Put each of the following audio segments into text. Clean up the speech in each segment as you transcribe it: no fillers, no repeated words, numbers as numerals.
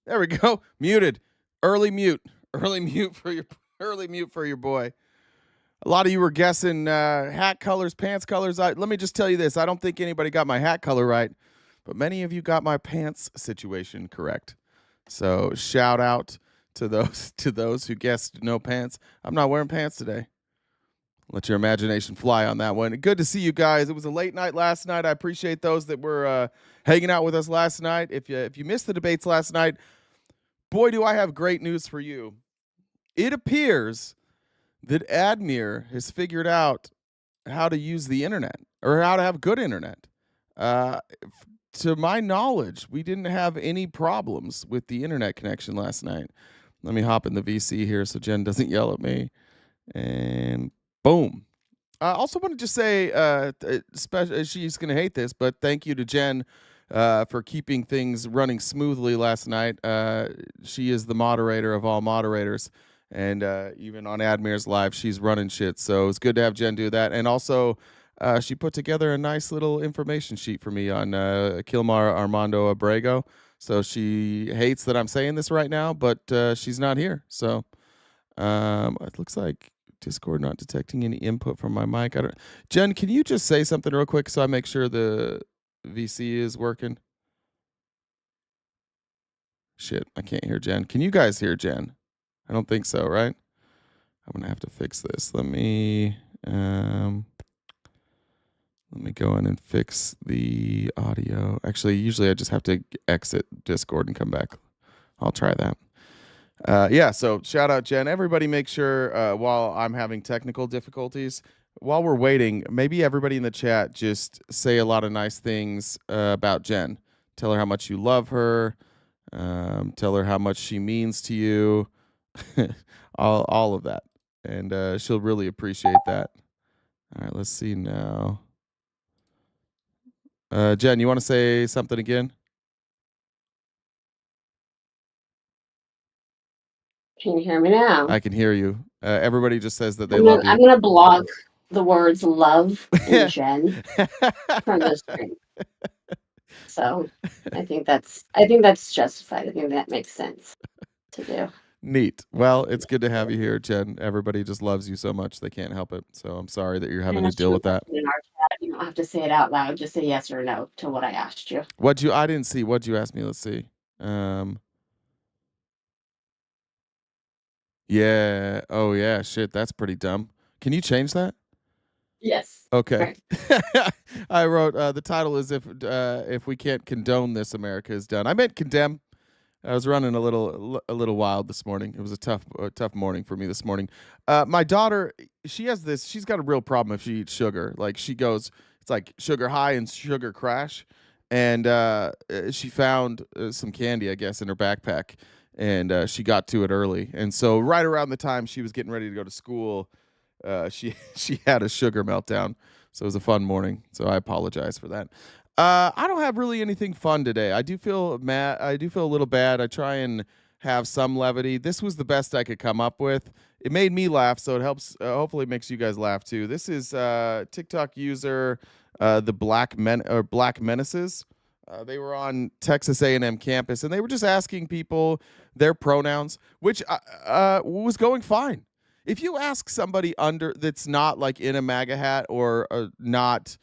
There we go. Muted. Early mute for your boy. A lot of you were guessing hat colors, pants colors. Let me just tell you this. I don't think anybody got my hat color right, but many of you got my pants situation correct. So shout out to those who guessed no pants. I'm not wearing pants today. Let your imagination fly on that one. Good to see you guys. It was a late night last night. I appreciate those that were hanging out with us last night. If you missed the debates last night, boy, do I have great news for you. It appears that Admir has figured out how to use the internet or how to have good internet. To my knowledge, we didn't have any problems with the internet connection last night. Let me hop in the VC here so Jen doesn't yell at me. And boom. I also want to just say, she's going to hate this, but thank you to Jen for keeping things running smoothly last night. She is the moderator of all moderators. And even on Admir's live, she's running shit. So it's good to have Jen do that. And also, she put together a nice little information sheet for me on Kilmar Armando Abrego. So she hates that I'm saying this right now, but she's not here. So it looks like Discord not detecting any input from my mic. Jen, can you just say something real quick so I make sure the VC is working? Shit, I can't hear Jen. Can you guys hear Jen? I don't think so, right? I'm gonna have to fix this. Let me go in and fix the audio. Actually, usually I just have to exit Discord and come back. I'll try that. Yeah, so shout out Jen. Everybody make sure while I'm having technical difficulties, while we're waiting, maybe everybody in the chat just say a lot of nice things about Jen. Tell her how much you love her. Tell her how much she means to you. all of that. And she'll really appreciate that. All right, let's see now. Jen, you want to say something again? Can you hear me now? I can hear you. Everybody just says that they love you. I'm going to block the words love and Jen from the screen. So I think that's justified. I think that makes sense to do. Neat. Well, it's good to have you here, Jen. Everybody just loves you so much they can't help it. So I'm sorry that you're having to deal with that. In our chat, you don't have to say it out loud. Just say yes or no to what I asked you. I didn't see. What'd you ask me? Let's see. Yeah. Oh yeah. Shit. That's pretty dumb. Can you change that? Yes. Okay. I wrote the title is if we can't condone this, America is done. I meant condemn. I was running a little wild this morning. It was a tough morning for me this morning. My daughter, she's got a real problem if she eats sugar. Like she goes, it's like sugar high and sugar crash. And she found some candy, I guess, in her backpack. And she got to it early. And so right around the time she was getting ready to go to school, she had a sugar meltdown. So it was a fun morning. So I apologize for that. I don't have really anything fun today. I do feel mad. I do feel a little bad. I try and have some levity. This was the best I could come up with. It made me laugh, so it helps. Hopefully, it makes you guys laugh too. This is TikTok user the Black Menaces. They were on Texas A&M campus, and they were just asking people their pronouns, which was going fine. If you ask somebody that's not like in a MAGA hat or not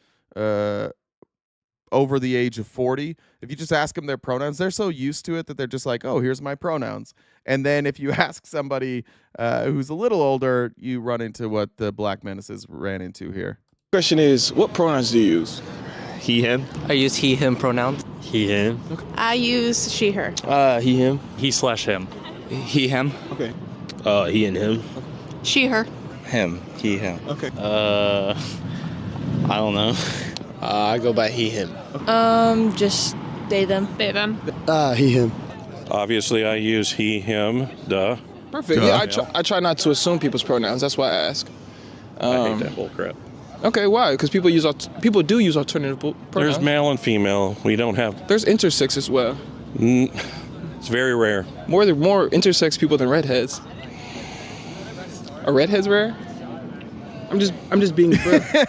over the age of 40, if you just ask them their pronouns, they're so used to it that they're just like, oh, here's my pronouns. And then if you ask somebody who's a little older, you run into what the Black Menaces ran into here. Question is, what pronouns do you use? He, him. I use he, him pronouns. He, him. Okay. I use she, her. He, him. He/him. He, him. Okay. He and him. Okay. She, her. Him. He, him. Okay. I don't know. I go by he, him. Just they, them. They, them. He, him. Obviously, I use he, him, duh. Perfect. Duh. Yeah, I try not to assume people's pronouns. That's why I ask. I hate that bull crap. Okay, why? Because people do use alternative pronouns. There's male and female. We don't have. There's intersex as well. It's very rare. More intersex people than redheads. Are redheads rare? I'm just being fair.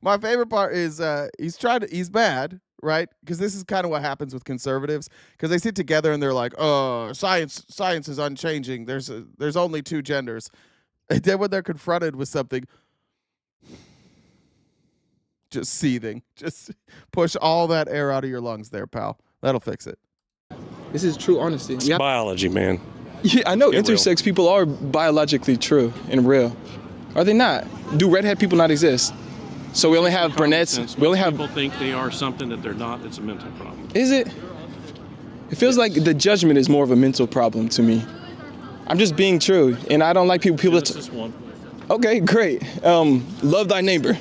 My favorite part is he's bad. right? Because this is kind of what happens with conservatives. Because they sit together and they're like, "Oh, science is unchanging. There's only two genders." And then when they're confronted with something, just seething, just push all that air out of your lungs, there, pal. That'll fix it. This is true honesty. It's biology, man. Yeah, I know Get real. intersex people are biologically true and real. Are they not? Do redhead people not exist? So we only have brunettes. We only have. People think they are something that they're not. It's a mental problem. Is it? It feels like the judgment is more of a mental problem to me. I'm just being true, and I don't like people. This is one. Okay, great. Love thy neighbor.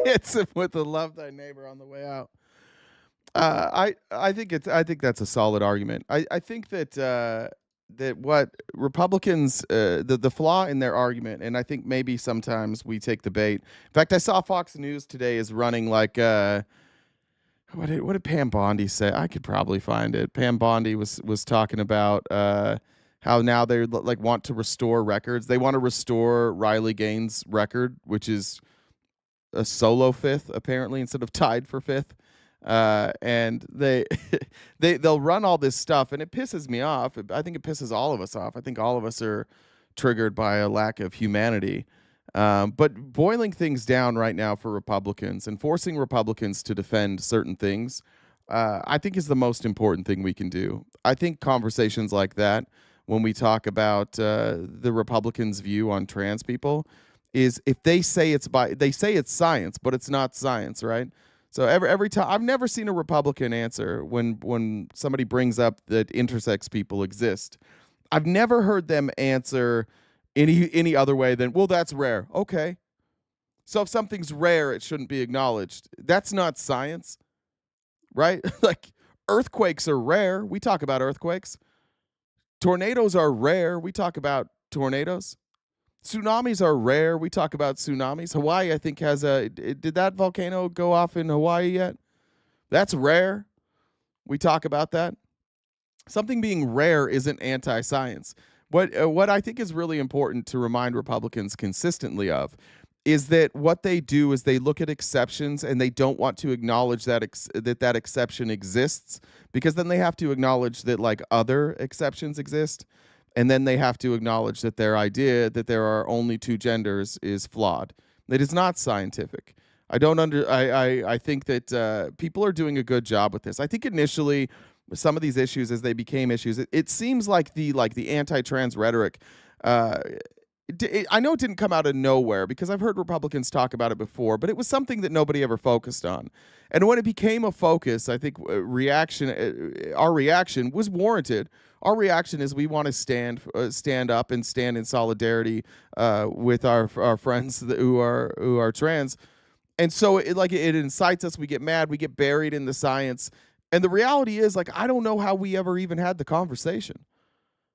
Hits him with the love thy neighbor on the way out. I think that's a solid argument. I think that that what Republicans the flaw in their argument, and I think maybe sometimes we take the bait. In fact, I saw Fox News today is running like what did Pam Bondi say? I could probably find it. Pam Bondi was talking about how now they like want to restore records. They want to restore Riley Gaines' record, which is a solo fifth apparently instead of tied for fifth. And they'll run all this stuff, and it pisses me off. I think it pisses all of us off. I think all of us are triggered by a lack of humanity. But boiling things down right now for Republicans and forcing Republicans to defend certain things, I think is the most important thing we can do. I think conversations like that, when we talk about the Republicans' view on trans people, is if they say it's science, but it's not science, right? So every time, I've never seen a Republican answer when somebody brings up that intersex people exist. I've never heard them answer any other way than, well, that's rare. Okay. So if something's rare, it shouldn't be acknowledged. That's not science, right? Like earthquakes are rare. We talk about earthquakes. Tornadoes are rare. We talk about tornadoes. Tsunamis are rare. We talk about tsunamis. Hawaii, I think, did that volcano go off in Hawaii yet? That's rare. We talk about that. Something being rare isn't anti-science. What I think is really important to remind Republicans consistently of is that what they do is they look at exceptions and they don't want to acknowledge that that exception exists, because then they have to acknowledge that like other exceptions exist. And then they have to acknowledge that their idea that there are only two genders is flawed. It is not scientific. I think that people are doing a good job with this. I think initially some of these issues, as they became issues, it seems like the anti-trans rhetoric. I know it didn't come out of nowhere, because I've heard Republicans talk about it before, but it was something that nobody ever focused on. And when it became a focus, I think our reaction was warranted. Our reaction is we want to stand up and stand in solidarity with our friends who are trans. And so it incites us. We get mad. We get buried in the science. And the reality is, like, I don't know how we ever even had the conversation.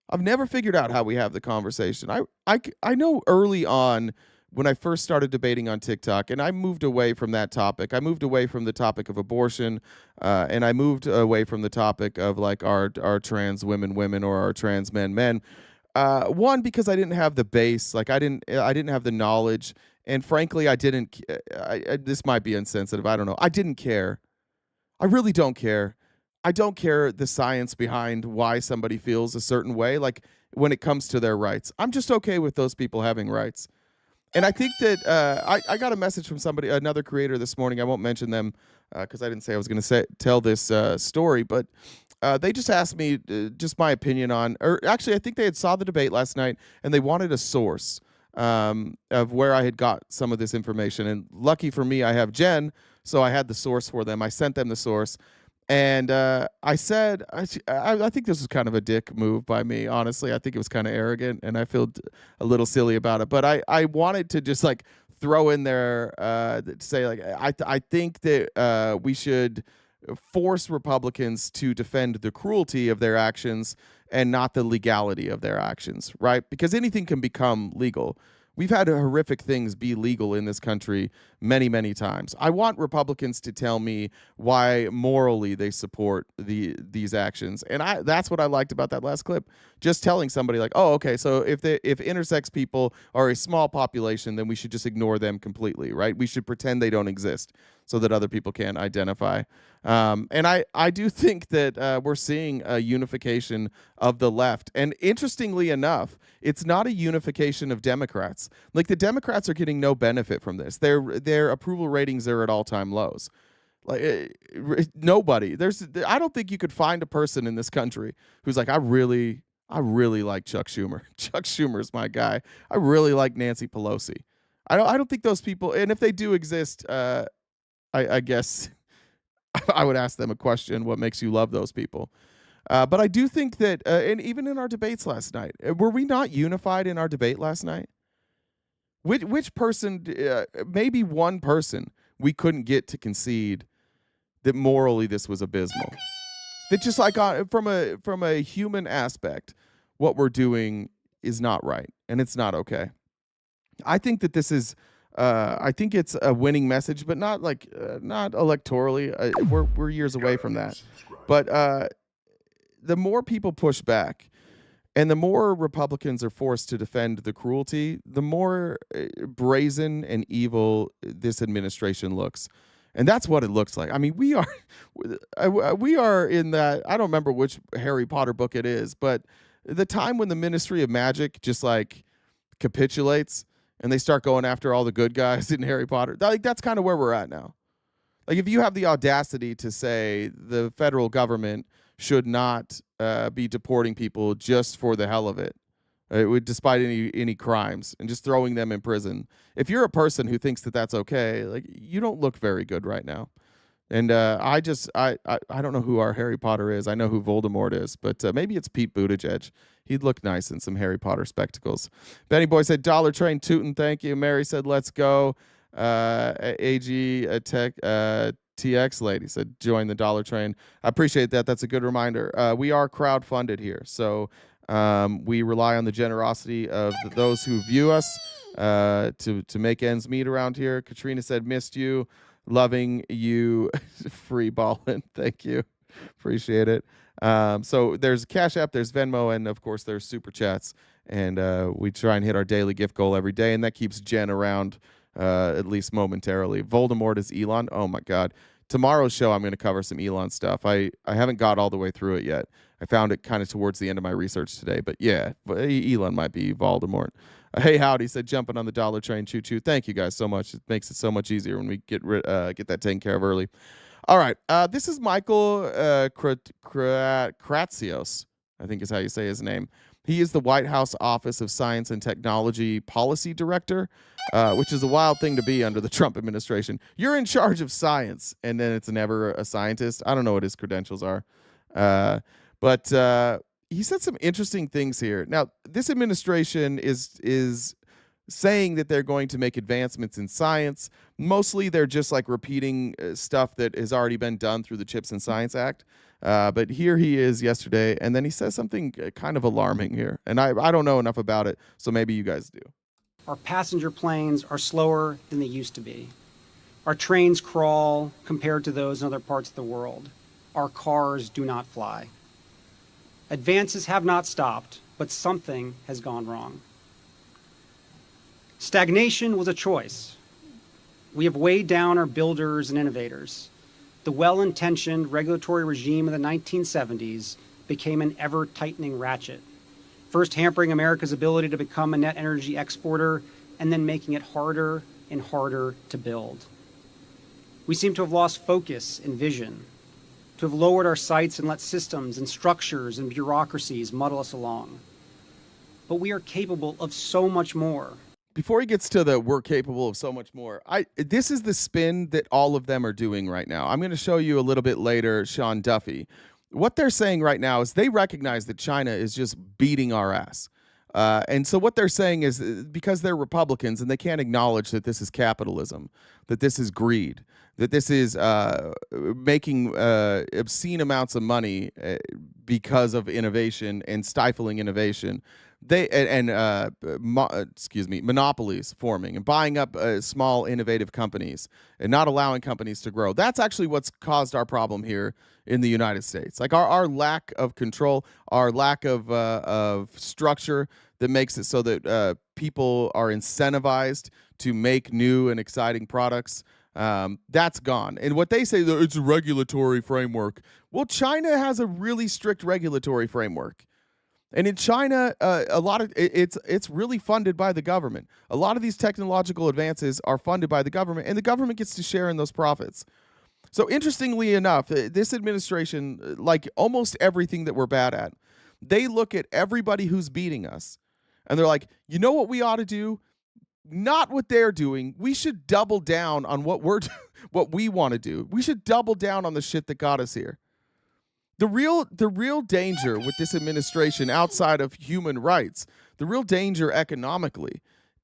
I've never figured out how we have the conversation. I know early on when I first started debating on TikTok, and I moved away from that topic. I moved away from the topic of abortion, and I moved away from the topic of like our trans women or our trans men. One, because I didn't have the base, like I didn't have the knowledge, and frankly, I didn't. This might be insensitive. I don't know. I didn't care. I really don't care. I don't care the science behind why somebody feels a certain way, like when it comes to their rights. I'm just okay with those people having rights. And I think that I got a message from another creator this morning. I won't mention them because I didn't say I was going to tell this story, but they just asked me just my opinion on, or actually I think they had saw the debate last night and they wanted a source of where I had got some of this information. And lucky for me, I have Jen, so I had the source for them. I sent them the source. And I said, I think this was kind of a dick move by me, honestly. I think it was kind of arrogant, and I feel a little silly about it. But I wanted to just like throw in there say like I think that we should force Republicans to defend the cruelty of their actions and not the legality of their actions, right? Because anything can become legal. We've had horrific things be legal in this country many, many times. I want Republicans to tell me why morally they support these actions. And that's what I liked about that last clip. Just telling somebody like, oh, okay, so if intersex people are a small population, then we should just ignore them completely, right? We should pretend they don't exist. so that other people can identify. And I do think that we're seeing a unification of the left. And interestingly enough, it's not a unification of Democrats. Like, the Democrats are getting no benefit from this. Their approval ratings are at all-time lows. Like, nobody. I don't think you could find a person in this country who's like, I really like Chuck Schumer. Chuck Schumer's my guy. I really like Nancy Pelosi. I don't think those people, and if they do exist, I guess I would ask them a question: what makes you love those people? But I do think that, and even in our debates last night, were we not unified in our debate last night? Which person? Maybe one person we couldn't get to concede that morally this was abysmal. That just like from a human aspect, what we're doing is not right and it's not okay. I think that this is. I think it's a winning message, but not like not electorally. We're years away from that. But the more people push back, and the more Republicans are forced to defend the cruelty, the more brazen and evil this administration looks. And that's what it looks like. I mean, we are in that. I don't remember which Harry Potter book it is, but the time when the Ministry of Magic just like capitulates and they start going after all the good guys in Harry Potter. Like, that's kind of where we're at now. Like, if you have the audacity to say the federal government should not be deporting people just for the hell of it, despite any crimes, and just throwing them in prison. If you're a person who thinks that that's okay, like, you don't look very good right now. And I don't know who our Harry Potter is. I know who Voldemort is, but maybe it's Pete Buttigieg. He'd look nice in some Harry Potter spectacles. Benny Boy said, Dollar Train tootin', thank you. Mary said, let's go. AG Tech TX lady said, join the Dollar Train. I appreciate that. That's a good reminder. We are crowd-funded here, so we rely on the generosity of those who view us to make ends meet around here. Katrina said, missed you. Loving you. Free ballin'. Thank you. Appreciate it. So there's Cash App, there's Venmo, and of course there's Super Chats. And we try and hit our daily gift goal every day, and that keeps Jen around at least momentarily. Voldemort is Elon. Oh my God. Tomorrow's show, I'm going to cover some Elon stuff. I haven't got all the way through it yet. I found it kind of towards the end of my research today. But yeah, Elon might be Voldemort. Hey, Howdy said, jumping on the Dollar Train, choo-choo. Thank you guys so much. It makes it so much easier when we get that taken care of early. All right. This is Michael Kratsios, I think is how you say his name. He is the White House Office of Science and Technology Policy Director, which is a wild thing to be under the Trump administration. You're in charge of science, and then it's never a scientist. I don't know what his credentials are. But he said some interesting things here. Now, this administration is saying that they're going to make advancements in science. Mostly, they're just like repeating stuff that has already been done through the Chips and Science Act. But here he is yesterday, and then he says something kind of alarming here. And I don't know enough about it, so maybe you guys do. Our passenger planes are slower than they used to be. Our trains crawl compared to those in other parts of the world. Our cars do not fly. Advances have not stopped, but something has gone wrong. Stagnation was a choice. We have weighed down our builders and innovators. The well-intentioned regulatory regime of the 1970s became an ever-tightening ratchet, first hampering America's ability to become a net energy exporter and then making it harder and harder to build. We seem to have lost focus and vision, to have lowered our sights and let systems and structures and bureaucracies muddle us along. But we are capable of so much more. Before he gets to the we're capable of so much more, this is the spin that all of them are doing right now. I'm going to show you a little bit later Sean Duffy. What they're saying right now is they recognize that China is just beating our ass. And so what they're saying is, because they're Republicans and they can't acknowledge that this is capitalism, that this is greed, that this is making obscene amounts of money because of innovation and stifling innovation. Monopolies forming and buying up small innovative companies and not allowing companies to grow. That's actually what's caused our problem here in the United States. Like our lack of control, our lack of structure that makes it so that people are incentivized to make new and exciting products. That's gone. And what they say, it's a regulatory framework. Well, China has a really strict regulatory framework. And in China, a lot of it's really funded by the government. A lot of these technological advances are funded by the government, and the government gets to share in those profits. So interestingly enough, this administration, like almost everything that we're bad at, they look at everybody who's beating us, and they're like, you know what we ought to do? Not what they're doing. We should double down on what what we want to do. We should double down on the shit that got us here. The real danger with this administration outside of human rights, the real danger economically,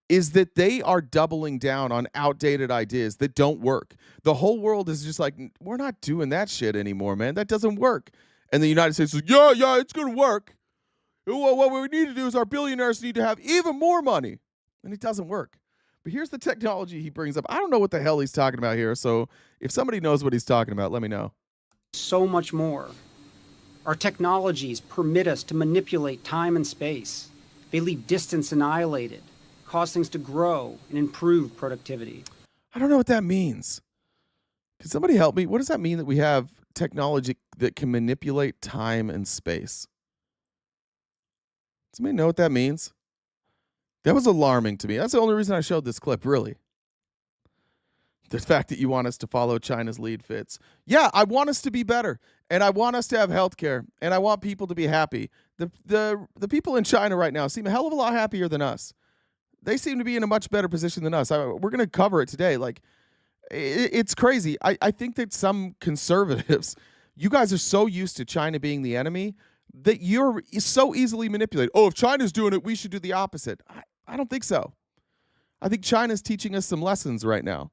is that they are doubling down on outdated ideas that don't work. The whole world is just like, we're not doing that shit anymore, man. That doesn't work. And the United States is like, yeah, it's going to work. What we need to do is our billionaires need to have even more money. And it doesn't work. But here's the technology he brings up. I don't know what the hell he's talking about here. So if somebody knows what he's talking about, let me know. So much more. Our technologies permit us to manipulate time and space. They leave distance annihilated, cause things to grow, and improve productivity. I don't know what that means. Can somebody help me? What does that mean that we have technology that can manipulate time and space? Does somebody know what that means? That was alarming to me. That's the only reason I showed this clip, really. The fact that you want us to follow China's lead fits. Yeah, I want us to be better, and I want us to have healthcare, and I want people to be happy. The people in China right now seem a hell of a lot happier than us. They seem to be in a much better position than us. We're going to cover it today. Like, it's crazy. I think that some conservatives, you guys are so used to China being the enemy that you're so easily manipulated. Oh, if China's doing it, we should do the opposite. I don't think so. I think China's teaching us some lessons right now.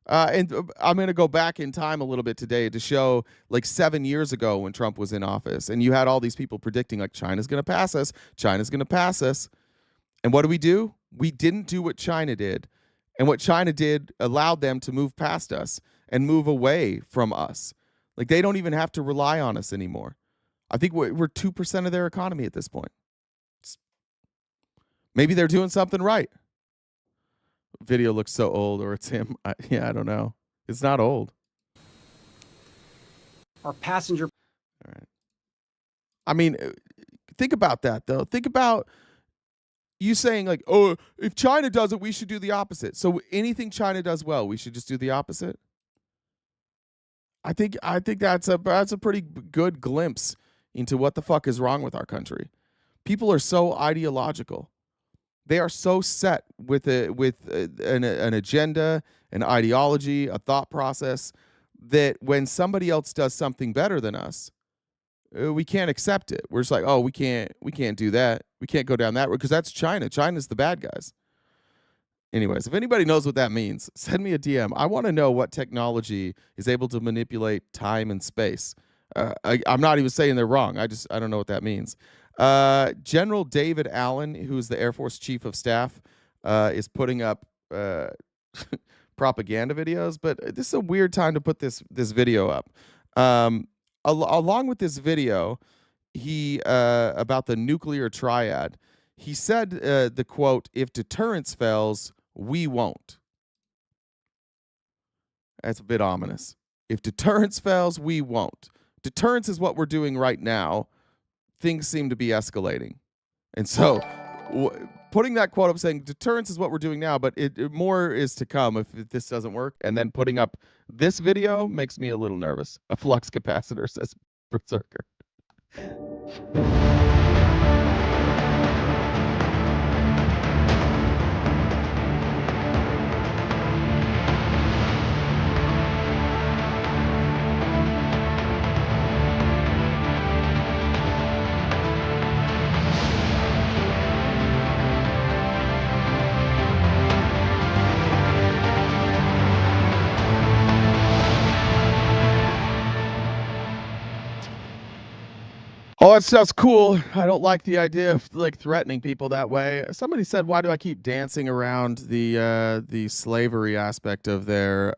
And I'm going to go back in time a little bit today to show like 7 years ago when Trump was in office, and you had all these people predicting like China's going to pass us. China's going to pass us. And what do? We didn't do what China did. And what China did allowed them to move past us and move away from us. Like they don't even have to rely on us anymore. I think we're 2% of their economy at this point. Maybe they're doing something right. Video looks so old, or it's him. I don't know. It's not old. Our passenger. All right. I mean, think about that, though. Think about you saying, like, oh, if China does it, we should do the opposite. So anything China does well, we should just do the opposite. I think that's a pretty good glimpse into what the fuck is wrong with our country. People are so ideological. They are so set with an agenda, an ideology, a thought process that when somebody else does something better than us, we can't accept it. We're just like, oh, we can't do that. We can't go down that road because that's China. China's the bad guys. Anyways, if anybody knows what that means, send me a DM. I want to know what technology is able to manipulate time and space. I'm not even saying they're wrong. I don't know what that means. General David Allen, who's the Air Force Chief of Staff, is putting up propaganda videos, but this is a weird time to put this video up. Along with this video, he about the nuclear triad, he said the quote, "If deterrence fails, we won't." That's a bit ominous. If deterrence fails, we won't. Deterrence is what we're doing right now. Things seem to be escalating. And so putting that quote up saying deterrence is what we're doing now, but more is to come if this doesn't work. And then putting up this video makes me a little nervous. A flux capacitor, says Berserker. Oh, that stuff's cool. I don't like the idea of like threatening people that way. Somebody said, "Why do I keep dancing around the slavery aspect of their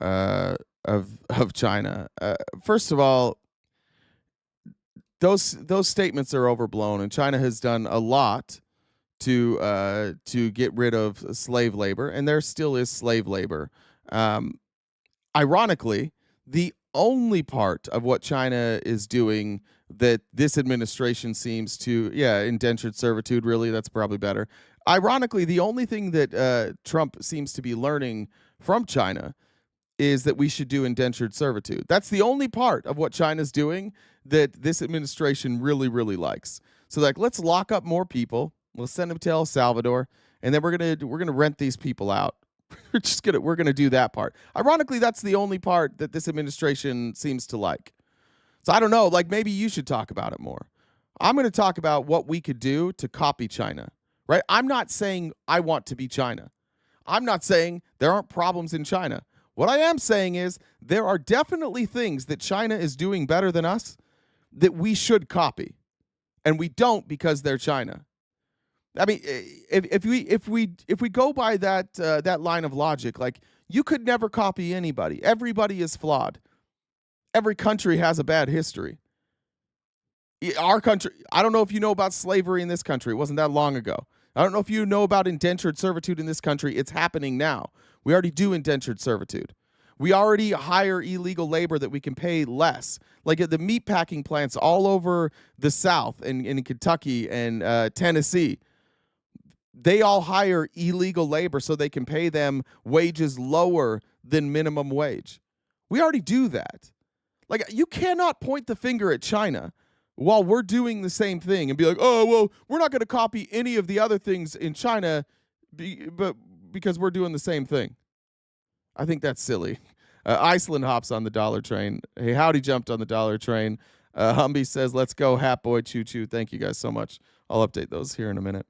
of China?" First of all, those statements are overblown, and China has done a lot to get rid of slave labor, and there still is slave labor. Ironically, the only part of what China is doing that this administration seems to, indentured servitude, really, that's probably better. Ironically, the only thing that Trump seems to be learning from China is that we should do indentured servitude. That's the only part of what China's doing that this administration really, really likes. So, like, let's lock up more people. Let's send them to El Salvador, and then we're gonna rent these people out. We're gonna do that part. Ironically, that's the only part that this administration seems to like. So I don't know, like maybe you should talk about it more. I'm going to talk about what we could do to copy China, right? I'm not saying I want to be China. I'm not saying there aren't problems in China. What I am saying is there are definitely things that China is doing better than us that we should copy. And we don't because they're China. I mean, if we go by that line of logic, like you could never copy anybody. Everybody is flawed. Every country has a bad history. Our country, I don't know if you know about slavery in this country. It wasn't that long ago. I don't know if you know about indentured servitude in this country. It's happening now. We already do indentured servitude. We already hire illegal labor that we can pay less. Like at the meatpacking plants all over the South and in Kentucky and Tennessee, they all hire illegal labor so they can pay them wages lower than minimum wage. We already do that. Like, you cannot point the finger at China while we're doing the same thing and be like, oh, well, we're not going to copy any of the other things in China but because we're doing the same thing. I think that's silly. Iceland hops on the dollar train. Hey, Howdy jumped on the dollar train. Humby says, let's go, Hat Boy, choo choo. Thank you guys so much. I'll update those here in a minute.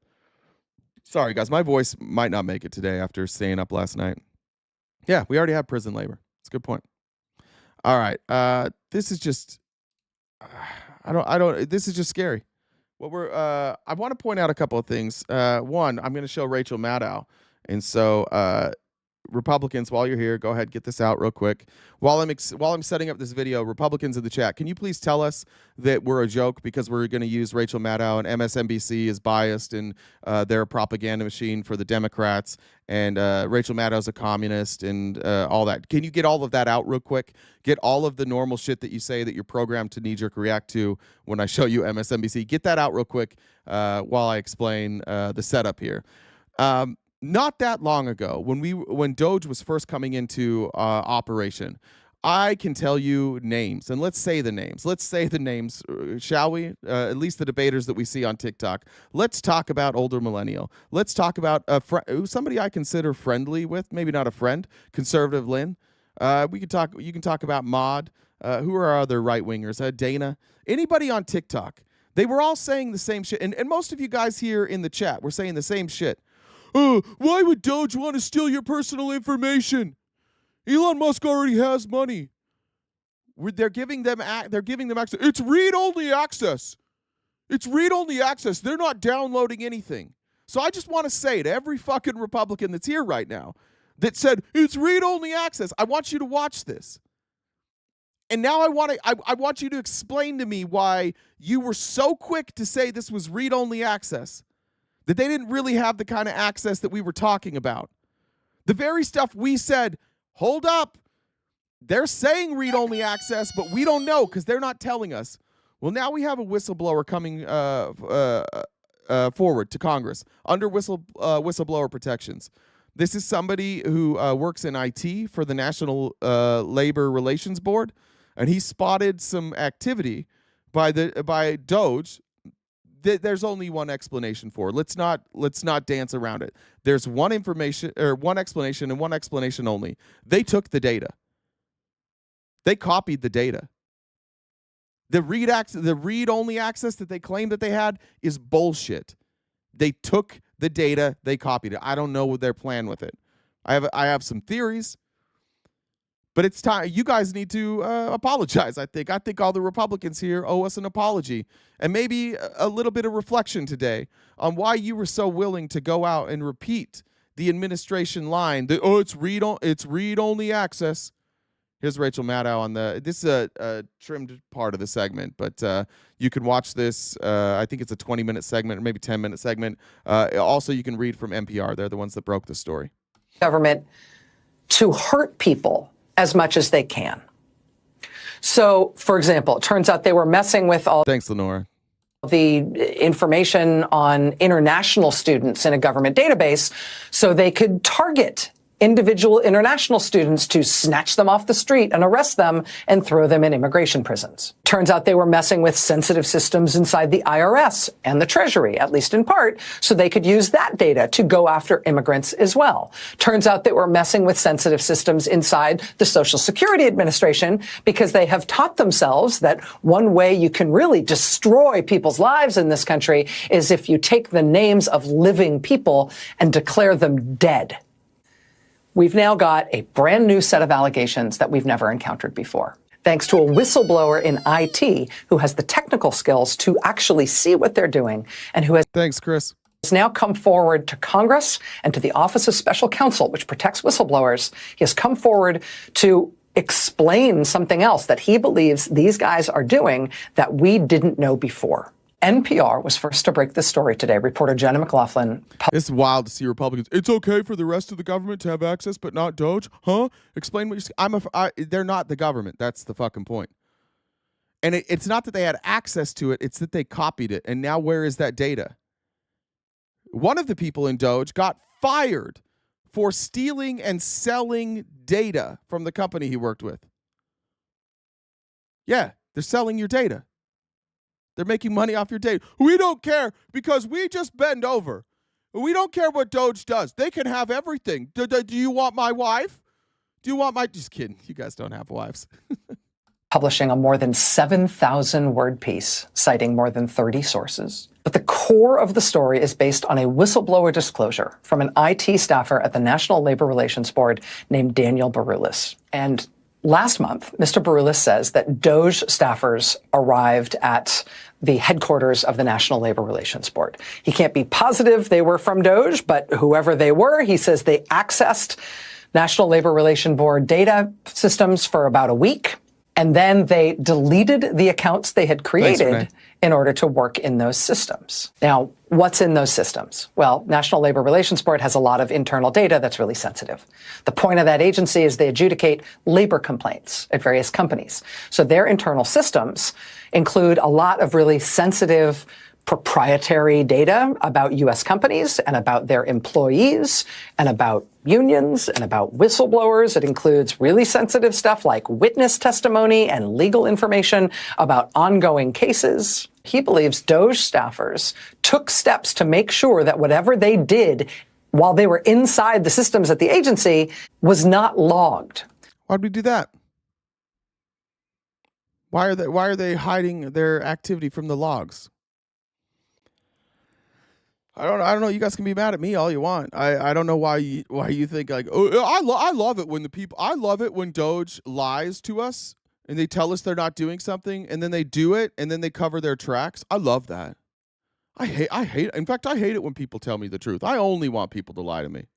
Sorry, guys. My voice might not make it today after staying up last night. Yeah, we already have prison labor. It's a good point. All right. This is just this is just scary. What I want to point out a couple of things. One, I'm going to show Rachel Maddow. And so Republicans, while you're here, go ahead, get this out real quick. While I'm setting up this video, Republicans in the chat, can you please tell us that we're a joke because we're going to use Rachel Maddow and MSNBC is biased and they're a propaganda machine for the Democrats and Rachel Maddow's a communist and all that. Can you get all of that out real quick? Get all of the normal shit that you say that you're programmed to knee-jerk react to when I show you MSNBC. Get that out real quick while I explain the setup here. Not that long ago, when Doge was first coming into operation, I can tell you names, and let's say the names. Let's say the names, shall we? At least the debaters that we see on TikTok. Let's talk about older millennial. Let's talk about somebody I consider friendly with, maybe not a friend, Conservative Lynn. You can talk about Mod. Who are our other right wingers? Dana. Anybody on TikTok? They were all saying the same shit, and most of you guys here in the chat were saying the same shit. Why would Doge want to steal your personal information? Elon Musk already has money. They're giving them access. It's read-only access. It's read-only access. They're not downloading anything. So I just want to say to every fucking Republican that's here right now that said it's read-only access, I want you to watch this. And now I want you to explain to me why you were so quick to say this was read-only access. That they didn't really have the kind of access that we were talking about. The very stuff we said, hold up, they're saying read-only access, but we don't know because they're not telling us. Well, now we have a whistleblower coming forward to Congress under whistleblower protections. This is somebody who works in IT for the National Labor Relations Board, and he spotted some activity by Doge. There's only one explanation for it. Let's not dance around it. There's one explanation and one explanation only. They took the data. They copied the data. The read-only access that they claim that they had is bullshit. They took the data, they copied it. I don't know what their plan with it. I have some theories. But it's time. You guys need to apologize, I think. I think all the Republicans here owe us an apology and maybe a little bit of reflection today on why you were so willing to go out and repeat the administration line that, it's read-only access. Here's Rachel Maddow on this is a trimmed part of the segment, but you can watch this. I think it's a 20-minute segment or maybe 10-minute segment. Also, you can read from NPR. They're the ones that broke the story. Government to hurt people as much as they can. So, for example, it turns out they were messing with all Thanks, Lenora. the information on international students in a government database so they could target individual international students to snatch them off the street and arrest them and throw them in immigration prisons. Turns out they were messing with sensitive systems inside the IRS and the Treasury, at least in part, so they could use that data to go after immigrants as well. Turns out they were messing with sensitive systems inside the Social Security Administration because they have taught themselves that one way you can really destroy people's lives in this country is if you take the names of living people and declare them dead. We've now got a brand new set of allegations that we've never encountered before, thanks to a whistleblower in IT who has the technical skills to actually see what they're doing and who has Thanks, Chris. now come forward to Congress and to the Office of Special Counsel, which protects whistleblowers. He has come forward to explain something else that he believes these guys are doing that we didn't know before. NPR was first to break this story today. Reporter Jenna McLaughlin. It's wild to see Republicans. It's okay for the rest of the government to have access, but not Doge, huh? Explain what you're. They're not the government. That's the fucking point. And it's not that they had access to it; it's that they copied it. And now, where is that data? One of the people in Doge got fired for stealing and selling data from the company he worked with. Yeah, they're selling your data. They're making money off your data. We don't care because we just bend over. We don't care what Doge does. They can have everything. Do you want my wife? Do you want my... Just kidding. You guys don't have wives. Publishing a more than 7,000 word piece citing more than 30 sources. But the core of the story is based on a whistleblower disclosure from an IT staffer at the National Labor Relations Board named Daniel Barulis. And last month, Mr. Barulis says that Doge staffers arrived at the headquarters of the National Labor Relations Board. He can't be positive they were from Doge, but whoever they were, he says they accessed National Labor Relations Board data systems for about a week, and then they deleted the accounts they had created in order to work in those systems. Now, what's in those systems? Well, National Labor Relations Board has a lot of internal data that's really sensitive. The point of that agency is they adjudicate labor complaints at various companies. So their internal systems include a lot of really sensitive proprietary data about U.S. companies and about their employees and about unions and about whistleblowers. It includes really sensitive stuff like witness testimony and legal information about ongoing cases. He believes Doge staffers took steps to make sure that whatever they did while they were inside the systems at the agency was not logged. Why'd we do that? Why are they hiding their activity from the logs? I don't know. You guys can be mad at me all you want. I don't know why you think like, oh, I love it when I love it when Doge lies to us and they tell us they're not doing something and then they do it and then they cover their tracks. I love that. I hate. In fact, I hate it when people tell me the truth. I only want people to lie to me.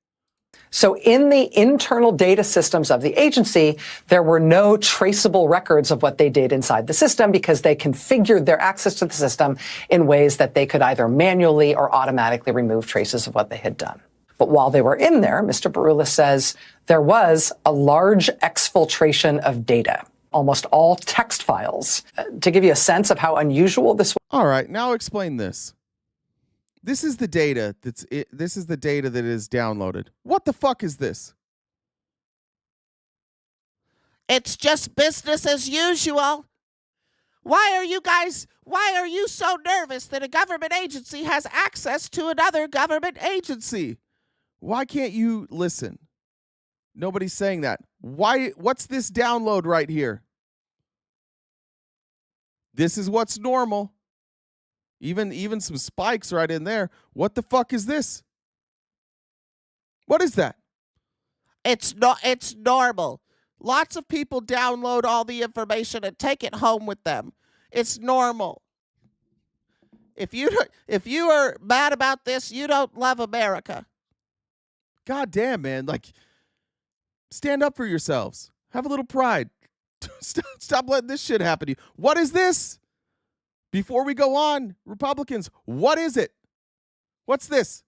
So in the internal data systems of the agency, there were no traceable records of what they did inside the system because they configured their access to the system in ways that they could either manually or automatically remove traces of what they had done. But while they were in there, Mr. Barulis says there was a large exfiltration of data, almost all text files. To give you a sense of how unusual this was. All right, now explain this. This is the data this is the data that is downloaded. What the fuck is this? It's just business as usual. Why are you so nervous that a government agency has access to another government agency? Why can't you listen? Nobody's saying that. What's this download right here? This is what's normal. Even some spikes right in there. What the fuck is this? What is that? It's normal. Lots of people download all the information and take it home with them. It's normal. If you are mad about this, you don't love America. God damn, man. Like, stand up for yourselves. Have a little pride. Stop letting this shit happen to you. What is this? Before we go on, Republicans, what is it? What's this?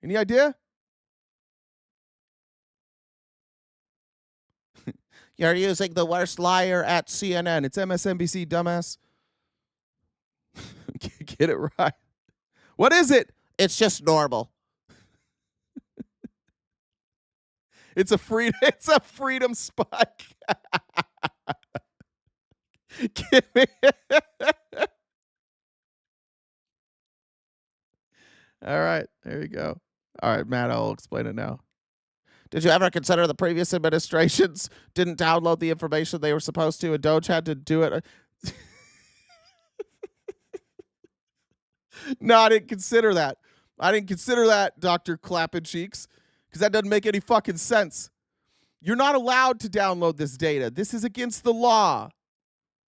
Any idea? You're using the worst liar at CNN. It's MSNBC, dumbass. Get it right. What is it? It's just normal. It's a freedom spike. Give me. All right, there you go. All right, Matt, I'll explain it now. Did you ever consider the previous administrations didn't download the information they were supposed to, and Doge had to do it? No, I didn't consider that. Dr. Clappin' Cheeks, because that doesn't make any fucking sense. You're not allowed to download this data. This is against the law.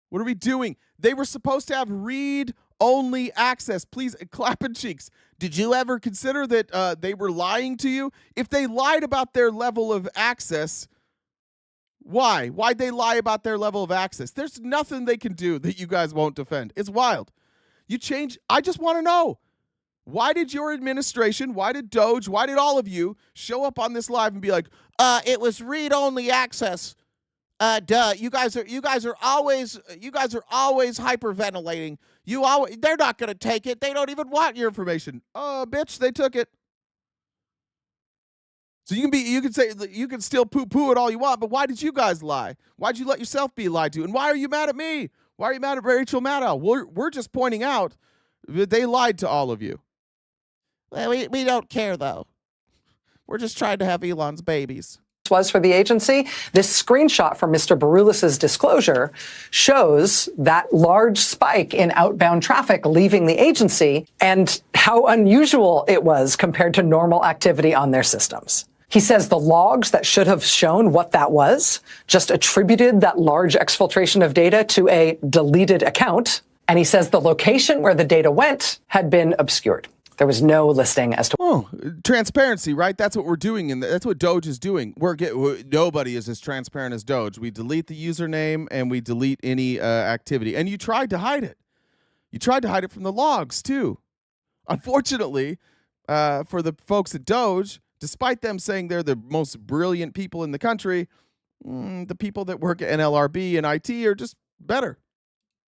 What are we doing? They were supposed to have read-only access. Please, Clappin' Cheeks, did you ever consider that they were lying to you? If they lied about their level of access, why? Why'd they lie about their level of access? There's nothing they can do that you guys won't defend. It's wild. I just want to know, why did your administration, why did Doge, why did all of you show up on this live and be like, it was read-only access. Duh. You guys are always hyperventilating. They're not gonna take it. They don't even want your information. oh, bitch, they took it. So you can still poo-poo it all you want, but why did you guys lie? Why'd you let yourself be lied to? And why are you mad at me? Why are you mad at Rachel Maddow? We're just pointing out that they lied to all of you. Well, we don't care, though. We're just trying to have Elon's babies. Was for the agency. This screenshot from Mr. Baroulis's disclosure shows that large spike in outbound traffic leaving the agency and how unusual it was compared to normal activity on their systems. He says the logs that should have shown what that was just attributed that large exfiltration of data to a deleted account. And he says the location where the data went had been obscured. There was no listing as to transparency, right? That's what we're doing, and that's what Doge is doing. Nobody is as transparent as Doge. We delete the username and we delete any activity. And you tried to hide it. You tried to hide it from the logs too. Unfortunately, for the folks at Doge, despite them saying they're the most brilliant people in the country, the people that work at NLRB and IT are just better.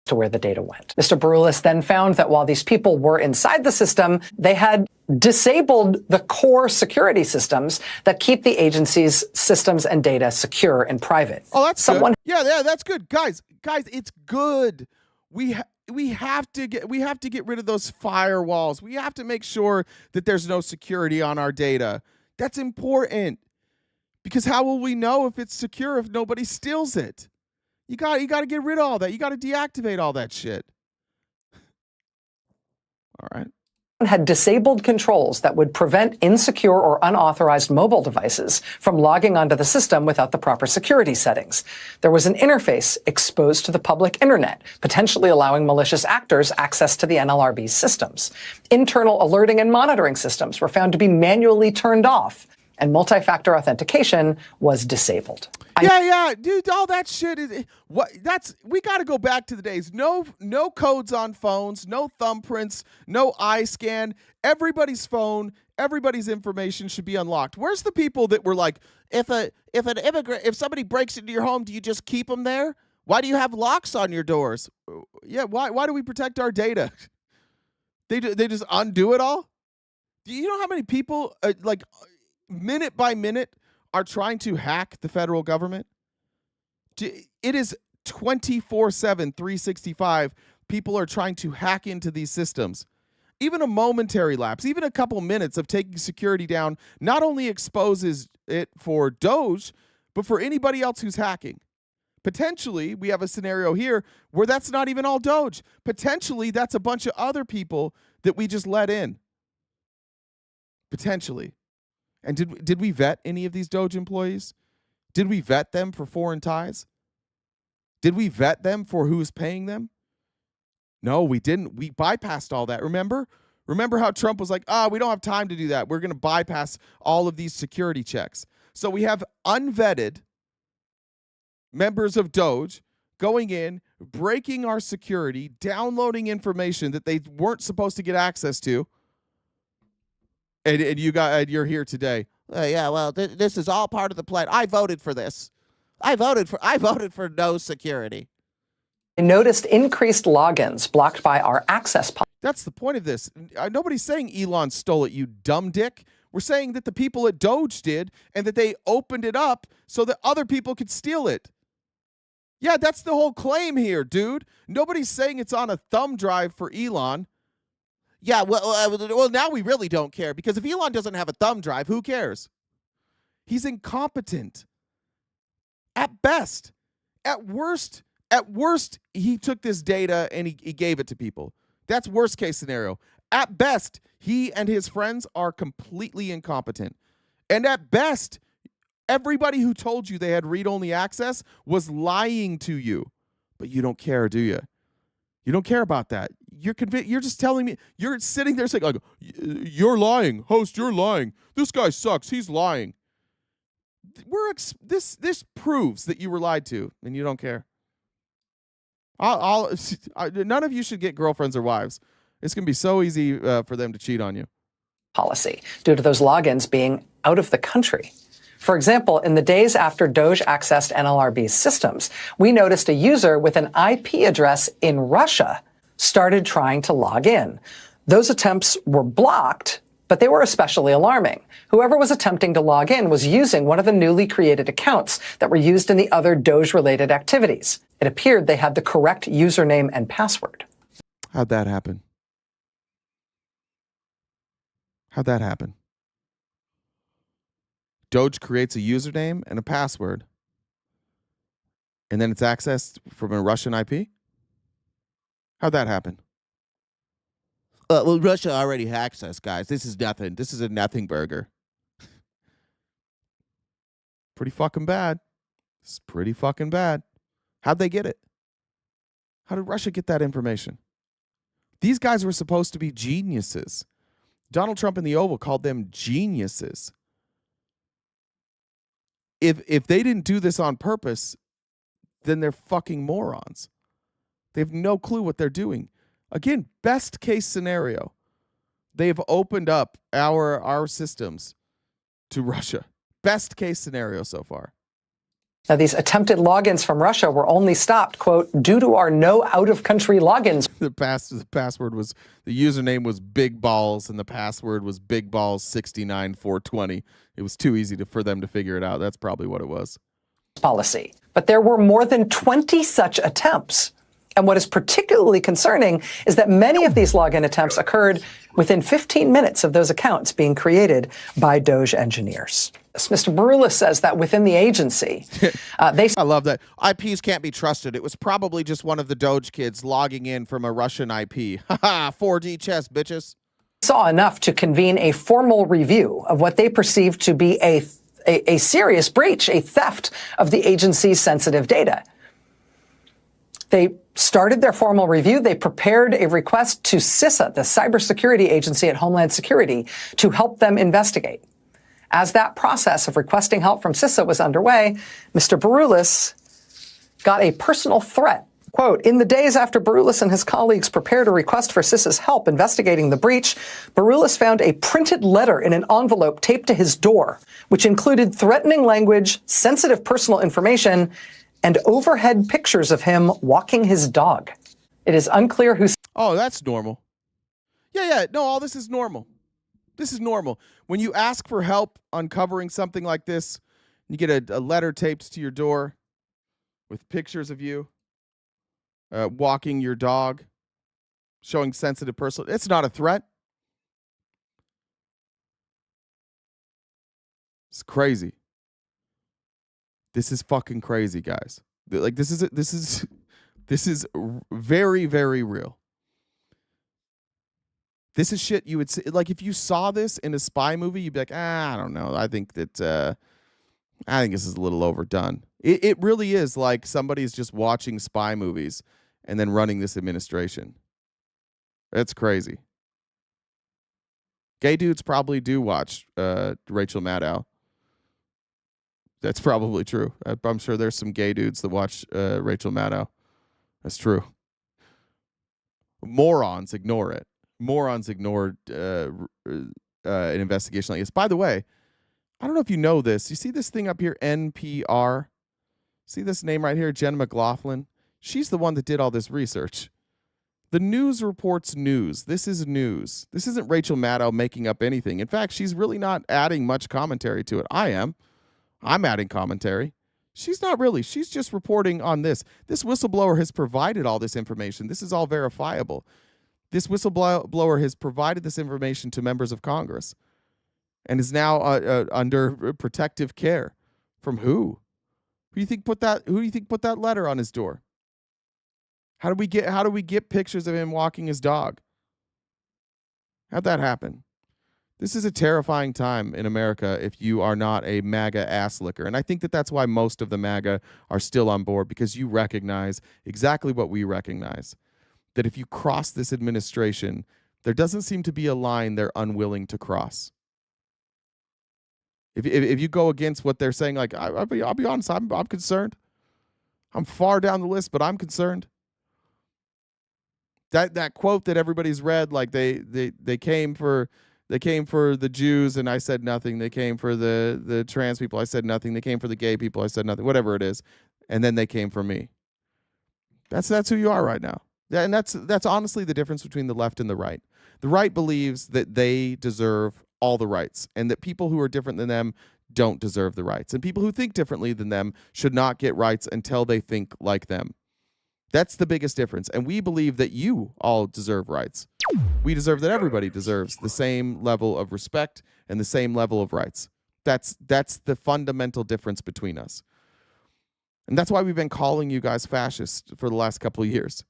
To where the data went. Mr. Baroulis then found that while these people were inside the system, they had disabled the core security systems that keep the agency's systems and data secure and private. Oh, that's good. Yeah, that's good. Guys, it's good. We have to get rid of those firewalls. We have to make sure that there's no security on our data. That's important. Because how will we know if it's secure if nobody steals it? You got to get rid of all that. You got to deactivate all that shit. All right. Had disabled controls that would prevent insecure or unauthorized mobile devices from logging onto the system without the proper security settings. There was an interface exposed to the public internet, potentially allowing malicious actors access to the NLRB's systems. Internal alerting and monitoring systems were found to be manually turned off, and multi-factor authentication was disabled. Yeah, dude, all that shit is we got to go back to the days. No codes on phones, no thumbprints, no eye scan. Everybody's phone, everybody's information should be unlocked. Where's the people that were like, if somebody breaks into your home, do you just keep them there? Why do you have locks on your doors? Yeah, why do we protect our data? They just undo it all? Do you know how many people minute by minute are trying to hack the federal government? It is 24/7, 365. People are trying to hack into these systems. Even a momentary lapse, even a couple minutes of taking security down not only exposes it for Doge, but for anybody else who's hacking. Potentially, we have a scenario here where that's not even all Doge. Potentially, that's a bunch of other people that we just let in. Potentially. And did we vet any of these Doge employees? Did we vet them for foreign ties? Did we vet them for who's paying them? No, we didn't. We bypassed all that. Remember how Trump was like, we don't have time to do that. We're going to bypass all of these security checks. So we have unvetted members of Doge going in, breaking our security, downloading information that they weren't supposed to get access to. And you're here today. Yeah, well, this is all part of the plan. I voted for this. I voted for no security. I noticed increased logins blocked by our access policy. That's the point of this. Nobody's saying Elon stole it, you dumb dick. We're saying that the people at Doge did, and that they opened it up so that other people could steal it. Yeah, that's the whole claim here, dude. Nobody's saying it's on a thumb drive for Elon. Yeah, well, now we really don't care, because if Elon doesn't have a thumb drive, who cares? He's incompetent. At best. At worst, he took this data and he gave it to people. That's worst case scenario. At best, he and his friends are completely incompetent. And at best, everybody who told you they had read-only access was lying to you. But you don't care, do you? You don't care about that. You're just telling me. You're sitting there saying, like, you're lying. Host, you're lying. This guy sucks. He's lying. This proves that you were lied to, and you don't care. None of you should get girlfriends or wives. It's going to be so easy for them to cheat on you. Policy due to those logins being out of the country. For example, in the days after Doge accessed NLRB's systems, we noticed a user with an IP address in Russia started trying to log in. Those attempts were blocked, but they were especially alarming. Whoever was attempting to log in was using one of the newly created accounts that were used in the other Doge-related activities. It appeared they had the correct username and password. How'd that happen? How'd that happen? Doge creates a username and a password, and then it's accessed from a Russian IP? How'd that happen? Well, Russia already hacks us, guys. This is nothing. This is a nothing burger. Pretty fucking bad. It's pretty fucking bad. How'd they get it? How did Russia get that information? These guys were supposed to be geniuses. Donald Trump in the Oval called them geniuses. If they didn't do this on purpose, then they're fucking morons. They have no clue what they're doing. Again, best case scenario, they've opened up our systems to Russia. Best case scenario so far. Now, these attempted logins from Russia were only stopped, quote, due to our no out-of-country logins. The password was, the username was Big Balls, and the password was Big Balls 69420. It was too easy for them to figure it out. That's probably what it was. Policy. But there were more than 20 such attempts. And what is particularly concerning is that many of these login attempts occurred within 15 minutes of those accounts being created by Doge engineers. Mr. Baroulis says that within the agency, I love that. IPs can't be trusted. It was probably just one of the Doge kids logging in from a Russian IP. Haha, 4D chess, bitches. Saw enough to convene a formal review of what they perceived to be a serious breach, a theft of the agency's sensitive data. They started their formal review. They prepared a request to CISA, the cybersecurity agency at Homeland Security, to help them investigate. As that process of requesting help from CISA was underway, Mr. Baroulis got a personal threat. Quote, in the days after Baroulis and his colleagues prepared a request for CISA's help investigating the breach, Baroulis found a printed letter in an envelope taped to his door, which included threatening language, sensitive personal information, and overhead pictures of him walking his dog. It is unclear who... Oh, that's normal. Yeah. No, all this is normal. This is normal. When you ask for help uncovering something like this, you get a letter taped to your door with pictures of you walking your dog, showing sensitive personal... It's not a threat. It's crazy. This is fucking crazy, guys. Like, this is very, very real. This is shit you would see. Like, if you saw this in a spy movie, you'd be like, I don't know. I think this is a little overdone. It really is like somebody's just watching spy movies and then running this administration. It's crazy. Gay dudes probably do watch Rachel Maddow. That's probably true. I'm sure there's some gay dudes that watch Rachel Maddow. That's true. Morons ignore it. Morons ignored an investigation like this. By the way, I don't know if you know this. You see this thing up here, NPR? See this name right here, Jen McLaughlin? She's the one that did all this research. The news reports news. This is news. This isn't Rachel Maddow making up anything. In fact, she's really not adding much commentary to it. I am. I'm adding commentary. She's not really. She's just reporting on this. This whistleblower has provided all this information. This is all verifiable. This whistleblower has provided this information to members of Congress and is now under protective care. From who? Who do you think put that letter on his door? How do we get pictures of him walking his dog? How'd that happen? This is a terrifying time in America if you are not a MAGA ass licker. And I think that that's why most of the MAGA are still on board, because you recognize exactly what we recognize. That if you cross this administration, there doesn't seem to be a line they're unwilling to cross. If you go against what they're saying, like, I'll be honest, I'm concerned. I'm far down the list, but I'm concerned. That quote that everybody's read, like they came for the Jews and I said nothing. They came for the trans people, I said nothing. They came for the gay people, I said nothing. Whatever it is, and then they came for me. That's who you are right now. Yeah, and that's honestly the difference between the left and the right. The right believes that they deserve all the rights and that people who are different than them don't deserve the rights. And people who think differently than them should not get rights until they think like them. That's the biggest difference. And we believe that you all deserve rights. We deserve that everybody deserves the same level of respect and the same level of rights. That's the fundamental difference between us. And that's why we've been calling you guys fascists for the last couple of years.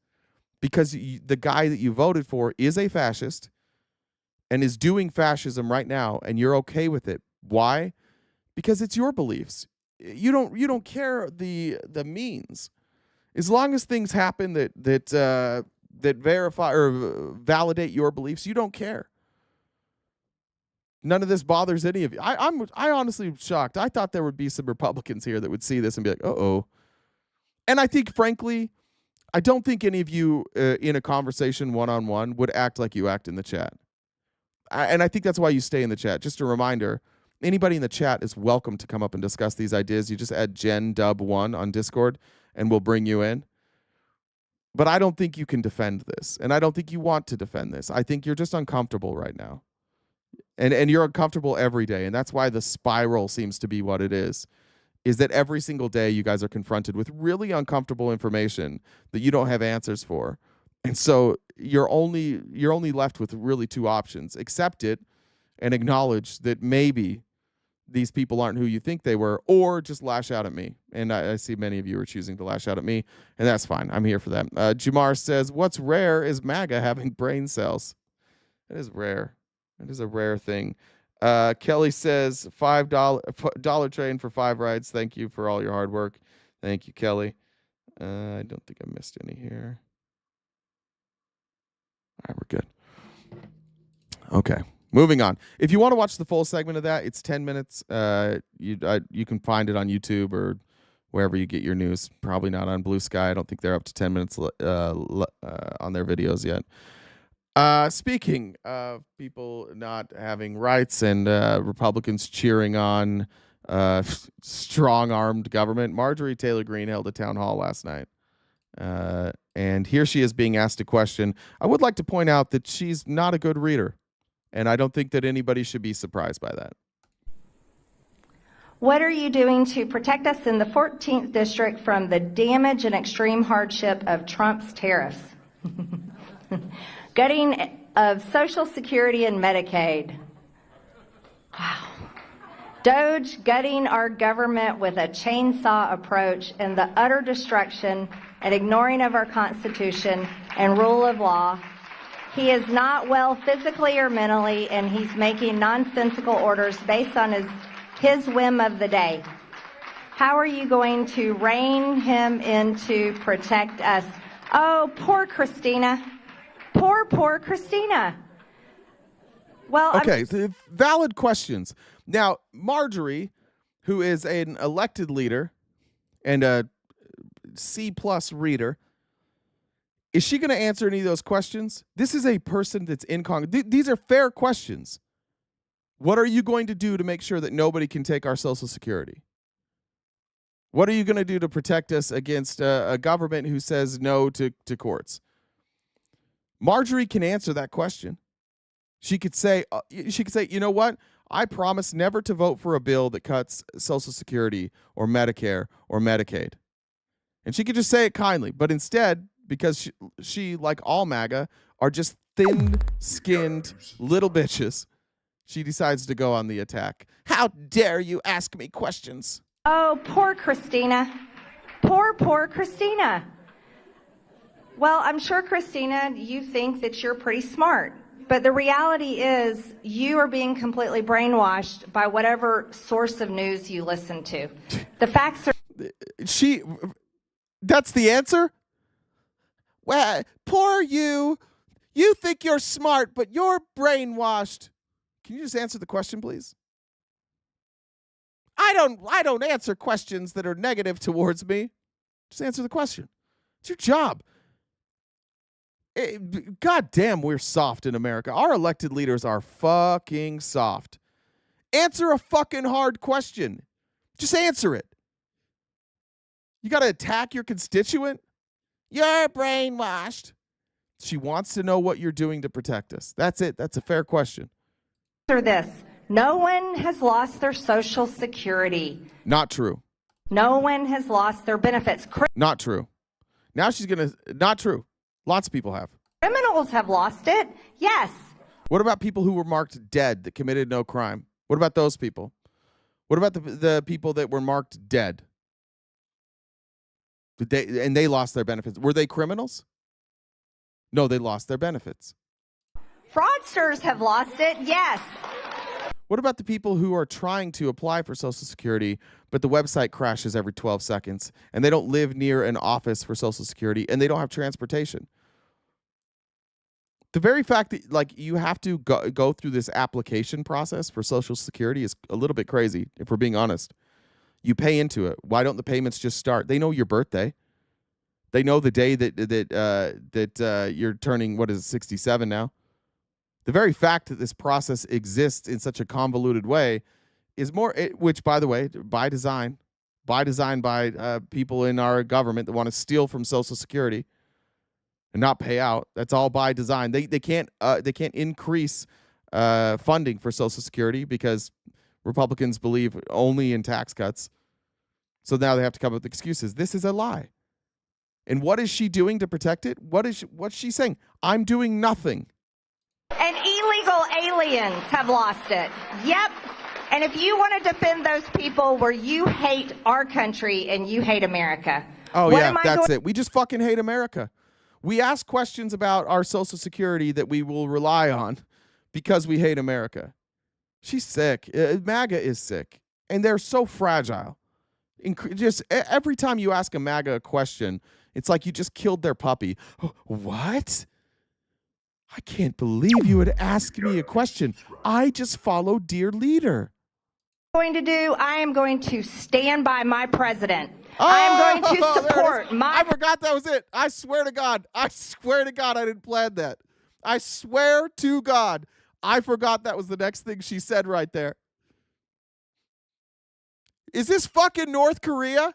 Because the guy that you voted for is a fascist and is doing fascism right now, and you're okay with it. Why? Because it's your beliefs. You don't care the means. As long as things happen that verify or validate your beliefs, you don't care. None of this bothers any of you. I honestly am shocked. I thought there would be some Republicans here that would see this and be like, uh-oh. And I think, frankly, I don't think any of you in a conversation one-on-one would act like you act in the chat. And I think that's why you stay in the chat. Just a reminder, anybody in the chat is welcome to come up and discuss these ideas. You just add GenDub1 on Discord, and we'll bring you in. But I don't think you can defend this, and I don't think you want to defend this. I think you're just uncomfortable right now. And you're uncomfortable every day, and that's why the spiral seems to be what it is that every single day you guys are confronted with really uncomfortable information that you don't have answers for. And so you're only left with really two options: accept it and acknowledge that maybe these people aren't who you think they were, or just lash out at me. And I see many of you are choosing to lash out at me, and that's fine. I'm here for that. Jamar says, what's rare is MAGA having brain cells. It is rare. It is a rare thing. Kelly says, $5 train for 5 rides. Thank you for all your hard work. Thank you, Kelly. I don't think I missed any here. All right, we're good. Okay, moving on. If you want to watch the full segment of that, it's 10 minutes. You can find it on YouTube or wherever you get your news. Probably not on Blue Sky. I don't think they're up to 10 minutes on their videos yet. Speaking of people not having rights and Republicans cheering on strong-armed government, Marjorie Taylor Greene held a town hall last night. And here she is being asked a question. I would like to point out that she's not a good reader, and I don't think that anybody should be surprised by that. What are you doing to protect us in the 14th district from the damage and extreme hardship of Trump's tariffs? Gutting of Social Security and Medicaid. Wow. Doge gutting our government with a chainsaw approach and the utter destruction and ignoring of our Constitution and rule of law. He is not well physically or mentally, and he's making nonsensical orders based on his whim of the day. How are you going to rein him in to protect us? Oh, poor Christina. Poor Christina. Well, okay, valid questions. Now, Marjorie, who is an elected leader and a C+ reader, is she going to answer any of those questions? This is a person that's in Congress. These are fair questions. What are you going to do to make sure that nobody can take our Social Security? What are you going to do to protect us against a government who says no to courts? Marjorie can answer that question. She could say, you know what? I promise never to vote for a bill that cuts Social Security or Medicare or Medicaid. And she could just say it kindly. But instead, because she like all MAGA, are just thin-skinned little bitches, she decides to go on the attack. How dare you ask me questions? Oh, poor Christina. Poor Christina. Well, I'm sure, Christina, you think that you're pretty smart. But the reality is you are being completely brainwashed by whatever source of news you listen to. The facts are... That's the answer? Well, poor you. You think you're smart, but you're brainwashed. Can you just answer the question, please? I don't answer questions that are negative towards me. Just answer the question. It's your job. God damn, we're soft in America. Our elected leaders are fucking soft. Answer a fucking hard question. Just answer it. You got to attack your constituent? You're brainwashed. She wants to know what you're doing to protect us. That's it. That's a fair question. Answer this. No one has lost their Social Security. Not true. No one has lost their benefits. Not true. Now she's going to... Not true. Lots of people have. Criminals have lost it. Yes. What about people who were marked dead that committed no crime? What about those people? What about the people that were marked dead? They lost their benefits. Were they criminals? No, they lost their benefits. Fraudsters have lost it. Yes. What about the people who are trying to apply for Social Security, but the website crashes every 12 seconds, and they don't live near an office for Social Security, and they don't have transportation? The very fact that like you have to go through this application process for Social Security is a little bit crazy, if we're being honest. You pay into it. Why don't the payments just start? They know your birthday. They know the day that you're turning, what is it, 67 now? The very fact that this process exists in such a convoluted way is more, which, by the way, by design by people in our government that want to steal from Social Security and not pay out. That's all by design. They can't increase funding for Social Security because Republicans believe only in tax cuts. So now they have to come up with excuses. This is a lie. And what is she doing to protect it? What's she saying? I'm doing nothing. And illegal aliens have lost it. Yep. And if you want to defend those people where you hate our country and you hate America. Oh, yeah, that's it. We just fucking hate America. We ask questions about our Social Security that we will rely on because we hate America. She's sick. MAGA is sick. And they're so fragile. Just every time you ask a MAGA a question, it's like you just killed their puppy. What? I can't believe you would ask me a question. I just follow dear leader. I am going to stand by my president. I am going to support I forgot that was it. I swear to God. I didn't plan that. I swear to God. I forgot that was the next thing she said right there. Is this fucking North Korea?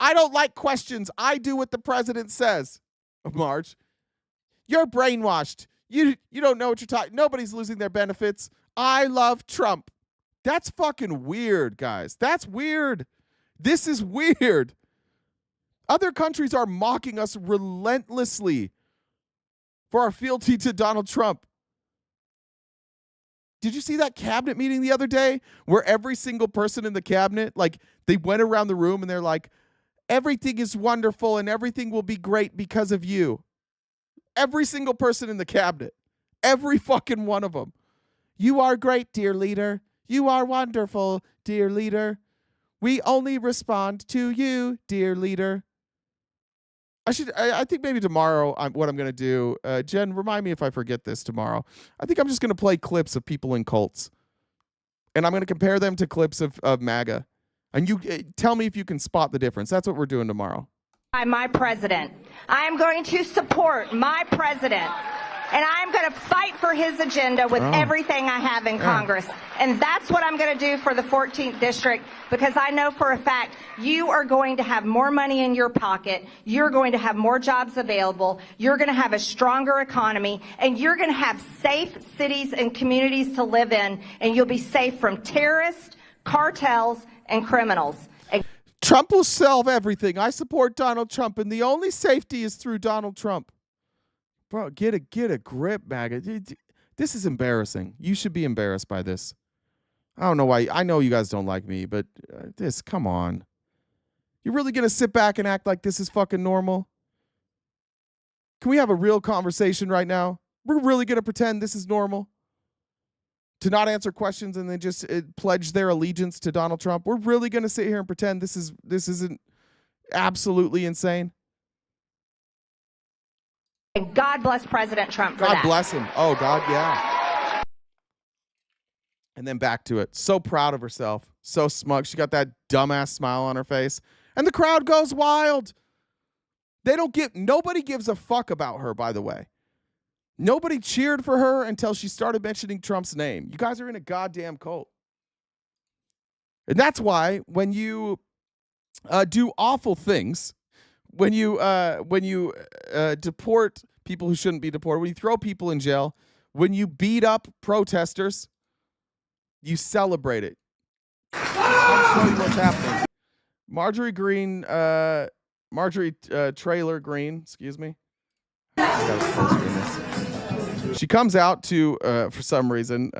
I don't like questions. I do what the president says. Marge, you're brainwashed. You don't know what you're talking. Nobody's losing their benefits. I love Trump. That's fucking weird, guys. That's weird. This is weird. Other countries are mocking us relentlessly for our fealty to Donald Trump. Did you see that cabinet meeting the other day where every single person in the cabinet, like, they went around the room and they're like, everything is wonderful and everything will be great because of you. Every single person in the cabinet. Every fucking one of them. You are great, dear leader. You are wonderful, dear leader. We only respond to you, dear leader. I think maybe tomorrow what I'm going to do, Jen, remind me if I forget this tomorrow. I think I'm just going to play clips of people in cults. And I'm going to compare them to clips of MAGA. And you tell me if you can spot the difference. That's what we're doing tomorrow. My president. I am going to support my president. and I'm going to fight for his agenda with everything I have in Congress. And that's what I'm going to do for the 14th District, because I know for a fact you are going to have more money in your pocket, you're going to have more jobs available, you're going to have a stronger economy, and you're going to have safe cities and communities to live in, and you'll be safe from terrorists, cartels, and criminals. Trump will solve everything. I support Donald Trump, and the only safety is through Donald Trump. Bro, get a grip, MAGA. This is embarrassing. You should be embarrassed by this. I don't know why. I know you guys don't like me, but come on. You're really going to sit back and act like this is fucking normal? Can we have a real conversation right now? We're really going to pretend this is normal? To not answer questions and then just pledge their allegiance to Donald Trump? We're really going to sit here and pretend this isn't absolutely insane? And God bless President Trump for that. God bless him. Oh, God, yeah. And then back to it. So proud of herself. So smug. She got that dumbass smile on her face. And the crowd goes wild. Nobody gives a fuck about her, by the way. Nobody cheered for her until she started mentioning Trump's name. You guys are in a goddamn cult. And that's why when you do awful things, when you deport people who shouldn't be deported, when you throw people in jail, when you beat up protesters, you celebrate it. I'll show you what's happening. Marjorie Trailer Green, excuse me. She comes out to, for some reason,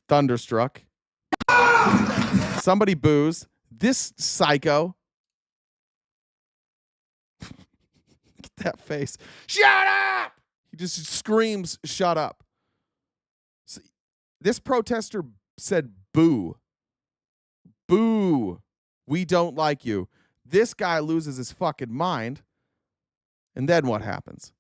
thunderstruck. Somebody boos. This psycho. Look at that face. Shut up! He just screams, shut up. So, this protester said, boo. Boo. We don't like you. This guy loses his fucking mind. And then what happens?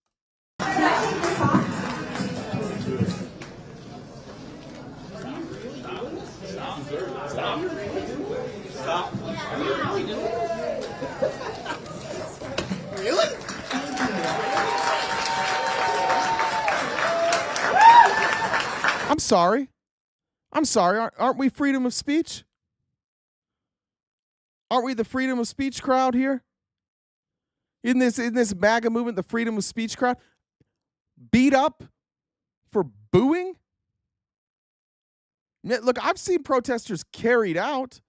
Stop. Really? I'm sorry. Aren't we freedom of speech? Aren't we the freedom of speech crowd here? In this MAGA movement, the freedom of speech crowd? Beat up for booing? Look, I've seen protesters carried out.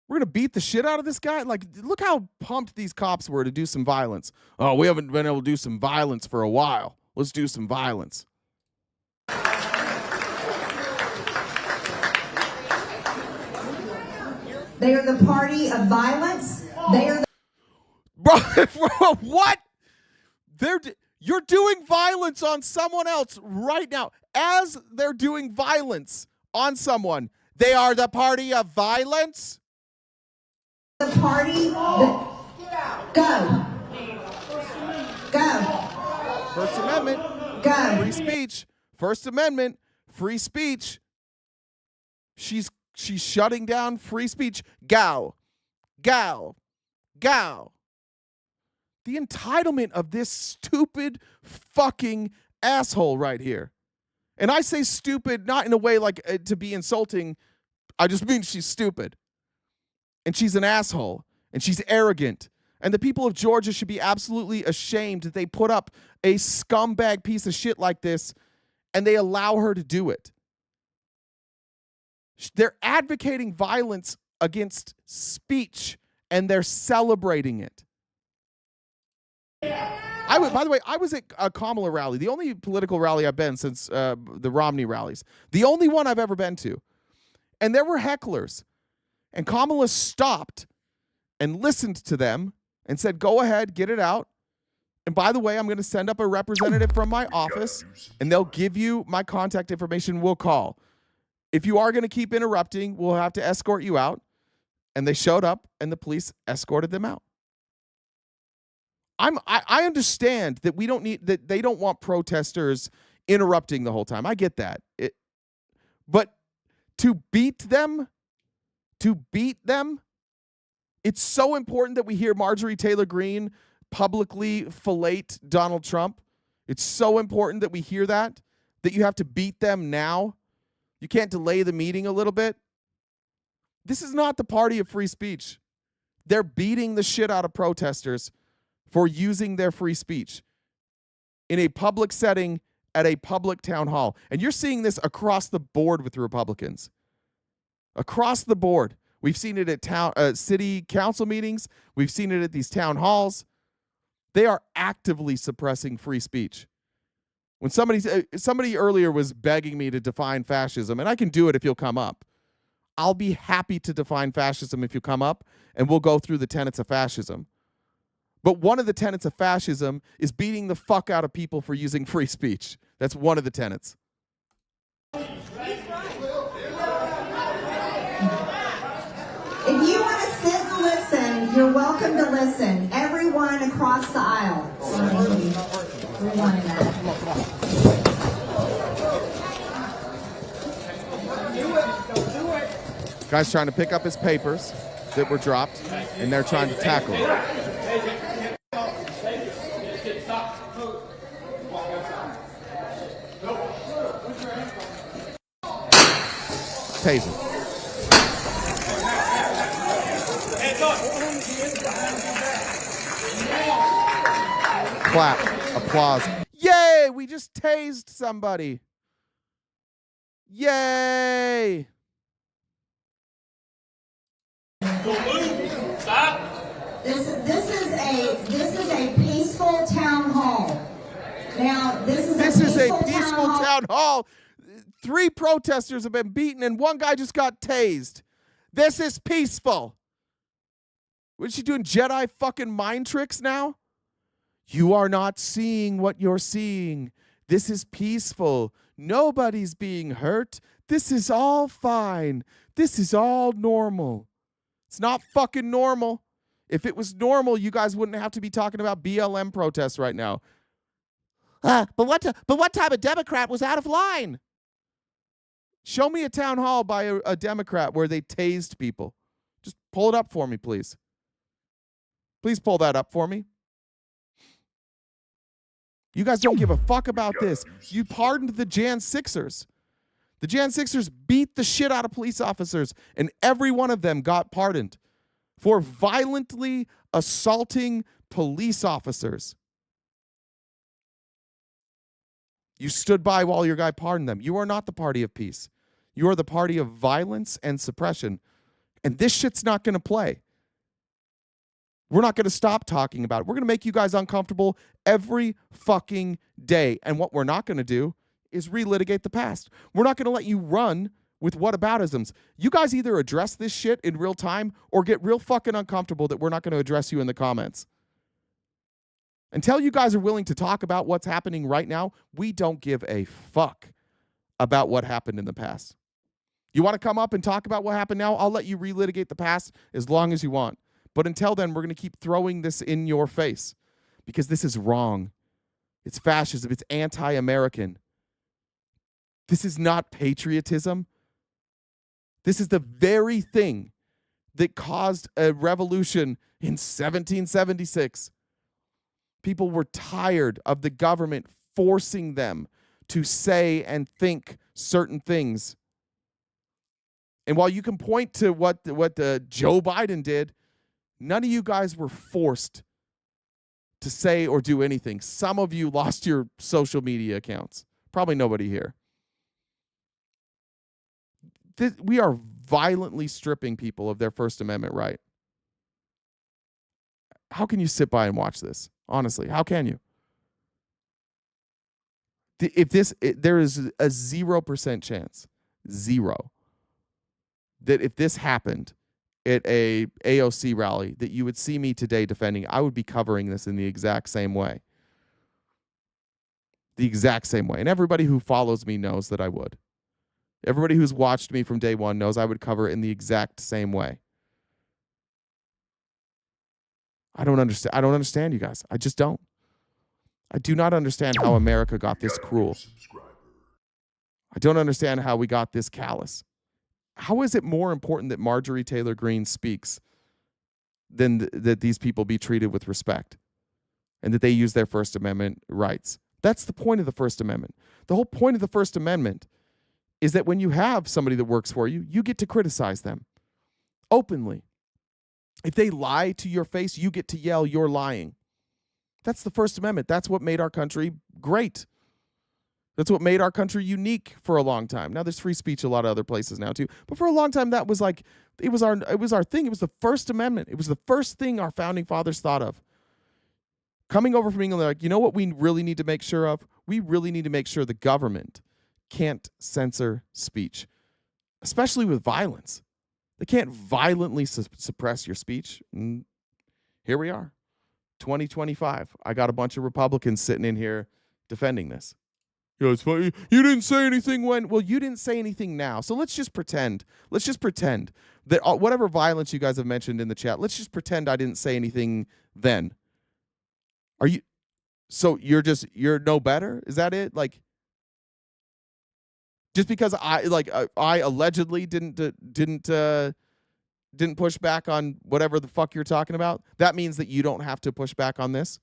We're going to beat the shit out of this guy? Like, look how pumped these cops were to do some violence. Oh, we haven't been able to do some violence for a while. Let's do some violence. They are the party of violence. They are Bro, what? You're doing violence on someone else right now. As they're doing violence on someone, they are the party of violence? the party. Go. Go. First Amendment. Go. Free speech. First Amendment. Free speech. She's shutting down free speech. Go. Go. Go. The entitlement of this stupid fucking asshole right here. And I say stupid not in a way like to be insulting. I just mean she's stupid. And she's an asshole. And she's arrogant. And the people of Georgia should be absolutely ashamed that they put up a scumbag piece of shit like this and they allow her to do it. They're advocating violence against speech and they're celebrating it. By the way, I was at a Kamala rally, the only political rally I've been since the Romney rallies. The only one I've ever been to. And there were hecklers. And Kamala stopped and listened to them and said, go ahead, get it out. And by the way, I'm going to send up a representative from my office, and they'll give you my contact information. We'll call. If you are going to keep interrupting, we'll have to escort you out. And they showed up, and the police escorted them out. I understand that that they don't want protesters interrupting the whole time. I get that. But to beat them, it's so important that we hear Marjorie Taylor Greene publicly fillet Donald Trump. It's so important that we hear that you have to beat them now. You can't delay the meeting a little bit. This is not the party of free speech. They're beating the shit out of protesters for using their free speech in a public setting at a public town hall. And you're seeing this across the board with the Republicans. Across the board. We've seen it at city council meetings. We've seen it at these town halls. They are actively suppressing free speech. When somebody earlier was begging me to define fascism, and I can do it if you'll come up. I'll be happy to define fascism if you come up, and we'll go through the tenets of fascism. But one of the tenets of fascism is beating the fuck out of people for using free speech. That's one of the tenets. If you want to sit and listen, you're welcome to listen. Everyone across the aisle. Rewind that. Guy's trying to pick up his papers that were dropped, and they're trying to tackle him. Taser. Clap. Applause. Yay! We just tased somebody. Yay! This is a peaceful town hall. Now, this is a peaceful town hall. 3 protesters have been beaten and one guy just got tased. This is peaceful. What is she doing? Jedi fucking mind tricks now? You are not seeing what you're seeing. This is peaceful. Nobody's being hurt. This is all fine. This is all normal. It's not fucking normal. If it was normal, you guys wouldn't have to be talking about BLM protests right now. But what type of Democrat was out of line? Show me a town hall by a Democrat where they tased people. Just pull it up for me, please. Please pull that up for me. You guys don't give a fuck about this. You pardoned the Jan 6ers. The Jan 6ers beat the shit out of police officers, and every one of them got pardoned for violently assaulting police officers. You stood by while your guy pardoned them. You are not the party of peace. You are the party of violence and suppression. And this shit's not going to play. We're not going to stop talking about it. We're going to make you guys uncomfortable every fucking day. And what we're not going to do is relitigate the past. We're not going to let you run with whataboutisms. You guys either address this shit in real time or get real fucking uncomfortable that we're not going to address you in the comments. Until you guys are willing to talk about what's happening right now, we don't give a fuck about what happened in the past. You want to come up and talk about what happened now? I'll let you relitigate the past as long as you want. But until then, we're going to keep throwing this in your face because this is wrong. It's fascism. It's anti-American. This is not patriotism. This is the very thing that caused a revolution in 1776. People were tired of the government forcing them to say and think certain things. And while you can point to what Joe Biden did, none of you guys were forced to say or do anything. Some of you lost your social media accounts. Probably nobody here. We are violently stripping people of their First Amendment right. How can you sit by and watch this? Honestly, how can you? There is a 0% chance, that if this happened at a AOC rally, that you would see me today defending. I would be covering this in the exact same way. The exact same way. And everybody who follows me knows that I would. Everybody who's watched me from day one knows I would cover it in the exact same way. I don't understand you guys. I just don't. I do not understand how America got this cruel. I don't understand how we got this callous. How is it more important that Marjorie Taylor Greene speaks than that these people be treated with respect and that they use their First Amendment rights? That's the point of the First Amendment. The whole point of the First Amendment is that when you have somebody that works for you, you get to criticize them openly. If they lie to your face, you get to yell, "You're lying." That's the First Amendment. That's what made our country great. That's what made our country unique for a long time. Now there's free speech a lot of other places now too, but for a long time that was like it was our thing. It was the First Amendment. It was the first thing our founding fathers thought of. Coming over from England, they're like, you know what we really need to make sure of? We really need to make sure the government can't censor speech, especially with violence. They can't violently suppress your speech. And here we are, 2025. I got a bunch of Republicans sitting in here defending this. You know, it's funny. You didn't say anything when. Well, you didn't say anything now. So let's just pretend. Let's just pretend that whatever violence you guys have mentioned in the chat, let's just pretend I didn't say anything then. Are you? So you're no better? Is that it? Like, just because I allegedly didn't push back on whatever the fuck you're talking about, that means that you don't have to push back on this?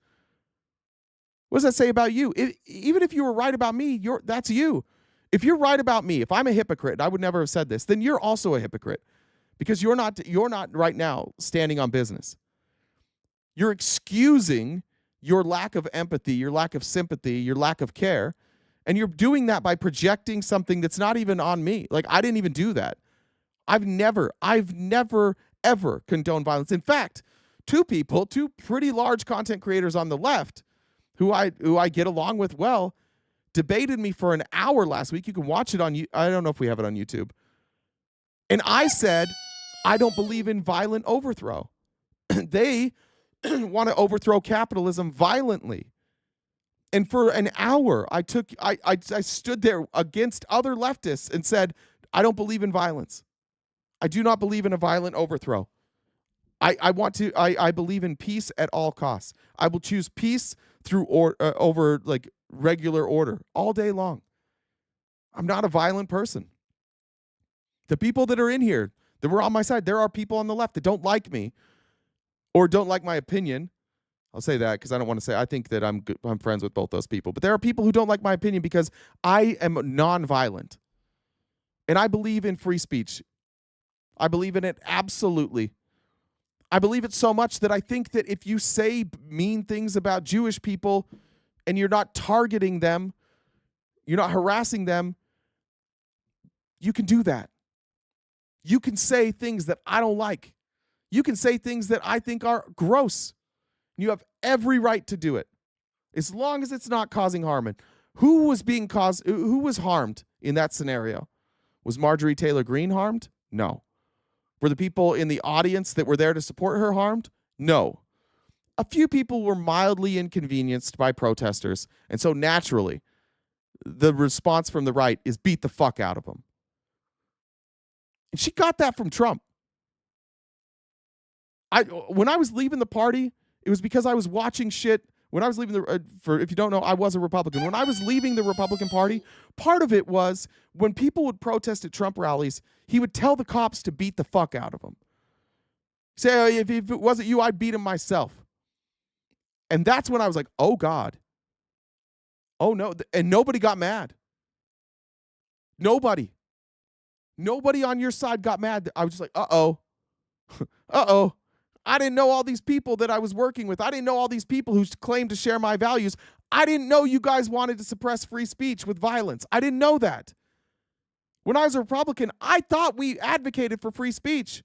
What does that say about you? Even if you were right about me, that's you. If you're right about me, if I'm a hypocrite, I would never have said this, then you're also a hypocrite because you're not right now standing on business. You're excusing your lack of empathy, your lack of sympathy, your lack of care, and you're doing that by projecting something that's not even on me. Like, I didn't even do that. I've never ever condoned violence. In fact, two pretty large content creators on the left who I get along with well, debated me for an hour last week. You can watch it on I don't know if we have it on YouTube. And I said, I don't believe in violent overthrow. They want to overthrow capitalism violently. And for an hour, I stood there against other leftists and said, I don't believe in violence. I do not believe in a violent overthrow. I believe in peace at all costs. I will choose peace over like regular order all day long. I'm not a violent person. The people that are in here that were on my side, there are people on the left that don't like me or don't like my opinion. I'll say that because I don't want to say I think that I'm friends with both those people. But there are people who don't like my opinion because I am nonviolent. And I believe in free speech. I believe in it absolutely. I believe it so much that I think that if you say mean things about Jewish people and you're not targeting them, you're not harassing them, you can do that. You can say things that I don't like. You can say things that I think are gross. You have every right to do it, as long as it's not causing harm. And who was harmed in that scenario? Was Marjorie Taylor Greene harmed? No. Were the people in the audience that were there to support her harmed? No. A few people were mildly inconvenienced by protesters, and so naturally, the response from the right is beat the fuck out of them. And she got that from Trump. When I was leaving the party, it was because I was watching shit. When I was leaving if you don't know, I was a Republican. When I was leaving the Republican Party, part of it was when people would protest at Trump rallies, he would tell the cops to beat the fuck out of them. Say, oh, if it wasn't you, I'd beat him myself. And that's when I was like, oh God. Oh no. And nobody got mad. Nobody on your side got mad. I was just like, uh-oh. Uh-oh. I didn't know all these people that I was working with. I didn't know all these people who claimed to share my values. I didn't know you guys wanted to suppress free speech with violence. I didn't know that. When I was a Republican, I thought we advocated for free speech.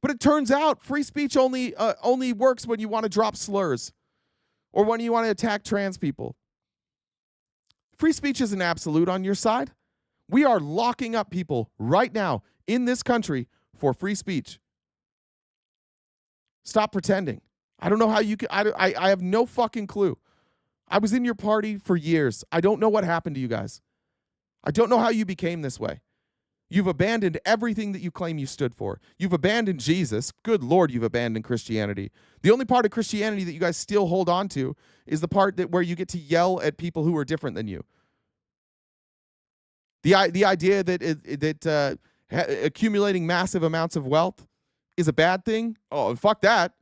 But it turns out free speech only works when you want to drop slurs or when you want to attack trans people. Free speech isn't absolute on your side. We are locking up people right now in this country for free speech. Stop pretending. I don't know how you can. I have no fucking clue. I was in your party for years. I don't know what happened to you guys. I don't know how you became this way. You've abandoned everything that you claim you stood for. You've abandoned Jesus. Good Lord, you've abandoned Christianity. The only part of Christianity that you guys still hold on to is the part where you get to yell at people who are different than you. The idea that accumulating massive amounts of wealth is a bad thing? Oh, fuck that.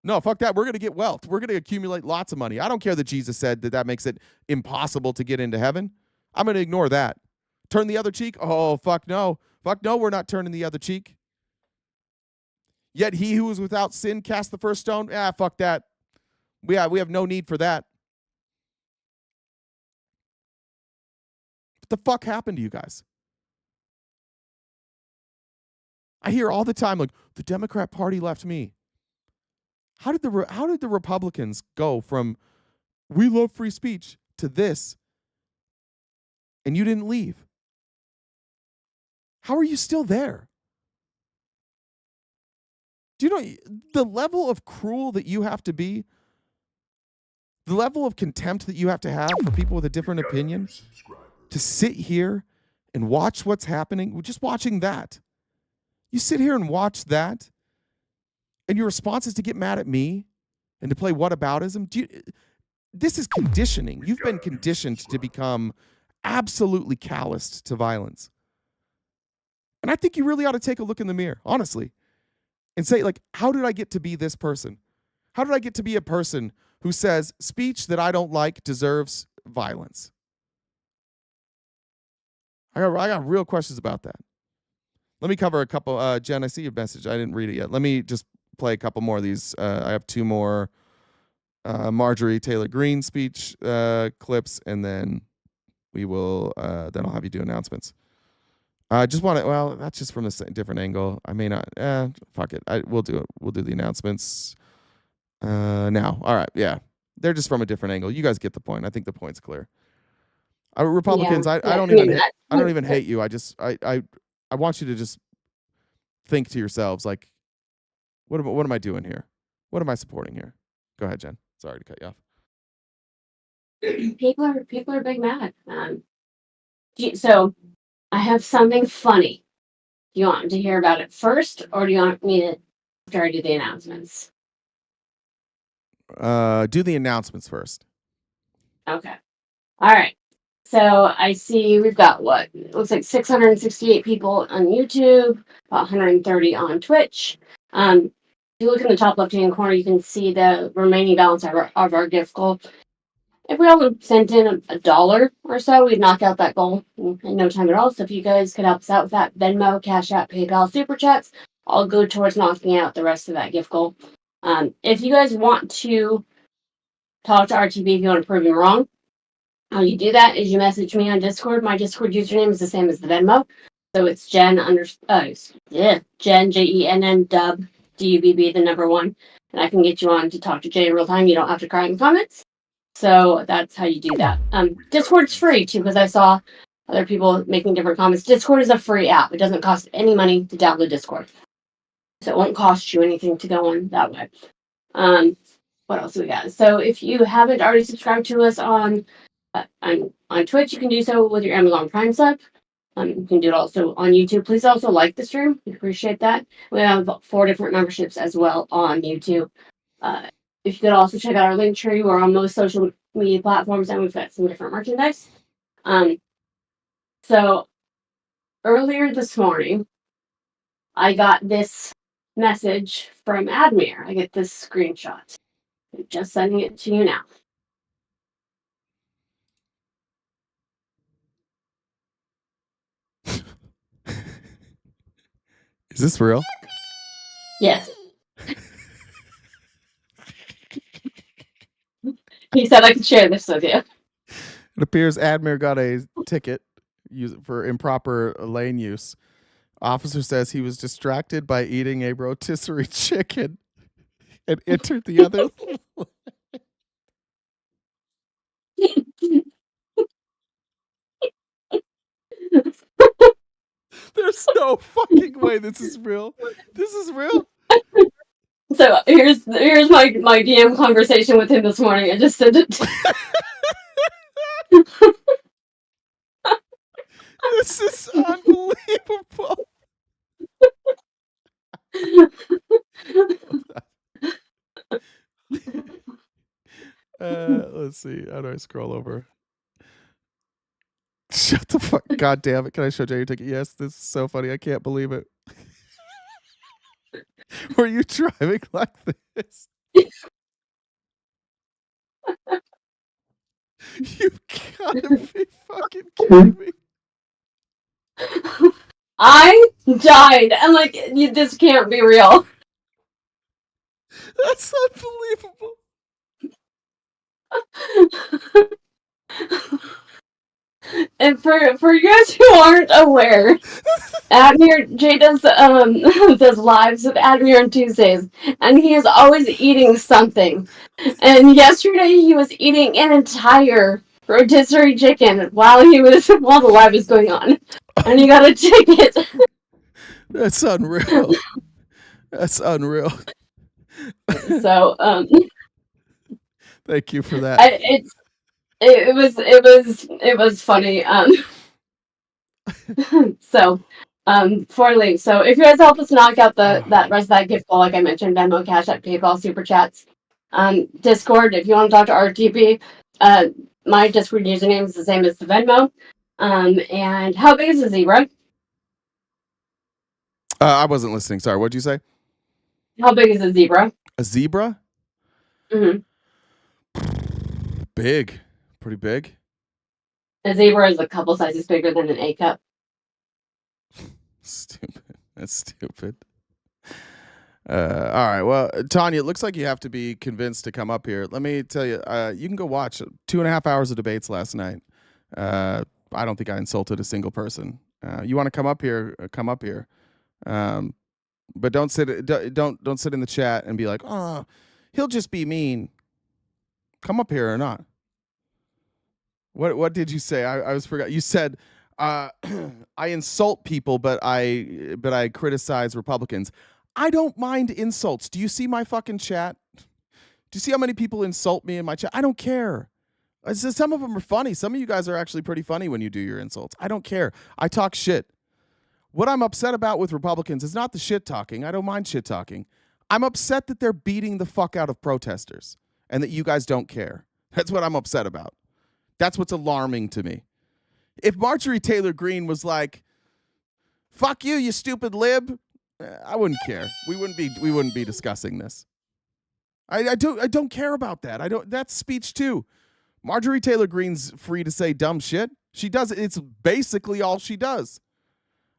No, fuck that. We're going to get wealth. We're going to accumulate lots of money. I don't care that Jesus said that makes it impossible to get into heaven. I'm going to ignore that. Turn the other cheek? Oh, fuck no. Fuck no, we're not turning the other cheek. Yet he who is without sin cast the first stone. Fuck that. We have no need for that. What the fuck happened to you guys? I hear all the time, like, the Democrat Party left me. How did the Republicans go from we love free speech to this, and you didn't leave? How are you still there? Do you know the level of cruel that you have to be? The level of contempt that you have to have for people with a different opinion? To sit here and watch what's happening? Just watching that. You sit here and watch that, and your response is to get mad at me and to play whataboutism? This is conditioning. You've been conditioned to become absolutely calloused to violence. And I think you really ought to take a look in the mirror, honestly, and say, like, how did I get to be this person? How did I get to be a person who says speech that I don't like deserves violence? I got real questions about that. Let me cover a couple. Jen, I see your message. I didn't read it yet. Let me just play a couple more of these. I have two more Marjorie Taylor Greene speech clips, and then we will. Then I'll have you do announcements. I just want to. Well, that's just from a different angle. I may not. Fuck it. We'll do it. We'll do the announcements now. All right. Yeah, they're just from a different angle. You guys get the point. I think the point's clear. Republicans, I don't even hate you. I want you to just think to yourselves, like, what am I doing here? What am I supporting here? Go ahead, Jen. Sorry to cut you off. People are big mad. So I have something funny. Do you want to hear about it first, or do you want me to after I do the announcements? Do the announcements first. Okay. All right. So I see we've got what it looks like 668 people on YouTube, about 130 on Twitch. If you look in the top left-hand corner, you can see the remaining balance of our gift goal. If we all sent in $1 or so, we'd knock out that goal in no time at all. So if you guys could help us out with that, Venmo, Cash App, PayPal, Super Chats, I'll go towards knocking out the rest of that gift goal. If you guys want to talk to RTB, if you want to prove me wrong, how you do that is you message me on Discord. My Discord username is the same as the Venmo. So it's Jen Jenn dub DUBB, the number 1. And I can get you on to talk to Jay in real time. You don't have to cry in comments. So that's how you do that. Discord's free too, because I saw other people making different comments. Discord is a free app. It doesn't cost any money to download Discord. So it won't cost you anything to go on that way. What else do we got? So if you haven't already subscribed to us on Twitch, you can do so with your Amazon Prime sub. You can do it also on YouTube. Please also like the stream. We appreciate that. We have 4 different memberships as well on YouTube. If you could also check out our link tree, we're on most social media platforms, and we've got some different merchandise. So earlier this morning, I got this message from Admir. I get this screenshot. I'm just sending it to you now. Is this real? Yes. He said I could share this with you. It appears Admir got a ticket for improper lane use. Officer says he was distracted by eating a rotisserie chicken and entered the other. There's no fucking way this is real. This is real. So here's my DM conversation with him this morning. I just sent it. This is unbelievable. Let's see. How do I scroll over? Shut the fuck. God damn it. Can I show Jay your ticket? Yes, this is so funny. I can't believe it. Were you driving like this? You gotta be fucking kidding me. I died. I'm like, this can't be real. That's unbelievable. And for you guys who aren't aware, Admir Jay does does lives of Admir on Tuesdays, and he is always eating something. And yesterday he was eating an entire rotisserie chicken while the live was going on, and he got a ticket. That's unreal. That's unreal. So thank you for that. It was funny. So 4 links. So if you guys help us knock out that rest of that gift goal, like I mentioned, Venmo, Cash App, PayPal, Super Chats, Discord. If you want to talk to RTP, my Discord username is the same as the Venmo. And how big is the zebra? I wasn't listening. Sorry. What'd you say? How big is a zebra? A zebra? Mm-hmm. Big. Pretty big. A zebra is a couple sizes bigger than an A cup. Stupid. That's stupid. All right. Well, Tanya, it looks like you have to be convinced to come up here. Let me tell you, you can go watch 2.5 hours of debates last night. I don't think I insulted a single person. You want to come up here? Come up here. But don't sit in the chat and be like, oh, he'll just be mean. Come up here or not. What did you say? I was forgot. You said I insult people, but I criticize Republicans. I don't mind insults. Do you see my fucking chat? Do you see how many people insult me in my chat? I don't care. Some of them are funny. Some of you guys are actually pretty funny when you do your insults. I don't care. I talk shit. What I'm upset about with Republicans is not the shit talking. I don't mind shit talking. I'm upset that they're beating the fuck out of protesters and that you guys don't care. That's what I'm upset about. That's what's alarming to me. If Marjorie Taylor Greene was like, fuck you, you stupid lib, I wouldn't care. We wouldn't be discussing this. I don't care about that. That's speech too. Marjorie Taylor Greene's free to say dumb shit. She does it. It's basically all she does.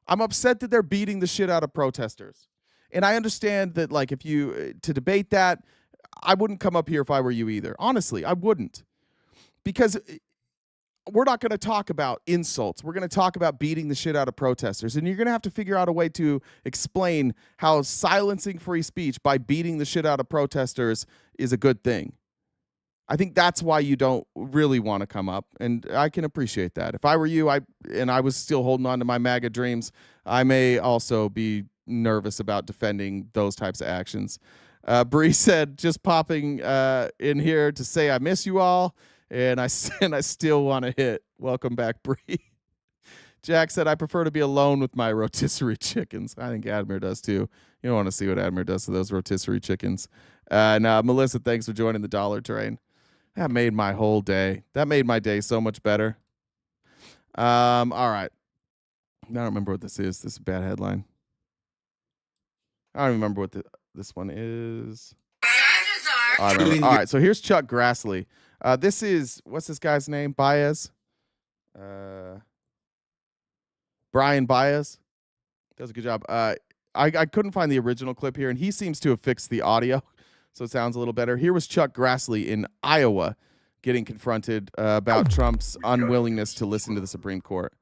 I'm upset that they're beating the shit out of protesters. And I understand that, like, if you to debate that, I wouldn't come up here if I were you either. Honestly, I wouldn't. Because we're not going to talk about insults. We're going to talk about beating the shit out of protesters. And you're going to have to figure out a way to explain how silencing free speech by beating the shit out of protesters is a good thing. I think that's why you don't really want to come up. And I can appreciate that. If I were you, I was still holding on to my MAGA dreams, I may also be nervous about defending those types of actions. Bree said, just popping in here to say I miss you all. And I still want to hit. Welcome back, Bree. Jack said, I prefer to be alone with my rotisserie chickens. I think Admir does too. You don't want to see what Admir does to those rotisserie chickens. Now, Melissa, thanks for joining the dollar train. That made my whole day. That made my day so much better. All right. I don't remember what this is. This is a bad headline. I don't even remember what this one is. All right, so here's Chuck Grassley. This is, what's this guy's name? Baez? Brian Baez. Does a good job. I couldn't find the original clip here, and he seems to have fixed the audio, so it sounds a little better. Here was Chuck Grassley in Iowa getting confronted about Trump's unwillingness to listen to the Supreme Court.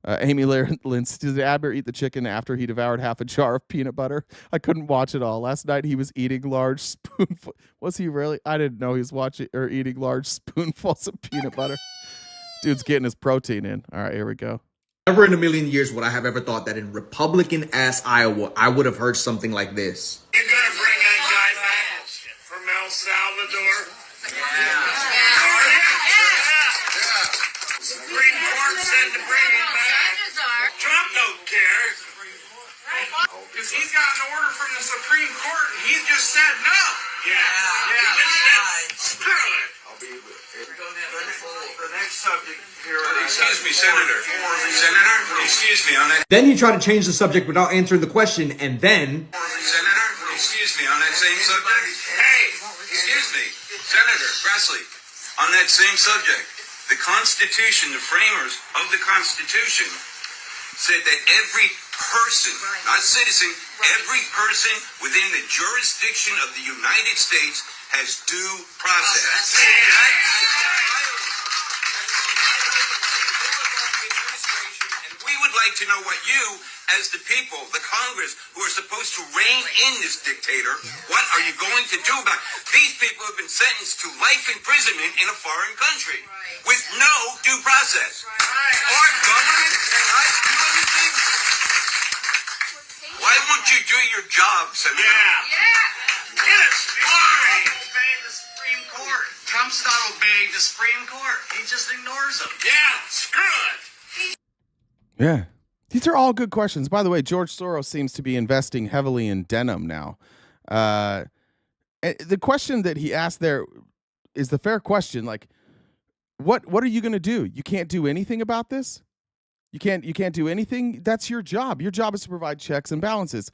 Amy Lynch, did Adler eat the chicken after he devoured half a jar of peanut butter? I couldn't watch it all. Last night he was eating large spoonfuls. Was he really? I didn't know he was watching or eating large spoonfuls of peanut butter. Dude's getting his protein in. All right, here we go. Never in a million years would I have ever thought that in Republican-ass Iowa, I would have heard something like this. You're gonna bring that guy back from El Salvador? Yeah. Supreme Court said to bring him back. Trump don't care. Because he's got an order from the Supreme Court and he just said no. Yeah. He just said Scarlet. The next subject here. Excuse me, Senator. Senator, excuse me on that. Then he tried to change the subject without answering the question, and then... Senator, excuse me on that same subject. Hey, Senator Grassley, on that same subject, the Constitution, the framers of the Constitution said that every person, not citizen, every person within the jurisdiction of the United States has due process. And we would like to know what you, as the people, the Congress, who are supposed to rein in this dictator, what are you going to do about it? These people have been sentenced to life imprisonment in a foreign country with no due process. Our government cannot do anything. Why won't you do your job, Senator? Yes. Why? Obey the Supreme Court. Trump's not obeying the Supreme Court. He just ignores them. Yeah, screw it. Yeah. These are all good questions. By the way, George Soros seems to be investing heavily in denim now. The question that he asked there is the fair question. Like, what are you going to do? You can't do anything about this? You can't do anything? That's your job. Your job is to provide checks and balances.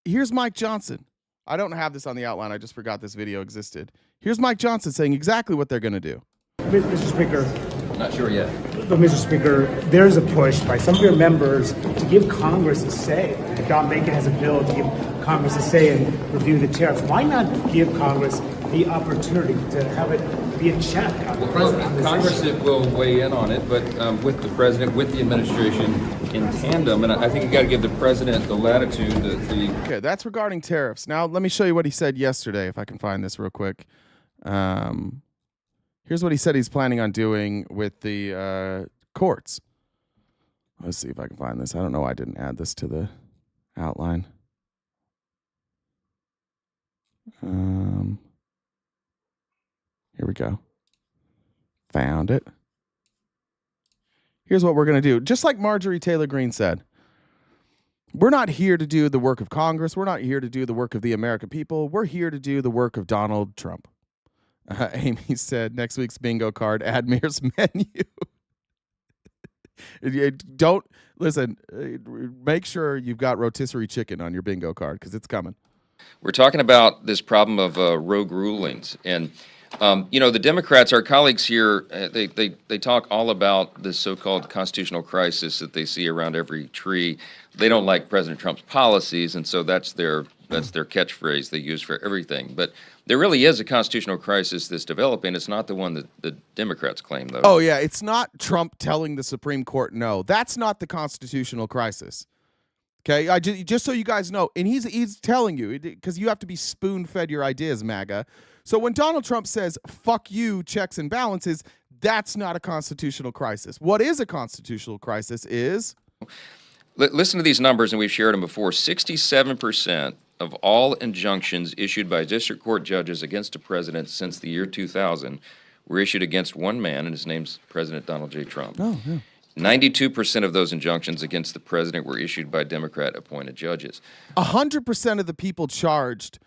Here's Mike Johnson. I don't have this on the outline. I just forgot this video existed. Here's Mike Johnson saying exactly what they're going to do. Mr. Speaker. Not sure yet. But, Mr. Speaker, there's a push by some of your members to give Congress a say. Don Bacon has a bill to give Congress a say and review the tariffs. Why not give Congress the opportunity to have it be a check on the president? Congress will weigh in on it, but with the president, with the administration in tandem, and I think you got to give the president the latitude. Okay, that's regarding tariffs. Now, let me show you what he said yesterday, if I can find this real quick. Here's what he said he's planning on doing with the courts. Let's see if I can find this. I don't know why I didn't add this to the outline. Here we go. Found it. Here's what we're going to do. Just like Marjorie Taylor Greene said, we're not here to do the work of Congress. We're not here to do the work of the American people. We're here to do the work of Donald Trump. Amy said, next week's bingo card, add Mayor's menu. Don't, listen, make sure you've got rotisserie chicken on your bingo card because it's coming. We're talking about this problem of rogue rulings. And, the Democrats, our colleagues here, they talk all about this so-called constitutional crisis that they see around every tree. They don't like President Trump's policies, and so that's their catchphrase they use for everything. But there really is a constitutional crisis that's developing. It's not the one that the Democrats claim, though. Oh, yeah. It's not Trump telling the Supreme Court no. That's not the constitutional crisis. Okay? Just so you guys know. And he's telling you, because you have to be spoon-fed your ideas, MAGA. So when Donald Trump says, fuck you, checks and balances, that's not a constitutional crisis. What is a constitutional crisis is... Listen to these numbers, and we've shared them before. 67% of all injunctions issued by district court judges against a president since the year 2000 were issued against one man, and his name's President Donald J. Trump. Oh, yeah. 92% of those injunctions against the president were issued by Democrat-appointed judges. 100% of the people charged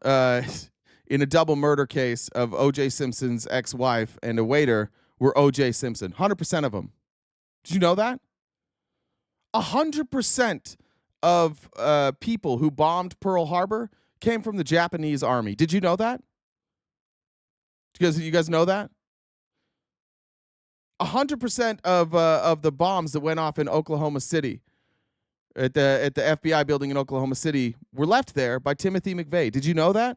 in a double murder case of O.J. Simpson's ex-wife and a waiter were O.J. Simpson. 100% of them. Did you know that? 100% of people who bombed Pearl Harbor came from the Japanese army. Did you know that? You guys know that? 100% of the bombs that went off in Oklahoma City, at the FBI building in Oklahoma City, were left there by Timothy McVeigh. Did you know that?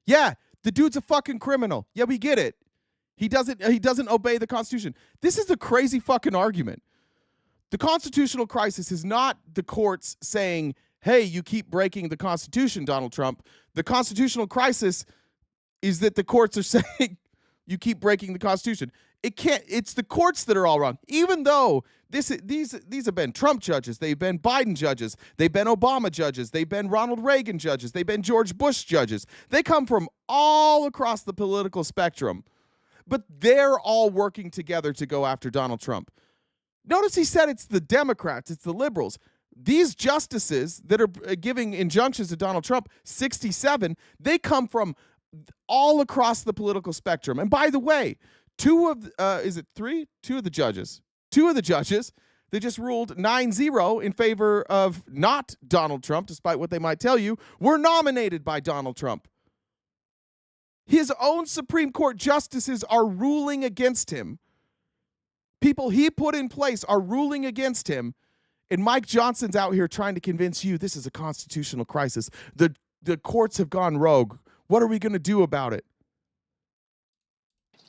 Yeah, the dude's a fucking criminal. Yeah, we get it. He doesn't obey the Constitution. This is a crazy fucking argument. The constitutional crisis is not the courts saying, hey, you keep breaking the Constitution, Donald Trump. The constitutional crisis is that the courts are saying you keep breaking the Constitution. It's the courts that are all wrong. Even though these have been Trump judges, they've been Biden judges, they've been Obama judges, they've been Ronald Reagan judges, they've been George Bush judges. They come from all across the political spectrum, but they're all working together to go after Donald Trump. Notice he said it's the Democrats, it's the liberals. These justices that are giving injunctions to Donald Trump, 67, they come from all across the political spectrum. And by the way, two of the judges, they just ruled 9-0 in favor of not Donald Trump, despite what they might tell you, were nominated by Donald Trump. His own Supreme Court justices are ruling against him. People he put in place are ruling against him. And Mike Johnson's out here trying to convince you this is a constitutional crisis. The courts have gone rogue. What are we going to do about it?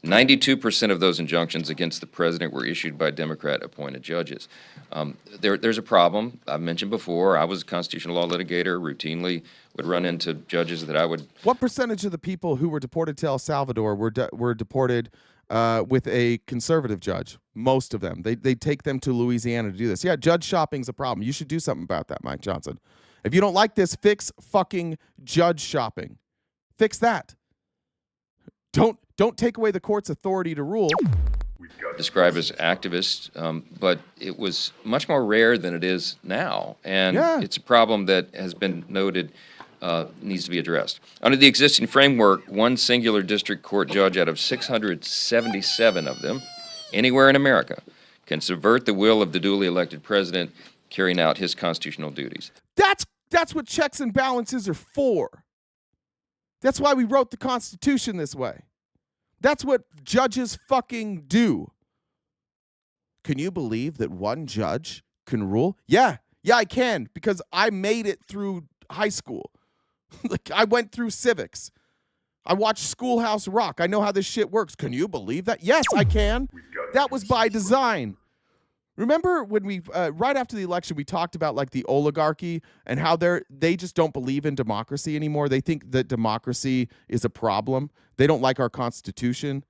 92% of those injunctions against the president were issued by Democrat-appointed judges. There's a problem. I've mentioned before, I was a constitutional law litigator, routinely would run into judges that I would... What percentage of the people who were deported to El Salvador were deported with a conservative judge? Most of them. They take them to Louisiana to do this. Yeah, judge shopping's a problem. You should do something about that, Mike Johnson. If you don't like this, fix fucking judge shopping. Fix that. Don't take away the court's authority to rule. Described as activists, but it was much more rare than it is now. And it's a problem that has been noted needs to be addressed. Under the existing framework, one singular district court judge out of 677 of them, anywhere in America, can subvert the will of the duly elected president carrying out his constitutional duties. That's what checks and balances are for. That's why we wrote the Constitution this way. That's what judges fucking do. Can you believe that one judge can rule? Yeah, I can, because I made it through high school. Like, I went through civics. I watched Schoolhouse Rock. I know how this shit works. Can you believe that? Yes, I can. That was by design. Remember when we, right after the election, we talked about like the oligarchy and how they just don't believe in democracy anymore. They think that democracy is a problem. They don't like our Constitution.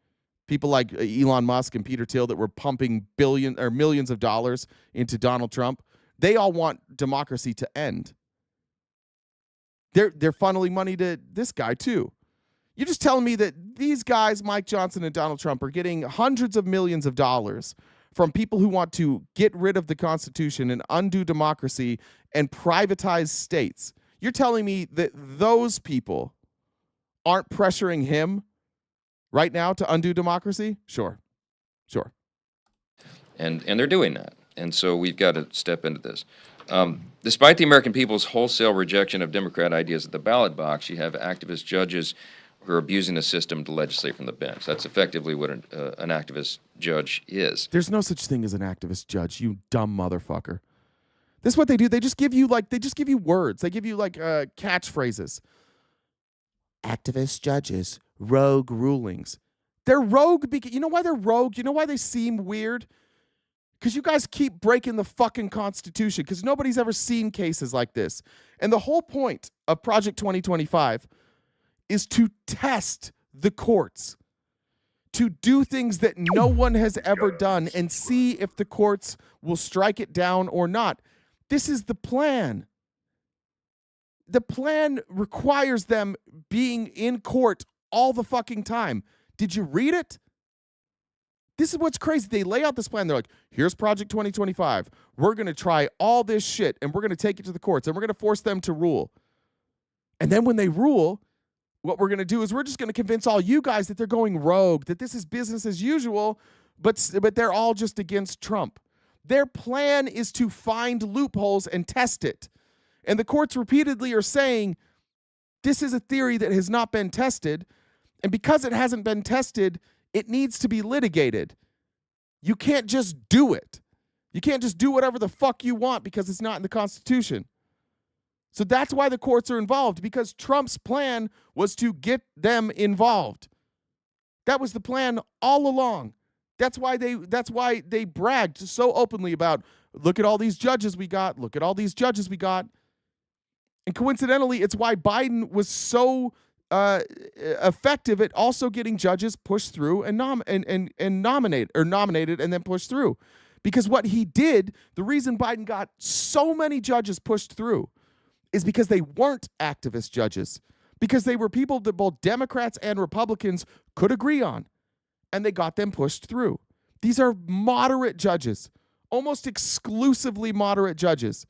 People like Elon Musk and Peter Thiel that were pumping millions of dollars into Donald Trump. They all want democracy to end. They're funneling money to this guy too. You're just telling me that these guys, Mike Johnson and Donald Trump, are getting hundreds of millions of dollars from people who want to get rid of the Constitution and undo democracy and privatize states. You're telling me that those people aren't pressuring him right now to undo democracy? Sure. And they're doing that. And so we've got to step into this. Despite the American people's wholesale rejection of Democrat ideas at the ballot box, you have activist judges who are abusing the system to legislate from the bench. That's effectively what an activist judge is. There's no such thing as an activist judge, you dumb motherfucker. This is what they do. They just give you words. They give you catchphrases. Activist judges, rogue rulings. They're rogue because you know why they're rogue? You know why they seem weird? Because you guys keep breaking the fucking Constitution, because nobody's ever seen cases like this. And the whole point of Project 2025 is to test the courts, to do things that no one has ever done and see if the courts will strike it down or not. This is the plan. The plan requires them being in court all the fucking time. Did you read it? This is what's crazy. They lay out this plan. They're like, here's Project 2025. We're going to try all this shit, and we're going to take it to the courts, and we're going to force them to rule. And then when they rule, what we're going to do is we're just going to convince all you guys that they're going rogue, that this is business as usual, but they're all just against Trump. Their plan is to find loopholes and test it. And the courts repeatedly are saying, this is a theory that has not been tested, and because it hasn't been tested, it needs to be litigated. You can't just do it. You can't just do whatever the fuck you want because it's not in the Constitution. So that's why the courts are involved, because Trump's plan was to get them involved. That was the plan all along. That's why they bragged so openly about, look at all these judges we got, look at all these judges we got. And coincidentally, it's why Biden was so effective at also getting judges pushed through and nominated and then pushed through. Because what he did, the reason Biden got so many judges pushed through is because they weren't activist judges, because they were people that both Democrats and Republicans could agree on, and they got them pushed through. These are moderate judges, almost exclusively moderate judges.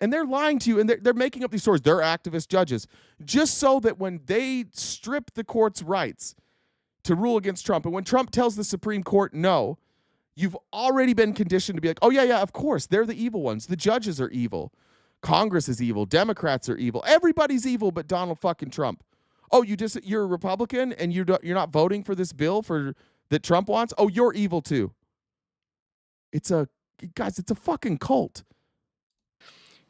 And they're lying to you, and they're making up these stories. They're activist judges, just so that when they strip the court's rights to rule against Trump, and when Trump tells the Supreme Court no, you've already been conditioned to be like, oh, yeah, of course, they're the evil ones. The judges are evil. Congress is evil. Democrats are evil. Everybody's evil but Donald fucking Trump. Oh, you're a Republican and you're not voting for this bill that Trump wants? Oh, you're evil too. It's a fucking cult.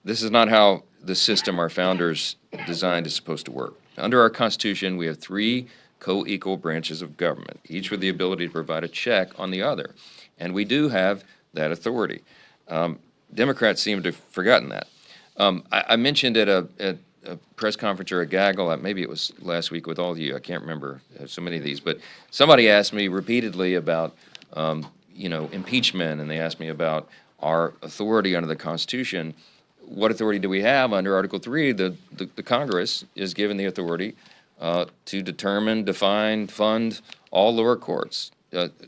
This is not how the system our founders designed is supposed to work. Under our Constitution, we have 3 co-equal branches of government, each with the ability to provide a check on the other. And we do have that authority. Democrats seem to have forgotten that. I mentioned at a press conference or a gaggle, maybe it was last week with all of you, I can't remember, so many of these, but somebody asked me repeatedly about, impeachment, and they asked me about our authority under the Constitution. What authority do we have under Article 3? The Congress is given the authority to determine, define, fund all lower courts.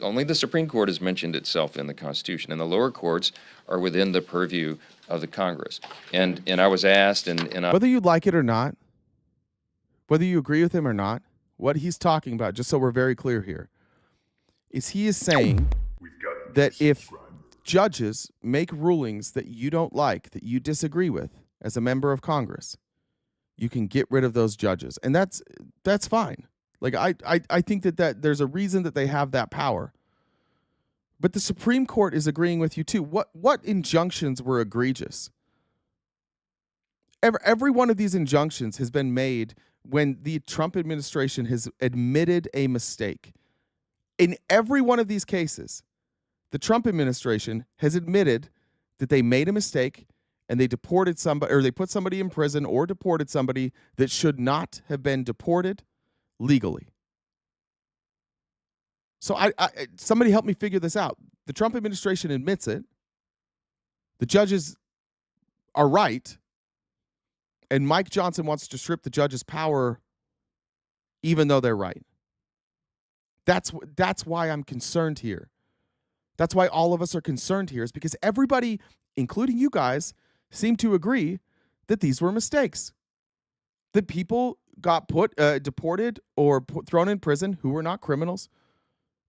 Only the Supreme Court has mentioned itself in the Constitution, and the lower courts are within the purview of the Congress. And I was asked, and whether you like it or not, whether you agree with him or not, what he's talking about, just so we're very clear here, is he is saying that if judges make rulings that you don't like, that you disagree with as a member of Congress, you can get rid of those judges. And that's fine. Like, I think that there's a reason that they have that power. But the Supreme Court is agreeing with you too. What injunctions were egregious? Every one of these injunctions has been made when the Trump administration has admitted a mistake. In every one of these cases, the Trump administration has admitted that they made a mistake and they deported somebody, or they put somebody in prison or deported somebody that should not have been deported legally. So somebody help me figure this out. The Trump administration admits it. The judges are right. And Mike Johnson wants to strip the judges' power even though they're right. That's why I'm concerned here. That's why all of us are concerned here, is because everybody, including you guys, seem to agree that these were mistakes. That people got deported or thrown in prison who were not criminals,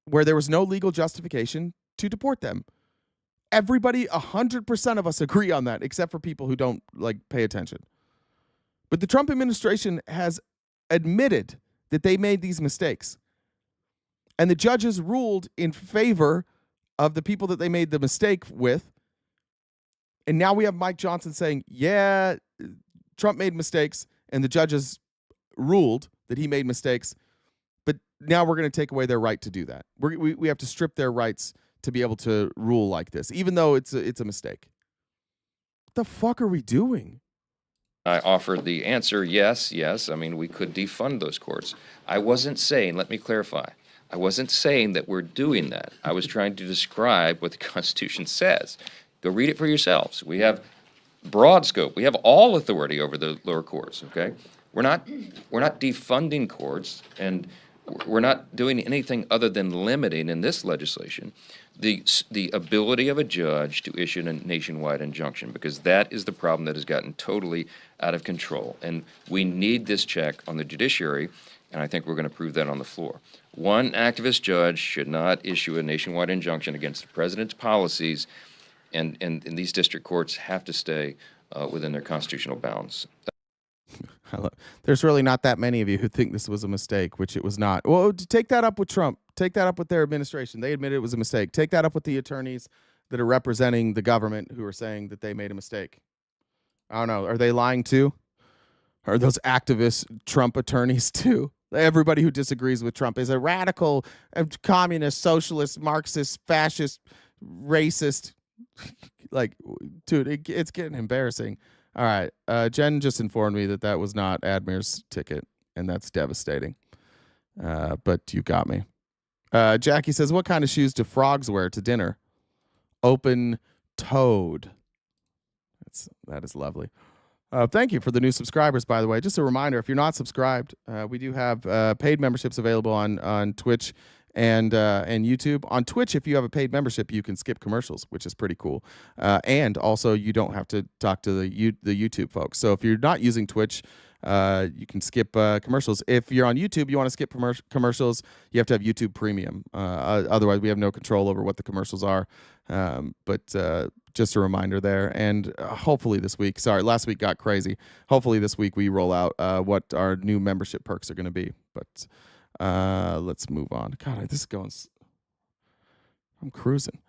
where there was no legal justification to deport them. Everybody, 100% of us agree on that, except for people who don't pay attention. But the Trump administration has admitted that they made these mistakes. And the judges ruled in favor of the people that they made the mistake with. And now we have Mike Johnson saying, yeah, Trump made mistakes, and the judges ruled that he made mistakes. But now we're going to take away their right to do that. We have to strip their rights to be able to rule like this, even though it's a mistake. What the fuck are we doing? I offered the answer, yes. I mean, we could defund those courts. I wasn't saying, let me clarify, I wasn't saying that we're doing that. I was trying to describe what the Constitution says. Go read it for yourselves. We have broad scope. We have all authority over the lower courts, okay? We're not defunding courts, and we're not doing anything other than limiting in this legislation the ability of a judge to issue a nationwide injunction, because that is the problem that has gotten totally out of control. And we need this check on the judiciary, and I think we're going to prove that on the floor. One activist judge should not issue a nationwide injunction against the president's policies, and these district courts have to stay within their constitutional bounds. There's really not that many of you who think this was a mistake, which it was not. Well, take that up with Trump. Take that up with their administration. They admitted it was a mistake. Take that up with the attorneys that are representing the government who are saying that they made a mistake. I don't know. Are they lying too? Are those activist Trump attorneys too? Everybody who disagrees with Trump is a radical, communist, socialist, Marxist, fascist, racist. Dude, it's getting embarrassing. All right. Jen just informed me that was not Admir's ticket, and that's devastating. But you got me. Jackie says, what kind of shoes do frogs wear to dinner? Open-toed. That is lovely. Thank you for the new subscribers, by the way. Just a reminder, if you're not subscribed, we do have paid memberships available on Twitch and YouTube. On Twitch, if you have a paid membership, you can skip commercials, which is pretty cool. And also, you don't have to talk to the YouTube folks. So if you're not using Twitch, you can skip commercials. If you're on YouTube, you want to skip commercials, you have to have YouTube Premium. Otherwise, we have no control over what the commercials are. But just a reminder there. And hopefully this week, sorry, last week got crazy. Hopefully this week we roll out what our new membership perks are going to be. But let's move on. God, this is going... I'm cruising.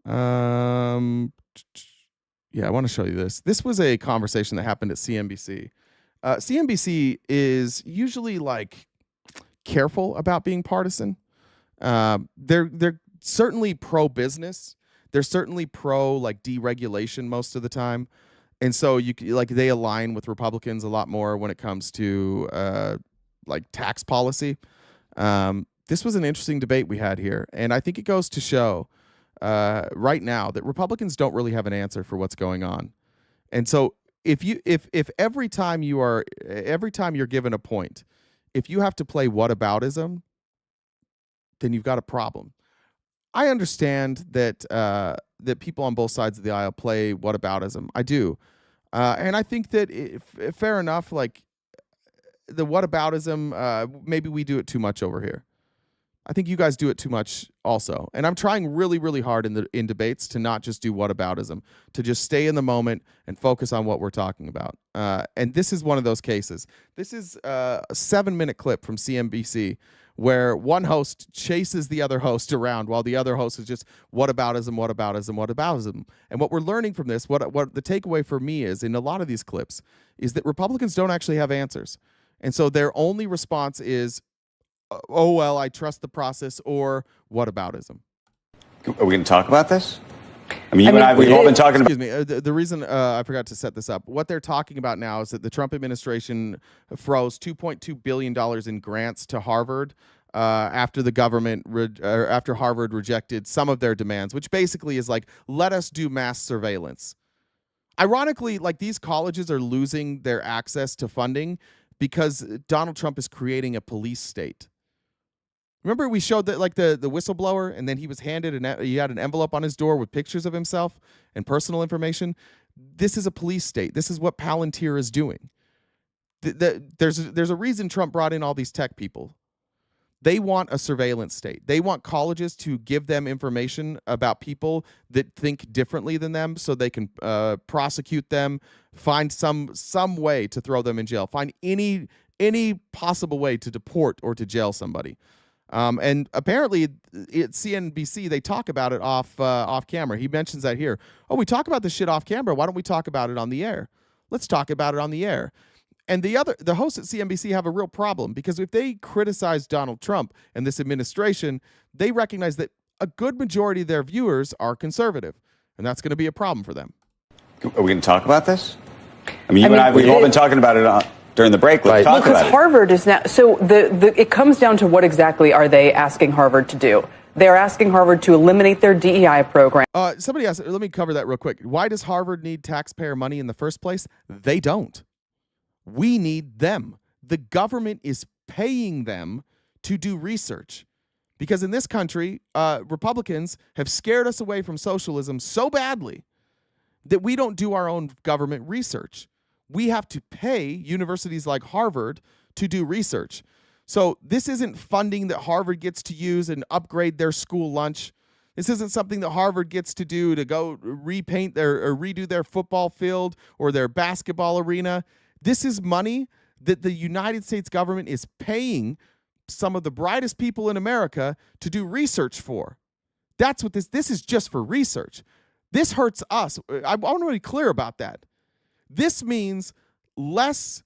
Yeah, I want to show you this. This was a conversation that happened at CNBC. CNBC is usually like careful about being partisan. They're certainly pro-business. They're certainly pro like deregulation most of the time, and so they align with Republicans a lot more when it comes to like tax policy. This was an interesting debate we had here, and I think it goes to show right now that Republicans don't really have an answer for what's going on. And so if every time you're given a point, if you have to play whataboutism, then you've got a problem. I understand that that people on both sides of the aisle play whataboutism. I do, and I think that fair enough. Like the whataboutism, maybe we do it too much over here. I think you guys do it too much also. And I'm trying really, really hard in debates to not just do whataboutism, to just stay in the moment and focus on what we're talking about. And this is one of those cases. This is a 7-minute clip from CNBC where one host chases the other host around while the other host is just whataboutism. And what we're learning from this, what the takeaway for me is in a lot of these clips, is that Republicans don't actually have answers. And so their only response is, oh, well, I trust the process, or whataboutism. Are we going to talk about this? I mean, you and I, we've all been talking about... Excuse me. The reason I forgot to set this up, what they're talking about now is that the Trump administration froze $2.2 billion in grants to Harvard after the government, after Harvard rejected some of their demands, which basically is like, let us do mass surveillance. Ironically, like these colleges are losing their access to funding because Donald Trump is creating a police state. Remember we showed that like the whistleblower, and then he was handed he had an envelope on his door with pictures of himself and personal information. This is a police state. This is what Palantir is doing. There's a reason Trump brought in all these tech people. They want a surveillance state. They want colleges to give them information about people that think differently than them so they can prosecute them, find some way to throw them in jail, find any possible way to deport or to jail somebody. And apparently at CNBC, they talk about it off camera. He mentions that here. Oh, we talk about this shit off camera. Why don't we talk about it on the air? Let's talk about it on the air. And the hosts at CNBC have a real problem because if they criticize Donald Trump and this administration, they recognize that a good majority of their viewers are conservative, and that's going to be a problem for them. Are we going to talk about this? I mean, you and I, we've all been talking about it during the break. Let's talk about it. Harvard is now, so it comes down to what exactly are they asking Harvard to do? They're asking Harvard to eliminate their DEI program. Somebody asked, let me cover that real quick. Why does Harvard need taxpayer money in the first place? They don't. We need them. The government is paying them to do research. Because in this country, Republicans have scared us away from socialism so badly that we don't do our own government research. We have to pay universities like Harvard to do research. So this isn't funding that Harvard gets to use and upgrade their school lunch. This isn't something that Harvard gets to do to go repaint or redo their football field or their basketball arena. This is money that the United States government is paying some of the brightest people in America to do research for. That's what this is, just for research. This hurts us. I want to be clear about that. This means less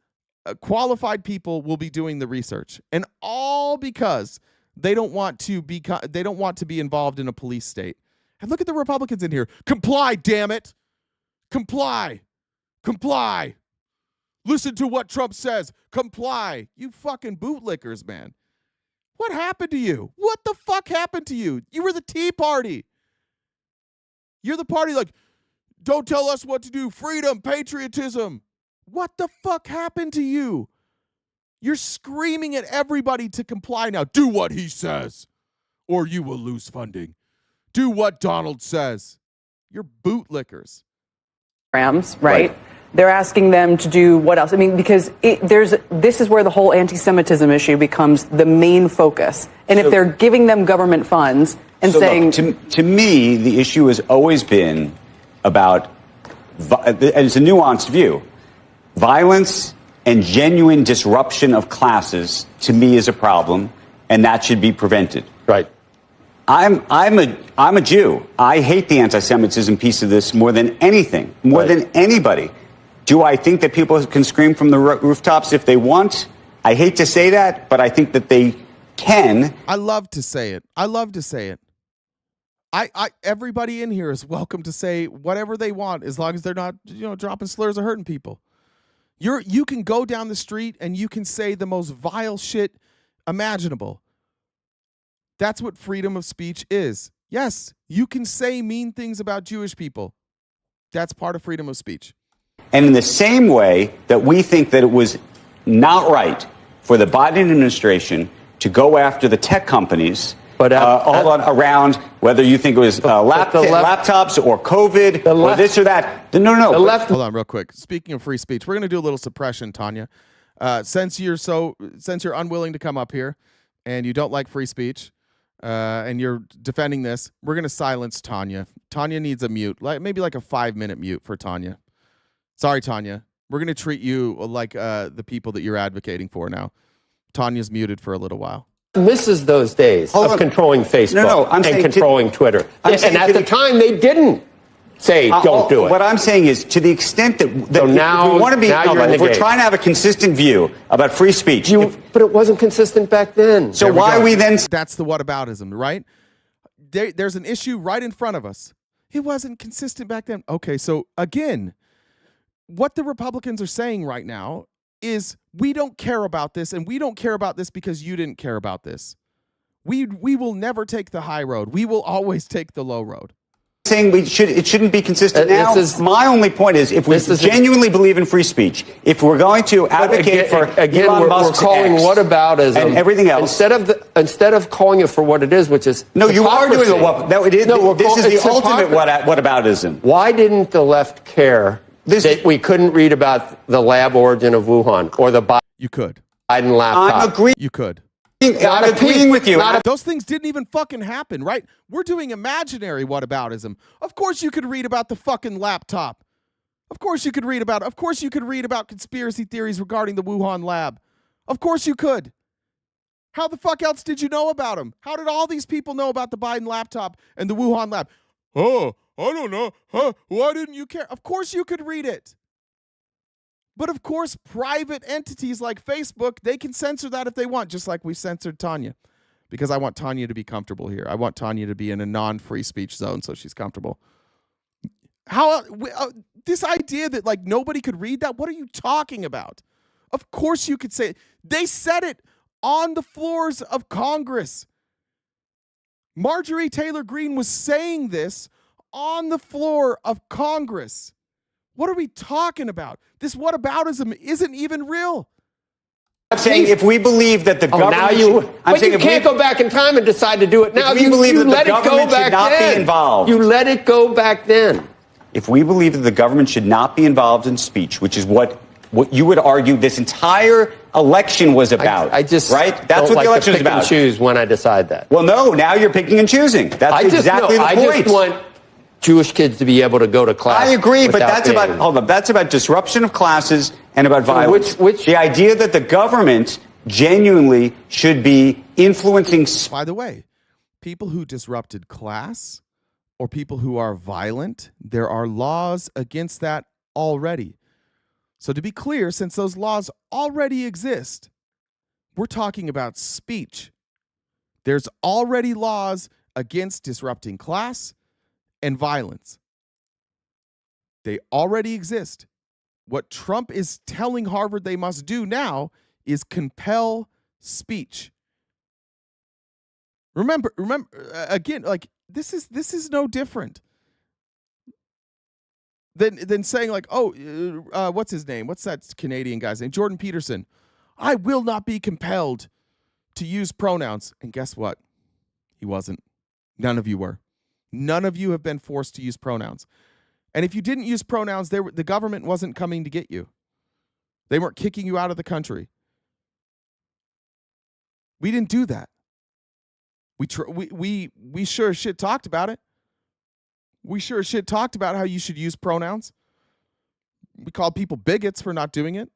qualified people will be doing the research, and all because they don't want to be involved in a police state. And look at the Republicans in here. Comply, damn it. Comply. Comply. Listen to what Trump says. Comply. You fucking bootlickers, man. What happened to you? What the fuck happened to you? You were the Tea Party. You're the party like, don't tell us what to do. Freedom, patriotism. What the fuck happened to you? You're screaming at everybody to comply now. Do what he says, or you will lose funding. Do what Donald says. You're bootlickers. Right? They're asking them to do what else? I mean, because this is where the whole anti-Semitism issue becomes the main focus. And if they're giving them government funds and saying... Look, to me, the issue has always been about, and it's a nuanced view, violence and genuine disruption of classes, to me, is a problem, and that should be prevented. Right. I'm a Jew. I hate the anti-Semitism piece of this more than anything, more than anybody. Do I think that people can scream from the rooftops if they want? I hate to say that, but I think that they can. I love to say it. I love to say it. Everybody in here is welcome to say whatever they want, as long as they're not, dropping slurs or hurting people. You can go down the street and you can say the most vile shit imaginable. That's what freedom of speech is. Yes, you can say mean things about Jewish people. That's part of freedom of speech. And in the same way that we think that it was not right for the Biden administration to go after the tech companies, around whether you think it was laptops or COVID or this or that. No. Hold on real quick. Speaking of free speech, we're going to do a little suppression, Tanya. Since you're unwilling to come up here and you don't like free speech, and you're defending this, we're going to silence Tanya. Tanya needs a mute, maybe like a 5-minute mute for Tanya. Sorry, Tanya. We're going to treat you like the people that you're advocating for now. Tanya's muted for a little while. Misses those days of controlling Facebook and controlling Twitter. And at the time, they didn't say, don't do it. What I'm saying is, to the extent that now, if we want to be, if we're trying to have a consistent view about free speech. But it wasn't consistent back then. So why are we then... That's the whataboutism, right? There's an issue right in front of us. It wasn't consistent back then. Okay, so again, what the Republicans are saying right now is we don't care about this, and we don't care about this because you didn't care about this. We will never take the high road. We will always take the low road. Saying it shouldn't be consistent now. My only point is, if we genuinely believe in free speech, if we're going to advocate for Elon Musk's we're calling whataboutism and everything else instead of calling it for what it is, which is you are doing this is the ultimate whataboutism. Why didn't the left care that we couldn't read about the lab origin of Wuhan or the Biden laptop? You could. I'm agreeing with you. Those things didn't even fucking happen, right? We're doing imaginary whataboutism. Of course you could read about the fucking laptop. Of course you could read about conspiracy theories regarding the Wuhan lab. Of course you could. How the fuck else did you know about them? How did all these people know about the Biden laptop and the Wuhan lab? Oh, I don't know. Huh? Why didn't you care? Of course you could read it. But of course, private entities like Facebook, they can censor that if they want, just like we censored Tanya. Because I want Tanya to be comfortable here. I want Tanya to be in a non-free speech zone so she's comfortable. This idea that like nobody could read that, what are you talking about? Of course you could say it. They said it on the floors of Congress. Marjorie Taylor Greene was saying this on the floor of Congress. What are we talking about? This whataboutism isn't even real. I'm saying if we believe that the government... you can't go back in time and decide to do it now. If we believe that the government should not be involved... You let it go back then. If we believe that the government should not be involved in speech, which is what you would argue this entire election was about, I just right? That's what the election is about. I pick and choose when I decide that. Well, no, now you're picking and choosing. That's exactly the point. I just want Jewish kids to be able to go to class. I agree, but that's about disruption of classes and about violence. The idea that the government genuinely should be influencing... By the way, people who disrupted class or people who are violent, there are laws against that already. So to be clear, since those laws already exist, we're talking about speech. There's already laws against disrupting class and violence. They already exist. What Trump is telling Harvard they must do now is compel speech. Remember, again, like this is no different than saying like, what's his name? What's that Canadian guy's name? Jordan Peterson. I will not be compelled to use pronouns. And guess what? He wasn't. None of you were. None of you have been forced to use pronouns. And if you didn't use pronouns, the government wasn't coming to get you. They weren't kicking you out of the country. We didn't do that. We sure as shit talked about it. We sure as shit talked about how you should use pronouns. We called people bigots for not doing it.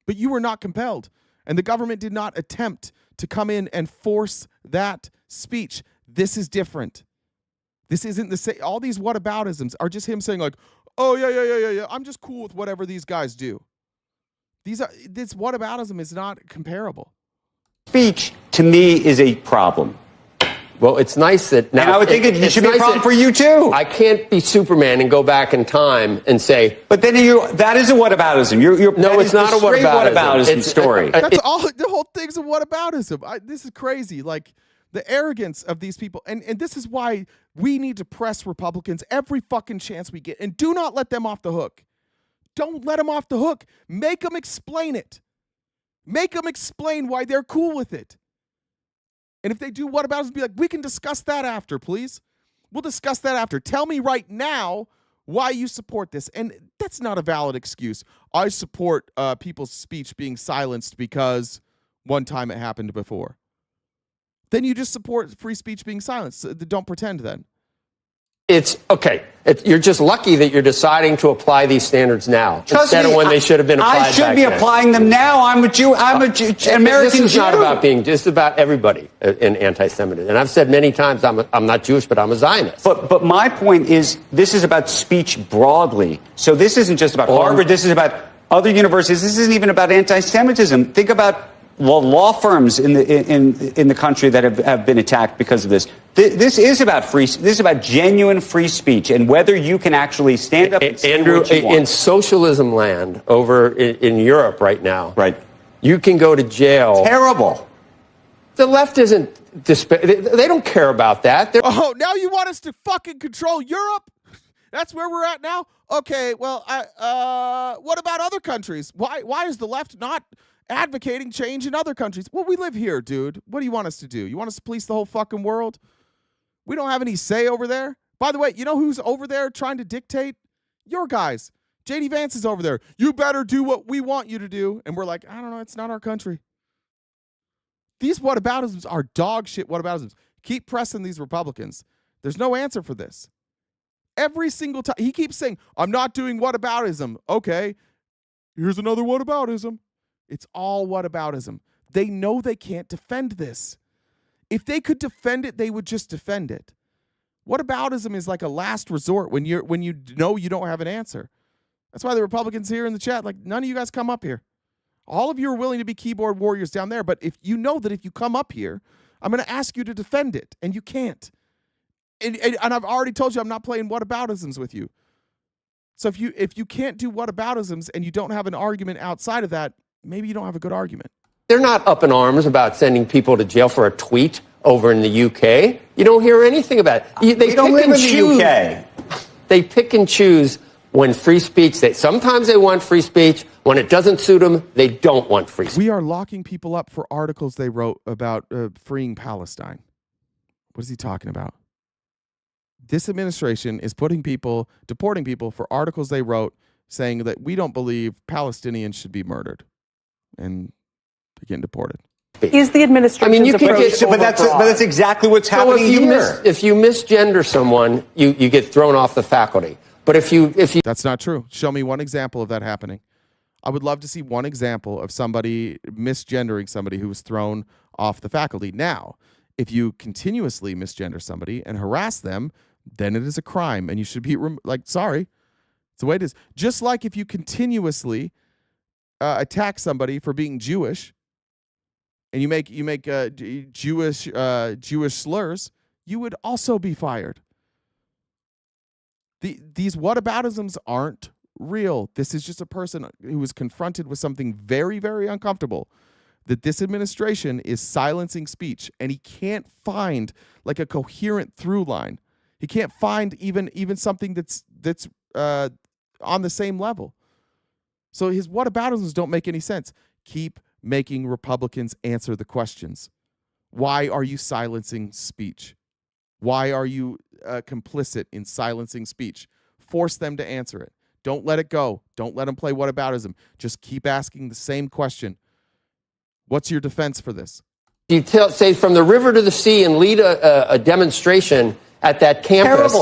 But you were not compelled. And the government did not attempt to come in and force that speech. This is different. This isn't the same. All these whataboutisms are just him saying like, oh, yeah. I'm just cool with whatever these guys do. This whataboutism is not comparable. Speech, to me, is a problem. Well, it's nice that now. And I would think it should be a problem for you, too. I can't be Superman and go back in time and say. But then that is a whataboutism. No, it's not a whataboutism story. That's all. The whole thing's a whataboutism. This is crazy. Like, the arrogance of these people. And this is why we need to press Republicans every fucking chance we get. And do not let them off the hook. Don't let them off the hook. Make them explain it. Make them explain why they're cool with it. And if they do whataboutism, be like, we can discuss that after, please. We'll discuss that after. Tell me right now why you support this. And that's not a valid excuse. I support people's speech being silenced because one time it happened before. Then you just support free speech being silenced. Don't pretend then. It's okay. You're just lucky that you're deciding to apply these standards now instead of when they should have been applied. I should be applying them now. I'm a Jew. I'm an American Jew. This is not about being just about everybody in anti-Semitism. And I've said many times I'm not Jewish, but I'm a Zionist. But my point is this is about speech broadly. So this isn't just about Harvard. This is about other universities. This isn't even about anti-Semitism. Think about law firms in the country that have been attacked because of this. This is about this is about genuine free speech and whether you can actually stand up and say Andrew, what you want. in socialism land over in Europe right now, you can go to jail. Terrible. The left isn't they don't care about that. Oh, now you want us to fucking control Europe? That's where we're at now? Okay, well, what about other countries? Why is the left not advocating change in other countries? Well, we live here, dude. What do you want us to do? You want us to police the whole fucking world? We don't have any say over there. By the way, you know who's over there trying to dictate? Your guys. JD Vance is over there. You better do what we want you to do. And we're like, I don't know, it's not our country. These whataboutisms are dog shit whataboutisms. Keep pressing these Republicans. There's no answer for this. Every single time. He keeps saying, I'm not doing whataboutism. Okay, here's another whataboutism. It's all whataboutism. They know they can't defend this. If they could defend it, they would just defend it. Whataboutism is like a last resort when you know you don't have an answer. That's why the Republicans here in the chat, like, none of you guys come up here. All of you are willing to be keyboard warriors down there, but if you know that if you come up here, I'm going to ask you to defend it, and you can't. And I've already told you I'm not playing whataboutisms with you. So if you can't do whataboutisms and you don't have an argument outside of that, maybe you don't have a good argument. They're not up in arms about sending people to jail for a tweet over in the UK. You don't hear anything about it. They don't live in the UK. They pick and choose when free speech. Sometimes they want free speech. When it doesn't suit them, they don't want free speech. We are locking people up for articles they wrote about freeing Palestine. What is he talking about? This administration is deporting people for articles they wrote saying that we don't believe Palestinians should be murdered. And they're getting deported. Is the administration's approach but that's exactly what's happening here. If you misgender someone, you get thrown off the faculty. But if you That's not true. Show me one example of that happening. I would love to see one example of somebody misgendering somebody who was thrown off the faculty. Now, if you continuously misgender somebody and harass them, then it is a crime and you should be sorry. It's the way it is. Just like if you continuously attack somebody for being Jewish, and you make Jewish slurs, you would also be fired. These whataboutisms aren't real. This is just a person who was confronted with something very, very uncomfortable. That this administration is silencing speech, and he can't find like a coherent through line. He can't find even something that's on the same level. So his whataboutisms don't make any sense. Keep making Republicans answer the questions. Why are you silencing speech? Why are you complicit in silencing speech? Force them to answer it. Don't let it go. Don't let them play whataboutism. Just keep asking the same question. What's your defense for this? You say from the river to the sea and lead a demonstration at that campus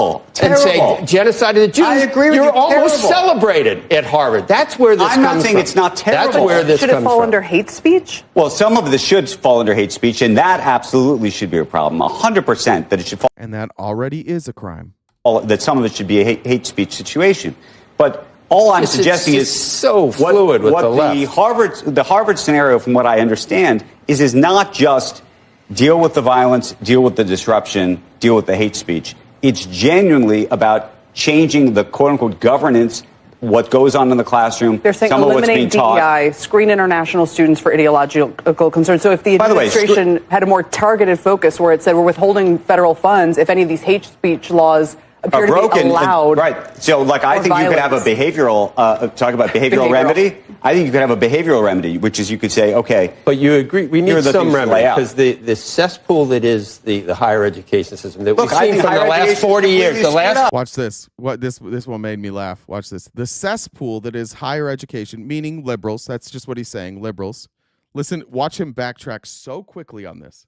and say genocide of the Jews. I agree with you. You're almost celebrated at Harvard. That's where this comes from. I'm not saying it's not terrible. That's where this should it fall under hate speech? Well, some of this should fall under hate speech, and that absolutely should be a problem. 100% that it should fall. And that already is a crime. That some of it should be a hate speech situation. But all I'm suggesting is so fluid with what the left. The Harvard scenario, from what I understand, is not just deal with the violence, deal with the disruption, deal with the hate speech. It's genuinely about changing the quote-unquote governance, what goes on in the classroom. They're saying some of what's being eliminate DEI, taught. screen international students for ideological concerns. So if the administration had a more targeted focus where it said we're withholding federal funds, if any of these hate speech laws appear to be allowed. Right. So, I think you could have a behavioral, talk about behavioral remedy. I think you could have a behavioral remedy, which is you could say, okay. But you agree, we need some remedy, because the cesspool that is the higher education system that we've seen from the last 40 years. Watch this. This one made me laugh. Watch this. The cesspool that is higher education, meaning liberals. That's just what he's saying, liberals. Listen, watch him backtrack so quickly on this.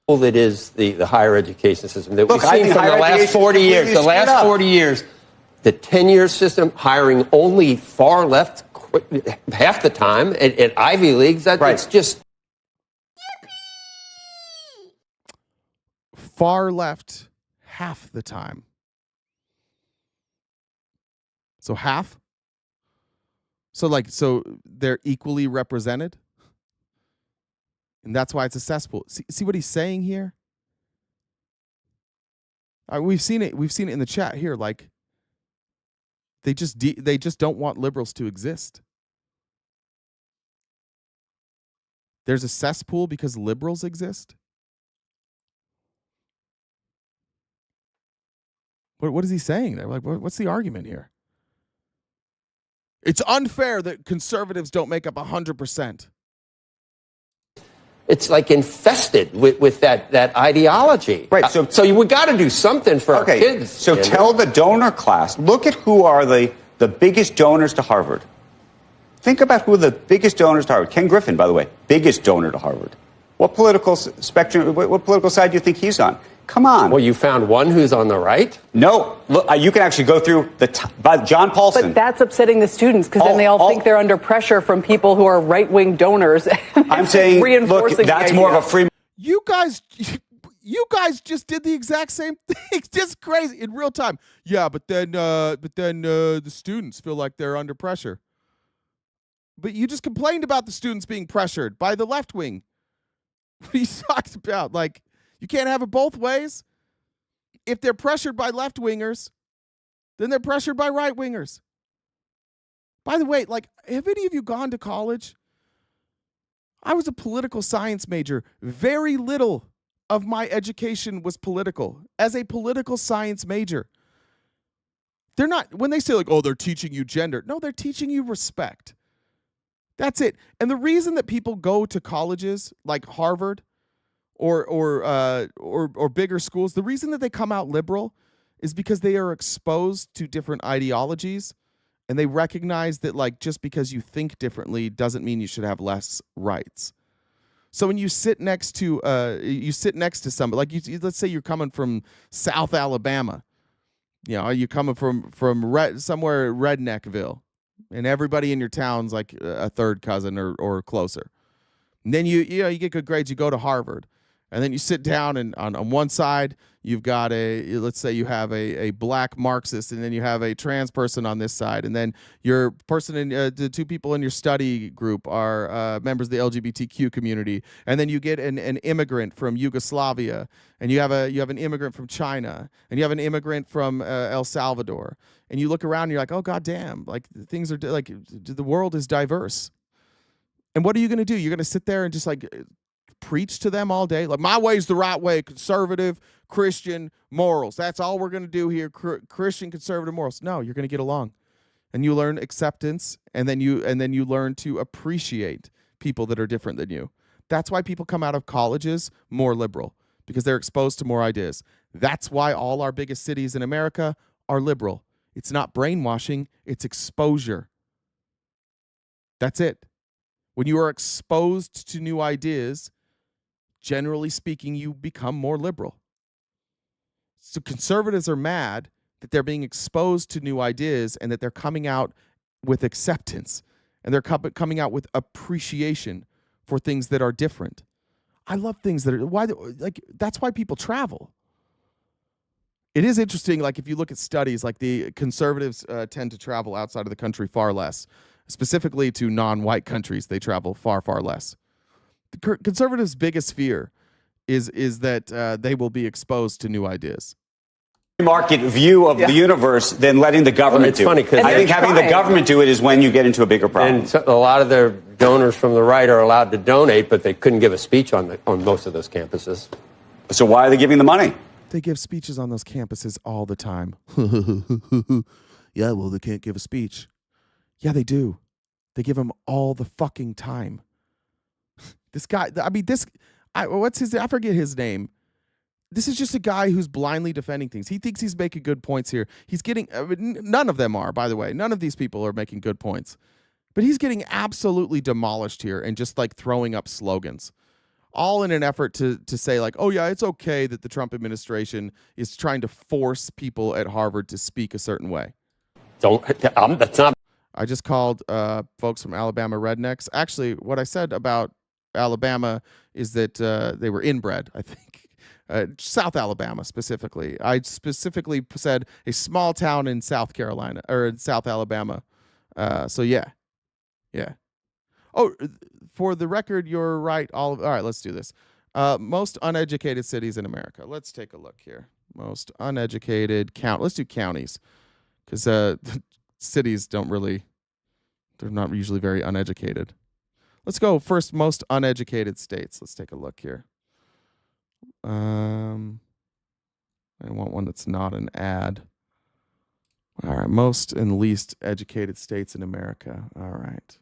That is the higher education system that we've seen from the last 40 years. The last 40 years, the 10-year system hiring only far left half the time at Ivy Leagues. It's just far left half the time. So half? So they're equally represented? And that's why it's a cesspool. See what he's saying here? We've seen it. We've seen it in the chat here. They just don't want liberals to exist. There's a cesspool because liberals exist. What is he saying there? What's the argument here? It's unfair that conservatives don't make up 100%. It's infested with that ideology. Right. So we got to do something for our kids. So tell the donor class, look at who are the biggest donors to Harvard. Think about who are the biggest donors to Harvard. Ken Griffin, by the way, biggest donor to Harvard. What political spectrum, what political side do you think he's on? Come on. Well, you found one who's on the right? No. Look, you can actually go through by John Paulson. But that's upsetting the students because then they all think they're under pressure from people who are right-wing donors. I'm saying, look, that's more of a free. You guys just did the exact same thing. It's just crazy in real time. Yeah, but then the students feel like they're under pressure. But you just complained about the students being pressured by the left wing. What are you talking about? You can't have it both ways. If they're pressured by left-wingers, then they're pressured by right-wingers. By the way, have any of you gone to college? I was a political science major. Very little of my education was political. As a political science major, they're not, when they say they're teaching you gender. No, they're teaching you respect. That's it. And the reason that people go to colleges like Harvard or bigger schools, the reason that they come out liberal is because they are exposed to different ideologies, and they recognize that just because you think differently doesn't mean you should have less rights. So when you sit next to somebody, let's say you're coming from South Alabama, you're coming from somewhere Redneckville, and everybody in your town's like a third cousin or closer. And then you get good grades, you go to Harvard. And then you sit down, and on one side, you've got let's say you have a black Marxist, and then you have a trans person on this side. And then your person the two people in your study group are members of the LGBTQ community. And then you get an immigrant from Yugoslavia, and you have an immigrant from China, and you have an immigrant from El Salvador. And you look around, and you're like, oh, goddamn, things are the world is diverse. And what are you going to do? You're going to sit there and just preach to them all day? My way's the right way, conservative, Christian, morals. That's all we're going to do here, Christian, conservative morals. No, you're going to get along. And you learn acceptance, and then you learn to appreciate people that are different than you. That's why people come out of colleges more liberal, because they're exposed to more ideas. That's why all our biggest cities in America are liberal. It's not brainwashing, it's exposure. That's it. When you are exposed to new ideas, generally speaking, you become more liberal. So conservatives are mad that they're being exposed to new ideas and that they're coming out with acceptance and they're coming out with appreciation for things that are different. I love things that are that's why people travel. It is interesting, like if you look at studies, like the conservatives tend to travel outside of the country far less, specifically to non-white countries. They travel far, far less. The conservatives' biggest fear is that they will be exposed to new ideas. Market view of the universe than letting the government do it. I think having the government do it is when you get into a bigger problem. And so a lot of their donors from the right are allowed to donate, but they couldn't give a speech on most of those campuses. So why are they giving the money? They give speeches on those campuses all the time. Yeah, well, they can't give a speech. Yeah, they do. They give them all the fucking time. This guy, I forget his name. This is just a guy who's blindly defending things. He thinks he's making good points here. He's getting, none of them are, by the way. None of these people are making good points. But he's getting absolutely demolished here and just like throwing up slogans. All in an effort to say like, oh yeah, it's okay that the Trump administration is trying to force people at Harvard to speak a certain way. That's not. I just called folks from Alabama rednecks. Actually, what I said about Alabama is that they were inbred, I think. South Alabama specifically. I specifically said a small town in South Carolina or in South Alabama. So yeah. Oh, for the record, you're right. All right, let's do this. Most uneducated cities in America. Let's take a look here. Most uneducated Let's do counties because cities they're not usually very uneducated. Let's go first. Most uneducated states. Let's take a look here. I want one that's not an ad. All right, most and least educated states in America. All right,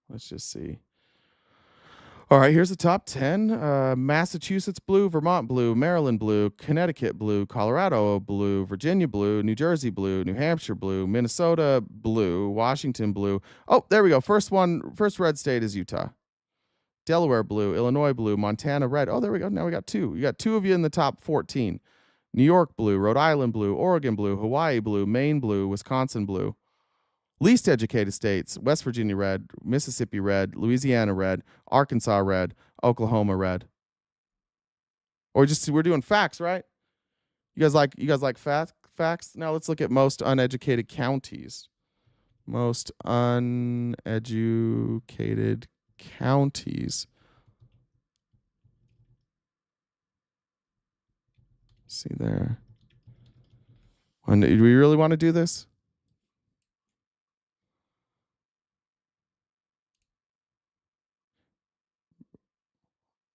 let's just see. All right, here's the top 10. Massachusetts blue, Vermont blue, Maryland blue, Connecticut blue, Colorado blue, Virginia blue, New Jersey blue, New Hampshire blue, Minnesota blue, Washington blue. Oh, there we go. First red state is Utah. Delaware blue, Illinois blue, Montana red. Oh, there we go. Now we got two. You got two of you in the top 14. New York blue, Rhode Island blue, Oregon blue, Hawaii blue, Maine blue, Wisconsin blue. Least educated states, West Virginia red, Mississippi red, Louisiana red, Arkansas red, Oklahoma red. Or we're doing facts, right? You guys like facts? Now let's look at most uneducated counties. Most uneducated counties. See there. Do we really want to do this?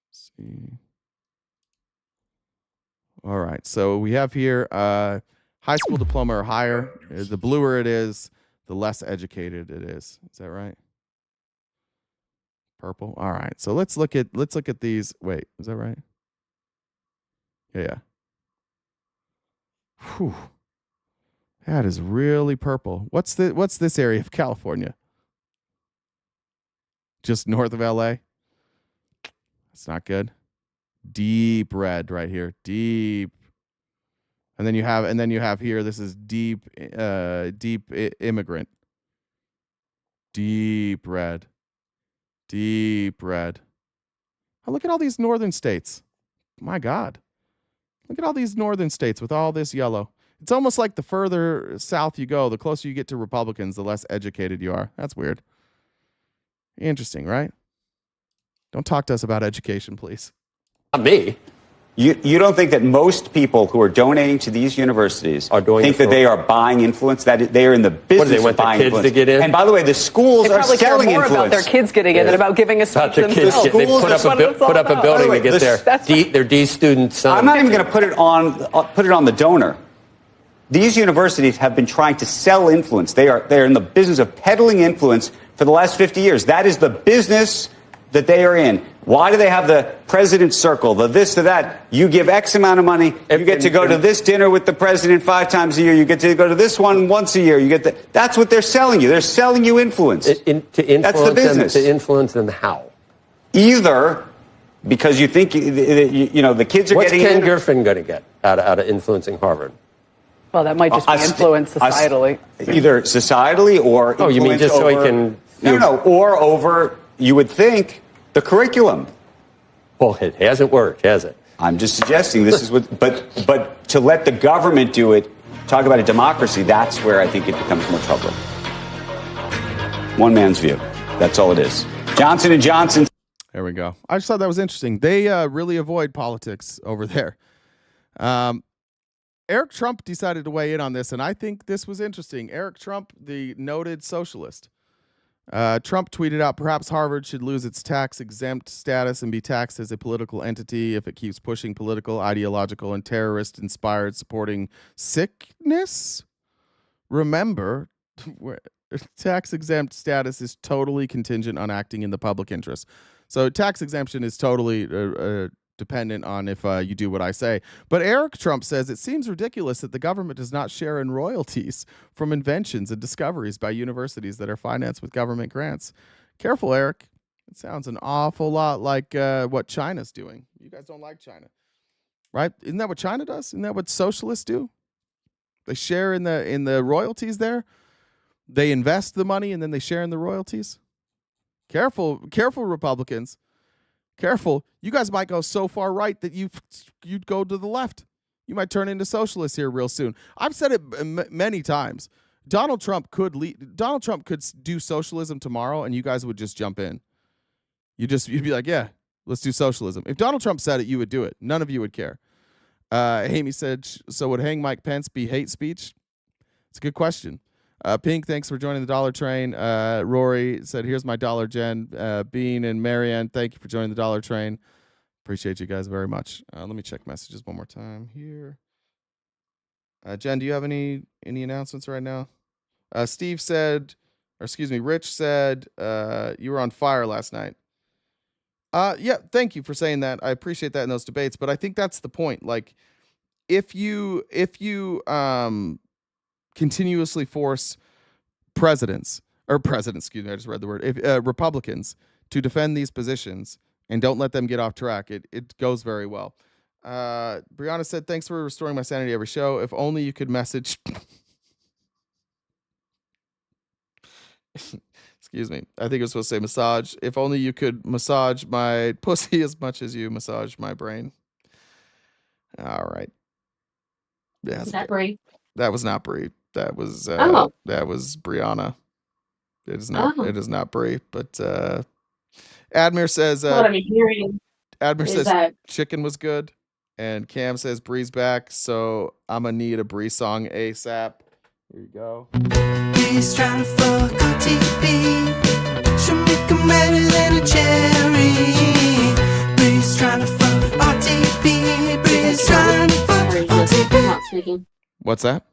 Let's see. All right. So we have here high school diploma or higher. The bluer it is, the less educated it is. Is that right? Purple. All right. So let's look at these. Wait, is that right? Yeah. Whew. That is really purple. What's this area of California? Just north of LA? That's not good. Deep red right here. Deep. And then you have here, this is deep immigrant. Deep red. Deep red. Oh, look at all these northern states. My God. Look at all these northern states with all this yellow. It's almost like the further south you go, the closer you get to Republicans, the less educated you are. That's weird. Interesting, right? Don't talk to us about education, please. Not me. You don't think that most people who are donating to these universities think that they are buying influence, that they are in the business of buying influence? To get in? And by the way, the schools are selling influence. They probably care more about their kids getting in than about giving a speech themselves. They put up a building to get their D student son. I'm not even going to put it on the donor. These universities have been trying to sell influence. They're in the business of peddling influence for the last 50 years. That is the business that they are in. Why do they have the president's circle, the this, the that? You give X amount of money, you get to go to this dinner with the president 5 times a year, you get to go to this one once a year, you get that's what they're selling you. They're selling you influence. To influence That's the business. them, to influence them how? Either because you think, the kids are What's getting Ken in. Griffin going to get out of influencing Harvard? Well, that might just be influenced societally. Either societally or Oh, you mean influence just so he over- can... No, or over, you would think, the curriculum. Well, it hasn't worked, has it? I'm just suggesting this is what, but to let the government do it, talk about a democracy, that's where I think it becomes more troubling. One man's view. That's all it is. Johnson & Johnson. There we go. I just thought that was interesting. They really avoid politics over there. Eric Trump decided to weigh in on this, and I think this was interesting. Eric Trump, the noted socialist. Trump tweeted out, perhaps Harvard should lose its tax-exempt status and be taxed as a political entity if it keeps pushing political, ideological, and terrorist-inspired supporting sickness. Remember, tax-exempt status is totally contingent on acting in the public interest. So tax exemption is totally dependent on if you do what I say. But Eric Trump says it seems ridiculous that the government does not share in royalties from inventions and discoveries by universities that are financed with government grants. Careful, Eric. It sounds an awful lot like what China's doing. You guys don't like China, right? Isn't that what China does? Isn't that what socialists do? They share in the royalties there. They invest the money and then they share in the royalties. Careful, Republicans. Careful. You guys might go so far right that you'd go to the left. You might turn into socialists here real soon. I've said it many times. Donald Trump could do socialism tomorrow, and you guys would just jump in. You'd be like, yeah, let's do socialism. If Donald Trump said it, you would do it. None of you would care. Amy said, so would hang Mike Pence be hate speech? It's a good question. Pink, thanks for joining the Dollar Train. Rory said, here's my dollar, Jen. Bean and Marianne, thank you for joining the Dollar Train. Appreciate you guys very much. Let me check messages one more time here. Jen, do you have any announcements right now? Rich said, you were on fire last night. Yeah, thank you for saying that. I appreciate that in those debates, but I think that's the point. Like, if you continuously force Republicans to defend these positions and don't let them get off track, it goes very well. Brianna said, thanks for restoring my sanity every show. If only you could message excuse me, I think it was supposed to say massage. If only you could massage my pussy as much as you massage my brain. All right. Yeah, Is that Brie? That was not Brie. That was that was Brianna. It is not. It is not Brie. But Admir says. What I'm hearing. Admir is says that chicken was good, and Cam says Brie's back. So I'm gonna need a Brie song ASAP. Here you go. He's trying to fuck RTP. She'll make him better than a cherry. Bree's trying to fuck RTP. Bree's trying to fuck RTP. Not speaking. What's that?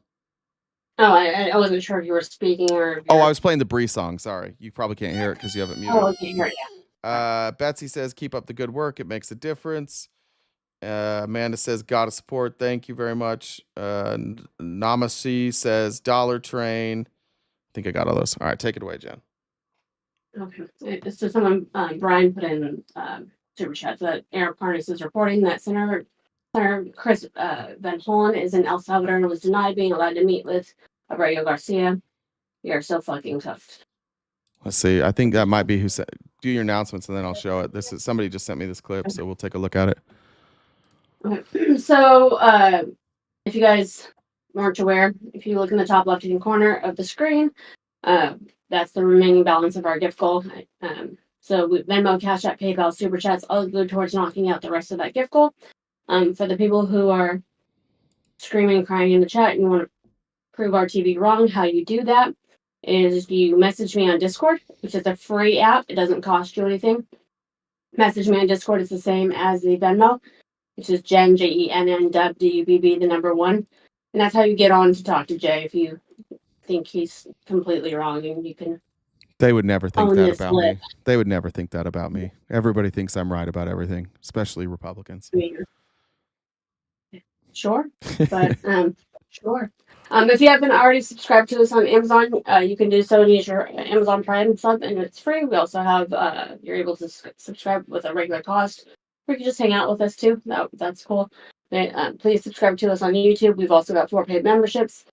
Oh, I wasn't sure if you were speaking or. Oh, I was playing the Brie song. Sorry, you probably can't hear it because you haven't muted. Oh, okay, hear it. Yeah. Betsy says, "Keep up the good work. It makes a difference." Amanda says, "Gotta support. Thank you very much." Namasi says, "Dollar Train." I think I got all those. All right, take it away, Jen. Okay. So someone, Brian, put in super chat that Eric Parnas is reporting that Senator Chris Van Hollen is in El Salvador and was denied being allowed to meet with Aurelio Garcia. We are so fucking tough. Let's see. I think that might be who said. Do your announcements and then I'll show it. This is somebody just sent me this clip, so we'll take a look at it. Okay. So, if you guys weren't aware, if you look in the top left-hand corner of the screen, that's the remaining balance of our gift goal. So Venmo, Cash App, PayPal, Super Chats, all go towards knocking out the rest of that gift goal. For the people who are screaming and crying in the chat and you want to prove our TV wrong, how you do that is you message me on Discord, which is a free app. It doesn't cost you anything. Message me on Discord is the same as the Venmo, which is Jen, JENN, DUBB, the number 1. And that's how you get on to talk to Jay if you think he's completely wrong, and you can They would never think Only that a about slip. me. They would never think that about me. Everybody thinks I'm right about everything, especially Republicans. Sure, but sure. If you haven't already subscribed to us on Amazon, you can do so and use your Amazon Prime sub, and it's free. We also have you're able to subscribe with a regular cost, or you can just hang out with us too. That's cool. Please subscribe to us on YouTube. We've also got 4 paid memberships.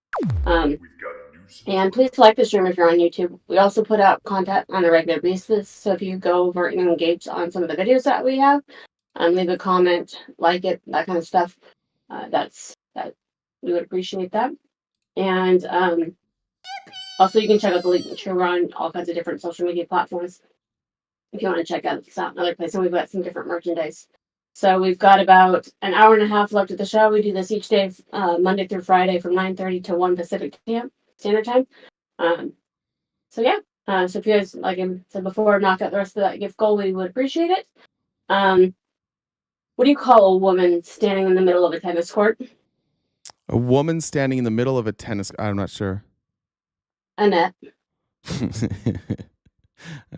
And please like the stream if you're on YouTube. We also put out content on a regular basis. So if you go over and engage on some of the videos that we have, leave a comment, like it, that kind of stuff. That we would appreciate that. And also you can check out the link that we're on all kinds of different social media platforms if you want to check out another place. And we've got some different merchandise. So we've got about an hour and a half left of the show. We do this each day, Monday through Friday from 9:30 to 1 Pacific Standard Time. So yeah. So if you guys, like I said before, knock out the rest of that gift goal, we would appreciate it. What do you call a woman standing in the middle of a tennis court? A woman standing in the middle of a tennis. I'm not sure. A net.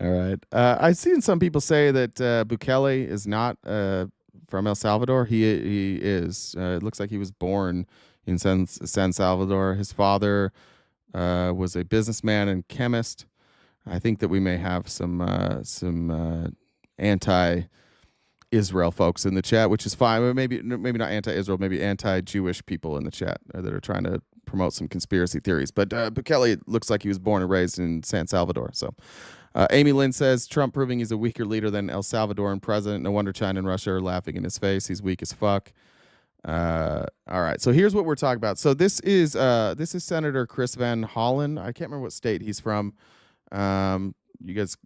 All right. I've seen some people say that Bukele is not from El Salvador. He is. It looks like he was born in San Salvador. His father was a businessman and chemist. I think that we may have some anti-Israel folks in the chat, which is fine. Maybe not anti-Israel, maybe anti-Jewish people in the chat that are trying to promote some conspiracy theories. But Bukele looks like he was born and raised in San Salvador. So Amy Lynn says, Trump proving he's a weaker leader than El Salvadoran president. No wonder China and Russia are laughing in his face. He's weak as fuck. All right. So here's what we're talking about. So this is Senator Chris Van Hollen. I can't remember what state he's from. You guys,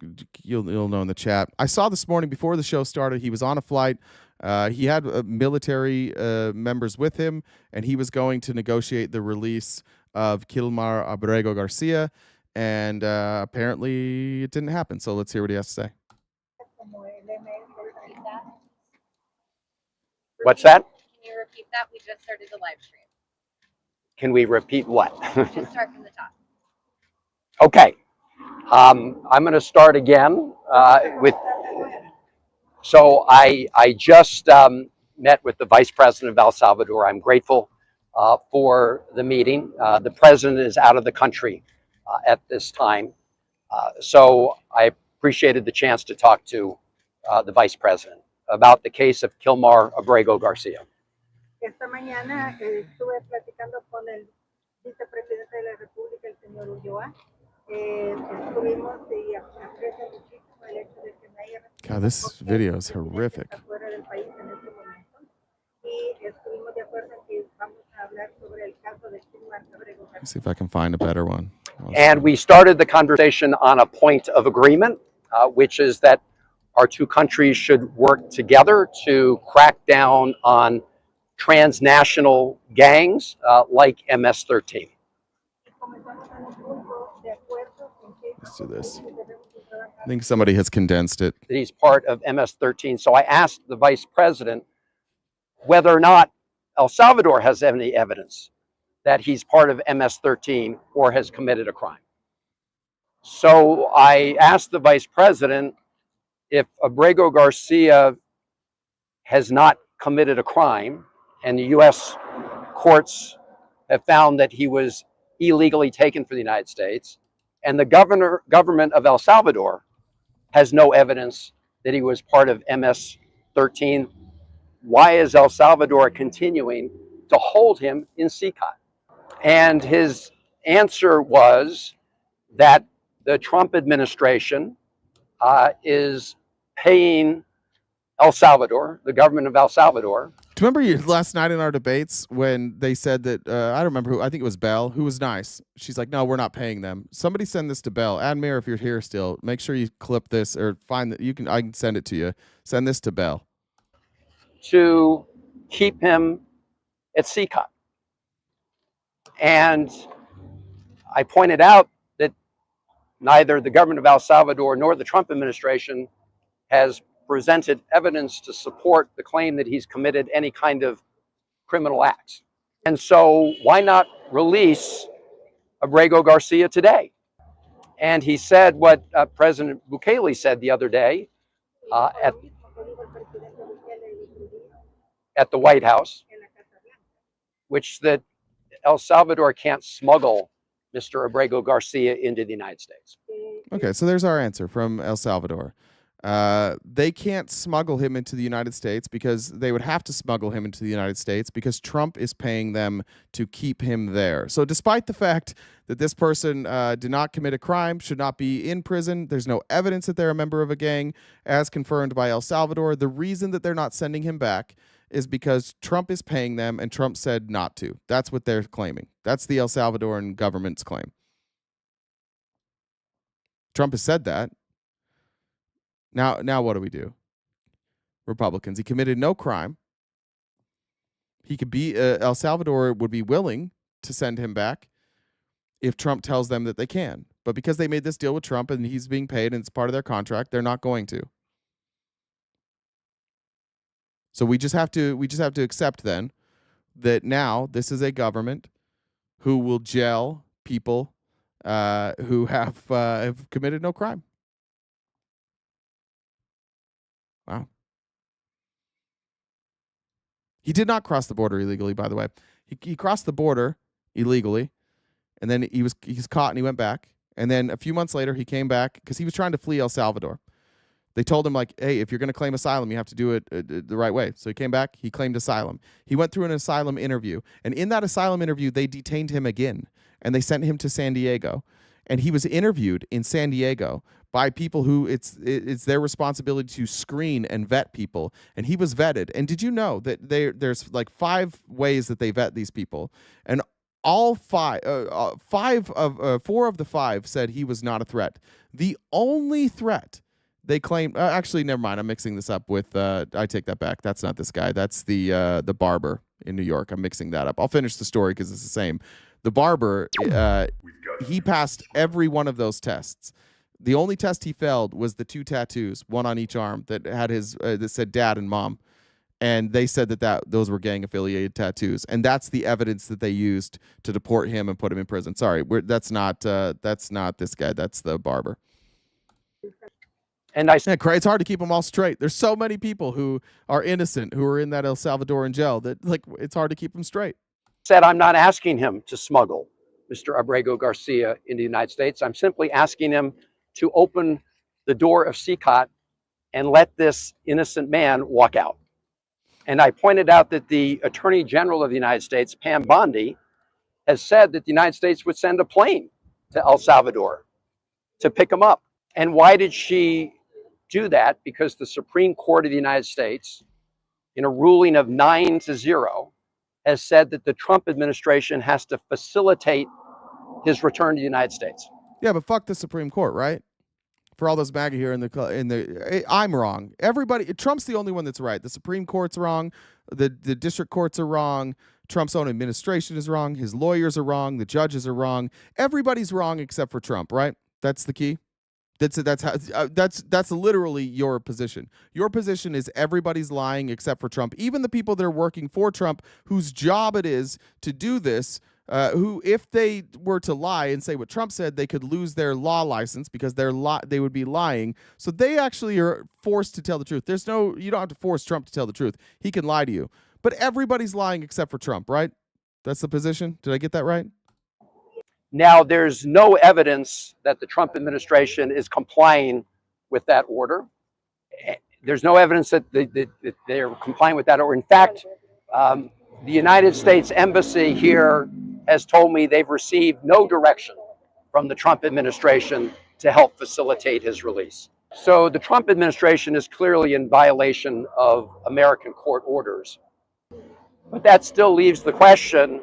you'll know in the chat. I saw this morning before the show started, he was on a flight. He had military members with him, and he was going to negotiate the release of Kilmar Abrego Garcia, and apparently it didn't happen. So let's hear what he has to say. What's that? Can you repeat that? We just started the live stream. Can we repeat what? Just start from the top. Okay. I'm going to start again with. So I just met with the Vice President of El Salvador. I'm grateful for the meeting. The president is out of the country at this time, so I appreciated the chance to talk to the Vice President about the case of Kilmar Abrego Garcia. Esta mañana estuve platicando con el vicepresidente de la República, el señor Ulloa. Estuvimos y aprecio muchísimo el hecho de que me haya God, this video is horrific. fuera del país en este momento. Y estuvimos de acuerdo en que vamos a hablar sobre el caso de Kilmar Abrego Garcia. Let's see if I can find a better one. And we started the conversation on a point of agreement, which is that our two countries should work together to crack down on transnational gangs like MS-13. Let's do this. I think somebody has condensed it. He's part of MS-13. So I asked the Vice President whether or not El Salvador has any evidence that he's part of MS-13 or has committed a crime. So I asked the Vice President if Abrego Garcia has not committed a crime and the U.S. courts have found that he was illegally taken from the United States, and the government of El Salvador has no evidence that he was part of MS-13, why is El Salvador continuing to hold him in CICOT? And his answer was that the Trump administration is paying El Salvador, the government of El Salvador. Do you remember last night in our debates when they said that, I don't remember who, I think it was Belle, who was nice. She's like, no, we're not paying them. Somebody send this to Belle. Admir, if you're here still, make sure you clip this or find that I can send it to you. Send this to Belle. To keep him at CICOT. And I pointed out that neither the government of El Salvador nor the Trump administration has presented evidence to support the claim that he's committed any kind of criminal acts. And so why not release Abrego Garcia today? And he said what President Bukele said the other day at the White House, which that El Salvador can't smuggle Mr. Abrego Garcia into the United States. Okay, so there's our answer from El Salvador. They can't smuggle him into the United States because they would have to smuggle him into the United States because Trump is paying them to keep him there. So despite the fact that this person did not commit a crime, should not be in prison, there's no evidence that they're a member of a gang, as confirmed by El Salvador, the reason that they're not sending him back is because Trump is paying them and Trump said not to. That's what they're claiming. That's the El Salvadoran government's claim. Trump has said that. Now what do we do? Republicans. He committed no crime. He could be El Salvador would be willing to send him back if Trump tells them that they can. But because they made this deal with Trump and he's being paid and it's part of their contract, they're not going to. So we just have to accept then that now this is a government who will jail people who have committed no crime. Wow. He did not cross the border illegally, by the way. He crossed the border illegally, and then he's caught and he went back. And then a few months later, he came back because he was trying to flee El Salvador. They told him, like, hey, if you're going to claim asylum, you have to do it the right way. So he came back. He claimed asylum. He went through an asylum interview. And in that asylum interview, they detained him again. And they sent him to San Diego. And he was interviewed in San Diego by people who it's their responsibility to screen and vet people. And he was vetted. And did you know that there's like 5 ways that they vet these people? And all 4 of the 5 said he was not a threat. The only threat they claim, actually, never mind. I'm mixing this up with, I take that back. That's not this guy. That's the barber in New York. I'm mixing that up. I'll finish the story because it's the same. The barber, he passed every one of those tests. The only test he failed was the 2 tattoos, one on each arm, that had that said dad and mom. And they said that those were gang-affiliated tattoos. And that's the evidence that they used to deport him and put him in prison. Sorry, that's not this guy. That's the barber. And it's hard to keep them all straight. There's so many people who are innocent who are in that El Salvadoran jail that it's hard to keep them straight. Said, I'm not asking him to smuggle Mr. Abrego Garcia into the United States. I'm simply asking him to open the door of CCOT and let this innocent man walk out. And I pointed out that the Attorney General of the United States, Pam Bondi, has said that the United States would send a plane to El Salvador to pick him up. And why did she do that? Because the Supreme Court of the United States, in a ruling of 9-0, has said that the Trump administration has to facilitate his return to the United States. Yeah, but fuck the Supreme Court, right? For all those MAGA here I'm wrong. Everybody, Trump's the only one that's right. The Supreme Court's wrong. The district courts are wrong. Trump's own administration is wrong. His lawyers are wrong. The judges are wrong. Everybody's wrong except for Trump, right? That's the key. That's literally your position. Your position is everybody's lying except for Trump. Even the people that are working for Trump, whose job it is to do this, who, if they were to lie and say what Trump said, they could lose their law license because they would be lying. So they actually are forced to tell the truth. You don't have to force Trump to tell the truth. He can lie to you. But everybody's lying except for Trump, right? That's the position. Did I get that right? Now, there's no evidence that the Trump administration is complying with that order. There's no evidence that they're complying with that order. In fact, the United States Embassy here has told me they've received no direction from the Trump administration to help facilitate his release. So the Trump administration is clearly in violation of American court orders. But that still leaves the question,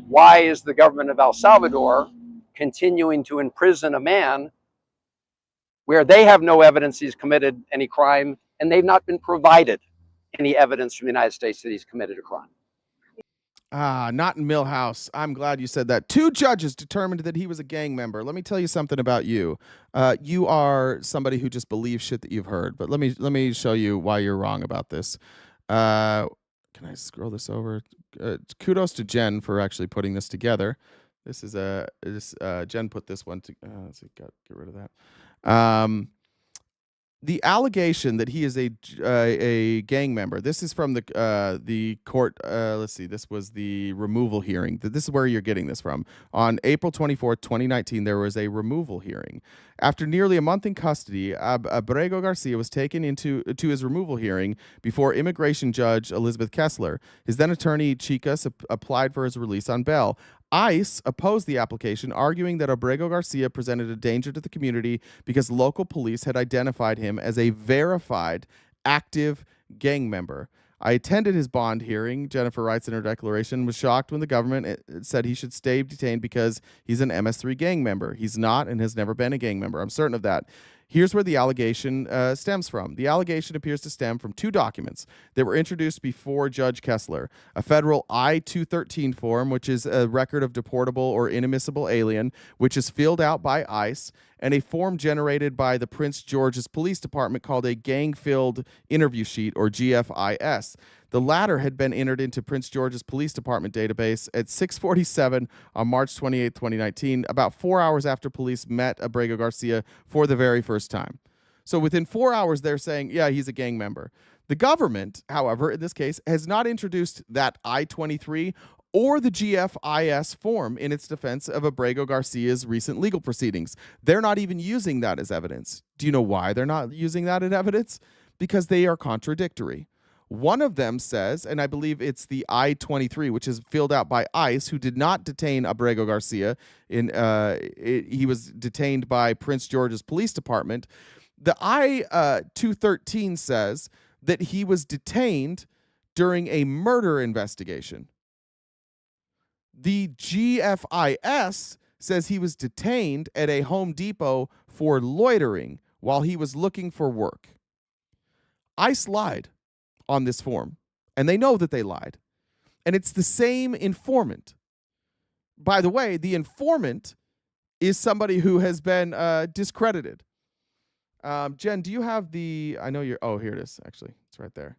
why is the government of El Salvador continuing to imprison a man where they have no evidence he's committed any crime and they've not been provided any evidence from the United States that he's committed a crime? Not in Millhouse. I'm glad you said that. 2 judges determined that he was a gang member. Let me tell you something about you. You are somebody who just believes shit that you've heard. But let me show you why you're wrong about this. Can I scroll this over? Kudos to Jen for actually putting this together. This is Jen put this one to. Let's see, get rid of that. The allegation that he is a gang member. This is from the court. Let's see. This was the removal hearing. This is where you're getting this from. On April 24th, 2019, there was a removal hearing. After nearly a month in custody, Abrego Garcia was taken to his removal hearing before immigration judge Elizabeth Kessler. His then attorney Chicas applied for his release on bail. ICE opposed the application, arguing that Abrego Garcia presented a danger to the community because local police had identified him as a verified active gang member. I attended his bond hearing, Jennifer writes in her declaration, was shocked when the government said he should stay detained because he's an MS-3 gang member. He's not and has never been a gang member. I'm certain of that. Here's where the allegation stems from. The allegation appears to stem from two documents that were introduced before Judge Kessler. A federal I-213 form, which is a record of deportable or inadmissible alien, which is filled out by ICE, and a form generated by the Prince George's Police Department called a gang-filled interview sheet, or GFIS. The latter had been entered into Prince George's Police Department database at 6:47 on March 28, 2019, about 4 hours after police met Abrego Garcia for the very first time. So within 4 hours, they're saying, yeah, he's a gang member. The government, however, in this case, has not introduced that I-23 or the GFIS form in its defense of Abrego Garcia's recent legal proceedings. They're not even using that as evidence. Do you know why they're not using that as evidence? Because they are contradictory. One of them says, and I believe it's the I-23, which is filled out by ICE, who did not detain Abrego Garcia. He was detained by Prince George's Police Department. The I-213 says that he was detained during a murder investigation. The GFIS says he was detained at a Home Depot for loitering while he was looking for work. ICE lied on this form, and they know that they lied. And it's the same informant. By the way, the informant is somebody who has been discredited. Jen, do you have the, I know you're, oh, here it is, actually. It's right there.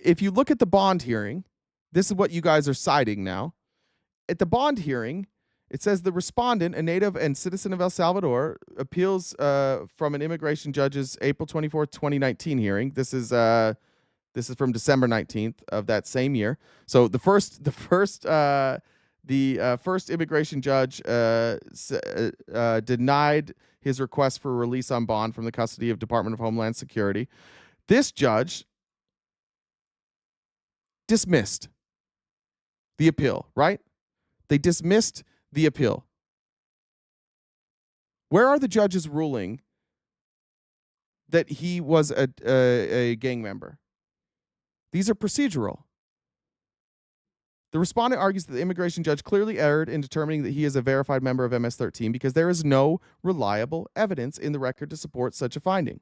If you look at the bond hearing, this is what you guys are citing now. At the bond hearing, it says the respondent, a native and citizen of El Salvador, appeals from an immigration judge's April 24th, 2019 hearing. This is from December 19th of that same year. So the first immigration judge denied his request for release on bond from the custody of Department of Homeland Security. This judge dismissed the appeal, right? They dismissed the appeal. Where are the judges ruling that he was a gang member? These are procedural. The respondent argues that the immigration judge clearly erred in determining that he is a verified member of MS-13 because there is no reliable evidence in the record to support such a finding.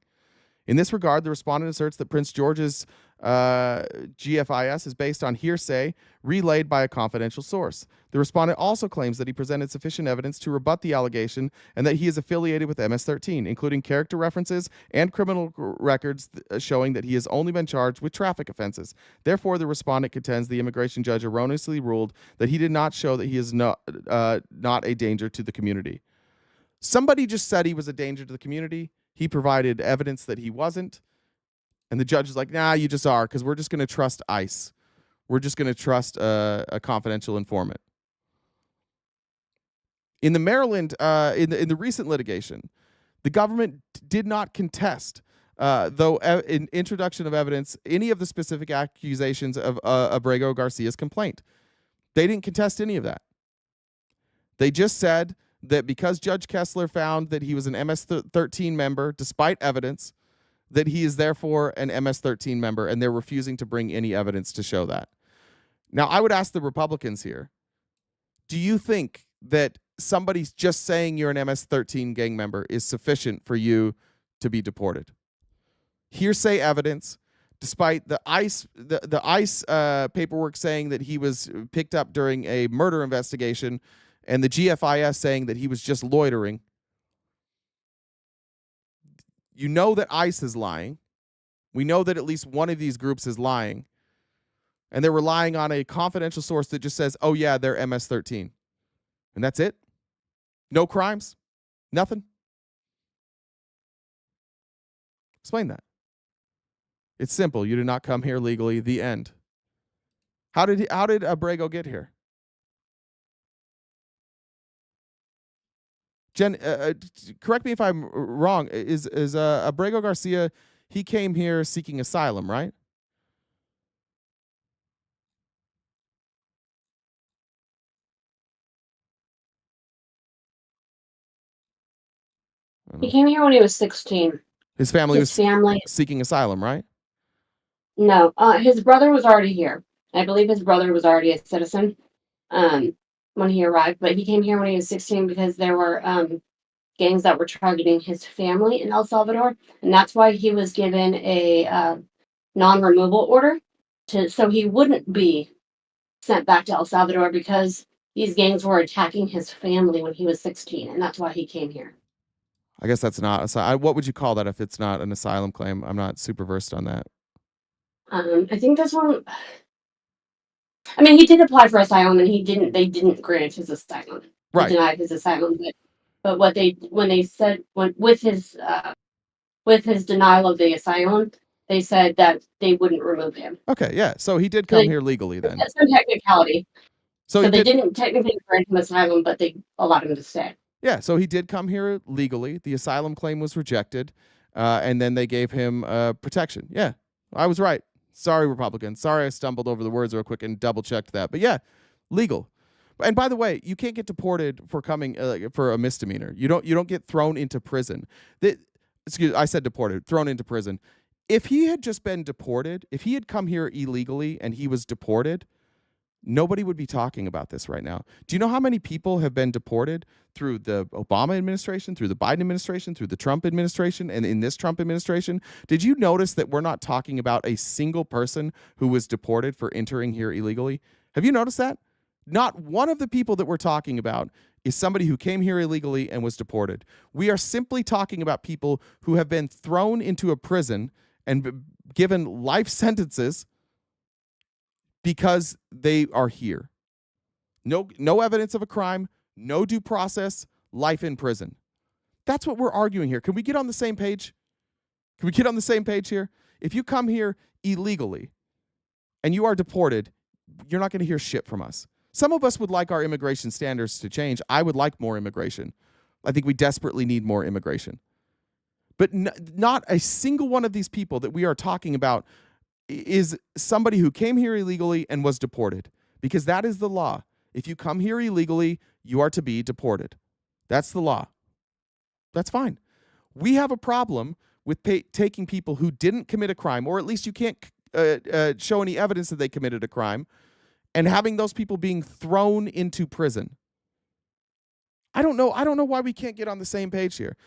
In this regard, the respondent asserts that Prince George's GFIS is based on hearsay relayed by a confidential source. The respondent also claims that he presented sufficient evidence to rebut the allegation and that he is affiliated with MS-13, including character references and criminal records showing that he has only been charged with traffic offenses. Therefore, the respondent contends the immigration judge erroneously ruled that he did not show that he is not a danger to the community. Somebody just said he was a danger to the community. He provided evidence that he wasn't. And the judge is like, nah, you just are, because we're just going to trust ICE. We're just going to trust a confidential informant. In the Maryland, in the recent litigation, the government did not contest, though in introduction of evidence, any of the specific accusations of Abrego Garcia's complaint. They didn't contest any of that. They just said that because Judge Kessler found that he was an MS-13 member, despite evidence, that he is therefore an MS-13 member, and they're refusing to bring any evidence to show that. Now, I would ask the Republicans here, do you think that somebody's just saying you're an MS-13 gang member is sufficient for you to be deported? Hearsay evidence, despite the ICE paperwork saying that he was picked up during a murder investigation, and the GFIS saying that he was just loitering. You know that ICE is lying. We know that at least one of these groups is lying. And they're relying on a confidential source that just says, oh yeah, they're MS-13. And that's it? No crimes? Nothing? Explain that. It's simple. You did not come here legally. The end. How did Abrego get here? Jen, correct me if I'm wrong. Is Abrego Garcia? He came here seeking asylum, right? He came here when he was 16. His family His was family. seeking asylum, right? No, his brother was already here. I believe his brother was already a citizen when he arrived, but he came here when he was 16 because there were gangs that were targeting his family in El Salvador, and that's why he was given a non-removal order so he wouldn't be sent back to El Salvador because these gangs were attacking his family when he was 16, and that's why he came here. I guess that's not. What would you call that if it's not an asylum claim? I'm not super versed on that. I think this one. I mean, he did apply for asylum, and they didn't grant his asylum. Right. They denied his asylum, but with his denial of the asylum, they said that they wouldn't remove him. Okay, yeah. So he did come here legally then. That's some technicality. So they didn't technically grant him asylum, but they allowed him to stay. Yeah, so he did come here legally. The asylum claim was rejected, and then they gave him protection. Yeah, I was right. Sorry, Republicans. Sorry I stumbled over the words real quick and double-checked that. But yeah, legal. And by the way, you can't get deported for coming for a misdemeanor. You don't get thrown into prison. I said deported, thrown into prison. If he had just been deported, if he had come here illegally and he was deported, nobody would be talking about this right now. Do you know how many people have been deported through the Obama administration, through the Biden administration, through the Trump administration, and in this Trump administration? Did you notice that we're not talking about a single person who was deported for entering here illegally? Have you noticed that? Not one of the people that we're talking about is somebody who came here illegally and was deported. We are simply talking about people who have been thrown into a prison and given life sentences because they are here. No evidence of a crime, no due process, life in prison. That's what we're arguing here. Can we get on the same page? Can we get on the same page here? If you come here illegally and you are deported, you're not going to hear shit from us. Some of us would like our immigration standards to change. I would like more immigration. I think we desperately need more immigration. But not a single one of these people that we are talking about is somebody who came here illegally and was deported, because that is the law. If you come here illegally, you are to be deported. That's the law. That's fine. We have a problem with taking people who didn't commit a crime, or at least you can't show any evidence that they committed a crime, and having those people being thrown into prison. I don't know why we can't get on the same page here.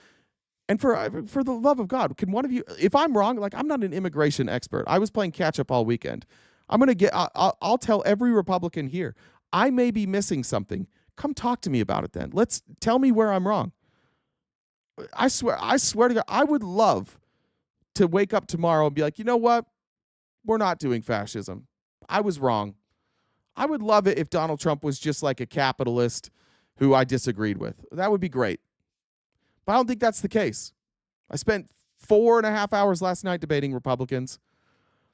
And for the love of God, can one of you, if I'm wrong, like, I'm not an immigration expert. I was playing catch up all weekend. I'll tell every Republican here, I may be missing something. Come talk to me about it then. Tell me where I'm wrong. I swear to God, I would love to wake up tomorrow and be like, you know what? We're not doing fascism. I was wrong. I would love it if Donald Trump was just like a capitalist who I disagreed with. That would be great. But I don't think that's the case. I spent 4.5 hours last night debating Republicans.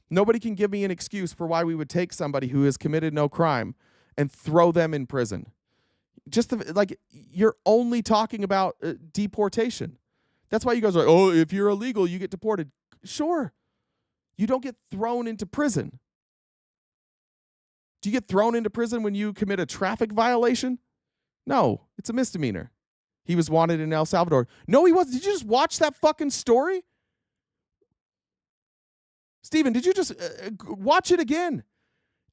Nobody can give me an excuse for why we would take somebody who has committed no crime and throw them in prison. You're only talking about deportation. That's why you guys are like, oh, if you're illegal, you get deported. Sure. You don't get thrown into prison. Do you get thrown into prison when you commit a traffic violation? No, it's a misdemeanor. He was wanted in El Salvador. No, he wasn't. Did you just watch that fucking story? Steven, did you just watch it again?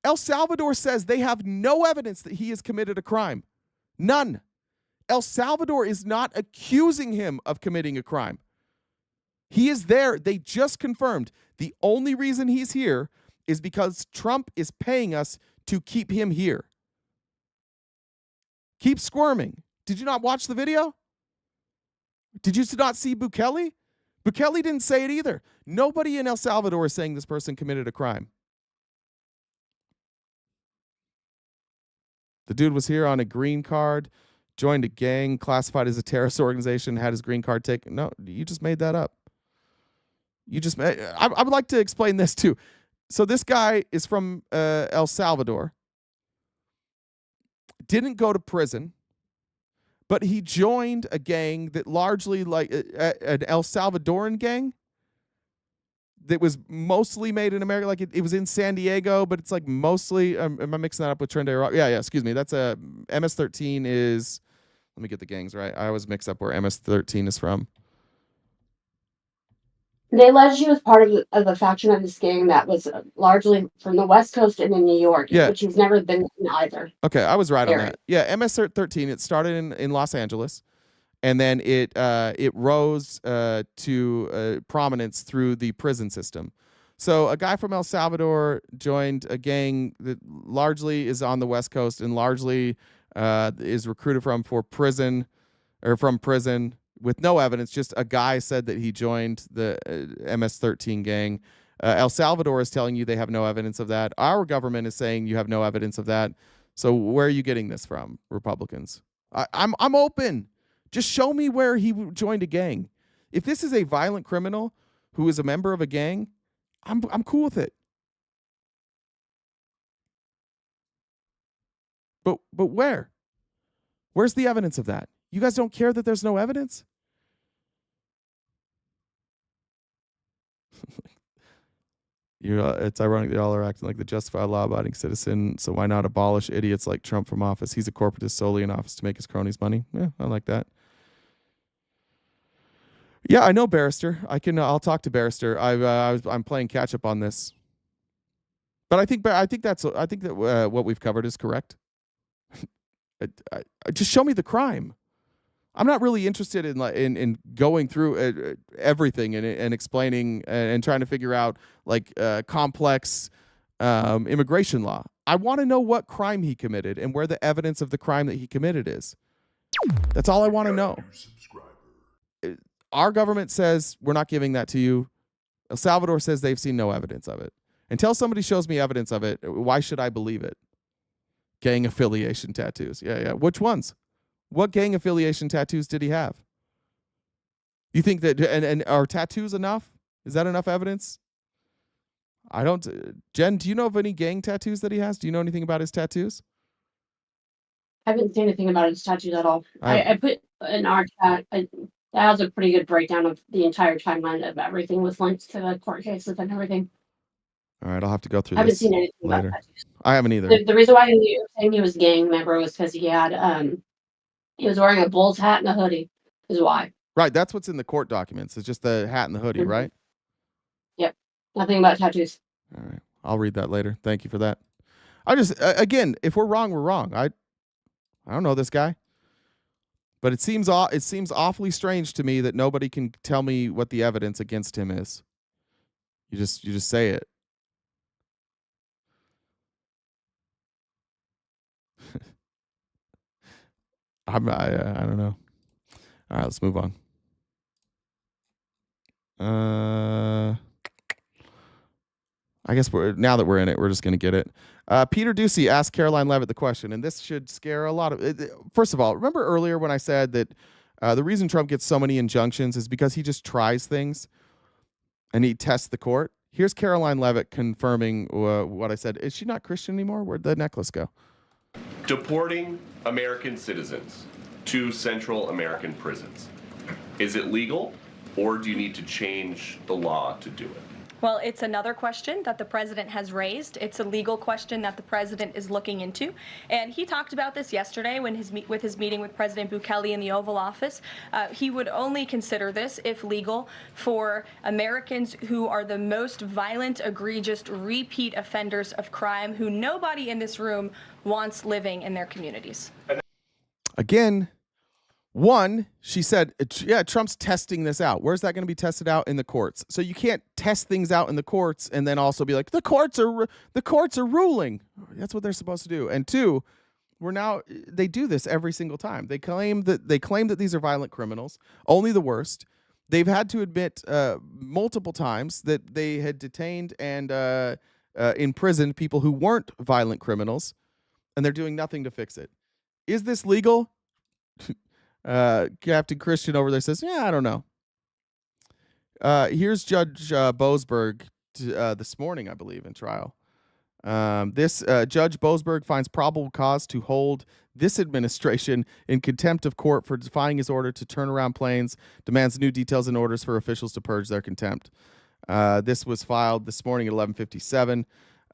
El Salvador says they have no evidence that he has committed a crime. None. El Salvador is not accusing him of committing a crime. He is there. They just confirmed the only reason he's here is because Trump is paying us to keep him here. Keep squirming. Did you not watch the video? Did you not see Bukele? Bukele didn't say it either. Nobody in El Salvador is saying this person committed a crime. The dude was here on a green card. joined a gang, classified as a terrorist organization, had his green card taken. No, you just made that up. You just made. I would like to explain this too. So this guy is from El Salvador. Didn't go to prison, but he joined a gang that largely like an El Salvadoran gang that was mostly made in America. Like it was in San Diego, but it's like mostly. Am I mixing that up with Trinidad? Yeah. Excuse me. That's a MS-13 is. Let me get the gangs right. I always mix up where MS-13 is from. They alleged he was part of a faction of this gang that was largely from the West Coast and in New York, which he's never been in either. Okay, I was right on that. Yeah, MS-13. It started in Los Angeles, and then it rose to prominence through the prison system. So a guy from El Salvador joined a gang that largely is on the West Coast and largely is recruited from prison with no evidence. Just a guy said that he joined the MS-13 gang. El Salvador is telling you they have no evidence of that. Our government is saying you have no evidence of that. So where are you getting this from, Republicans? I'm open. Just show me where he joined a gang. If this is a violent criminal who is a member of a gang, I'm cool with it. But where? Where's the evidence of that? You guys don't care that there's no evidence? It's ironic that y'all are acting like the justified law-abiding citizen, so why not abolish idiots like Trump from office? He's a corporatist solely in office to make his cronies money. Yeah, I like that. Yeah, I know Barrister. I'll talk to Barrister. I'm playing catch up on this, but I think that what we've covered is correct. Just show me the crime. I'm not really interested in going through everything and explaining and trying to figure out like complex immigration law. I want to know what crime he committed and where the evidence of the crime that he committed is. That's all I want to know. Our government says we're not giving that to you. El Salvador says they've seen no evidence of it. Until somebody shows me evidence of it, why should I believe it? Gang affiliation tattoos. Yeah. Which ones? What gang affiliation tattoos did he have? You think that, and are tattoos enough? Is that enough evidence? I don't. Jen, do you know of any gang tattoos that he has? Do you know anything about his tattoos? I haven't seen anything about his tattoos at all. I put in our chat, that has a pretty good breakdown of the entire timeline of everything with links to the court cases and everything. All right, I'll have to go through I haven't this seen anything later. about tattoos. I haven't either. The reason why he was saying he was a gang member was because he was wearing a Bulls hat and a hoodie, is why. Right, that's what's in the court documents. It's just the hat and the hoodie, right? Yep. Nothing about tattoos. All right. I'll read that later. Thank you for that. I just again, if we're wrong, we're wrong. I don't know this guy. But it seems awfully strange to me that nobody can tell me what the evidence against him is. You just say it. I don't know. All right, let's move on. I guess now that we're in it, we're just going to get it. Peter Ducey asked Caroline Levitt the question, and this should scare a lot of. First of all, remember earlier when I said that the reason Trump gets so many injunctions is because he just tries things and he tests the court? Here's Caroline Levitt confirming what I said. Is she not Christian anymore? Where'd the necklace go? Deporting American citizens to Central American prisons. Is it legal, or do you need to change the law to do it? Well, it's another question that the president has raised. It's a legal question that the president is looking into. And he talked about this yesterday with his meeting with President Bukele in the Oval Office. He would only consider this, if legal, for Americans who are the most violent, egregious, repeat offenders of crime who nobody in this room wants living in their communities. Again, one, she said, yeah, Trump's testing this out. Where's that going to be tested out? In the courts. So you can't test things out in the courts and then also be like, the courts are ruling. That's what they're supposed to do. And two, they do this every single time. They claim that these are violent criminals, only the worst. They've had to admit multiple times that they had detained and imprisoned people who weren't violent criminals, and they're doing nothing to fix it. Is this legal? Captain Christian over there says, yeah, I don't know. Here's Judge Boasberg this morning, I believe, in trial. Judge Boasberg finds probable cause to hold this administration in contempt of court for defying his order to turn around planes, demands new details and orders for officials to purge their contempt. This was filed this morning at 11:57.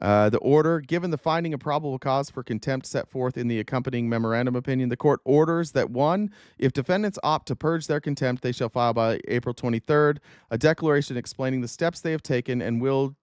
The order, given the finding of probable cause for contempt set forth in the accompanying memorandum opinion, the court orders that 1, if defendants opt to purge their contempt, they shall file by April 23rd a declaration explaining the steps they have taken and will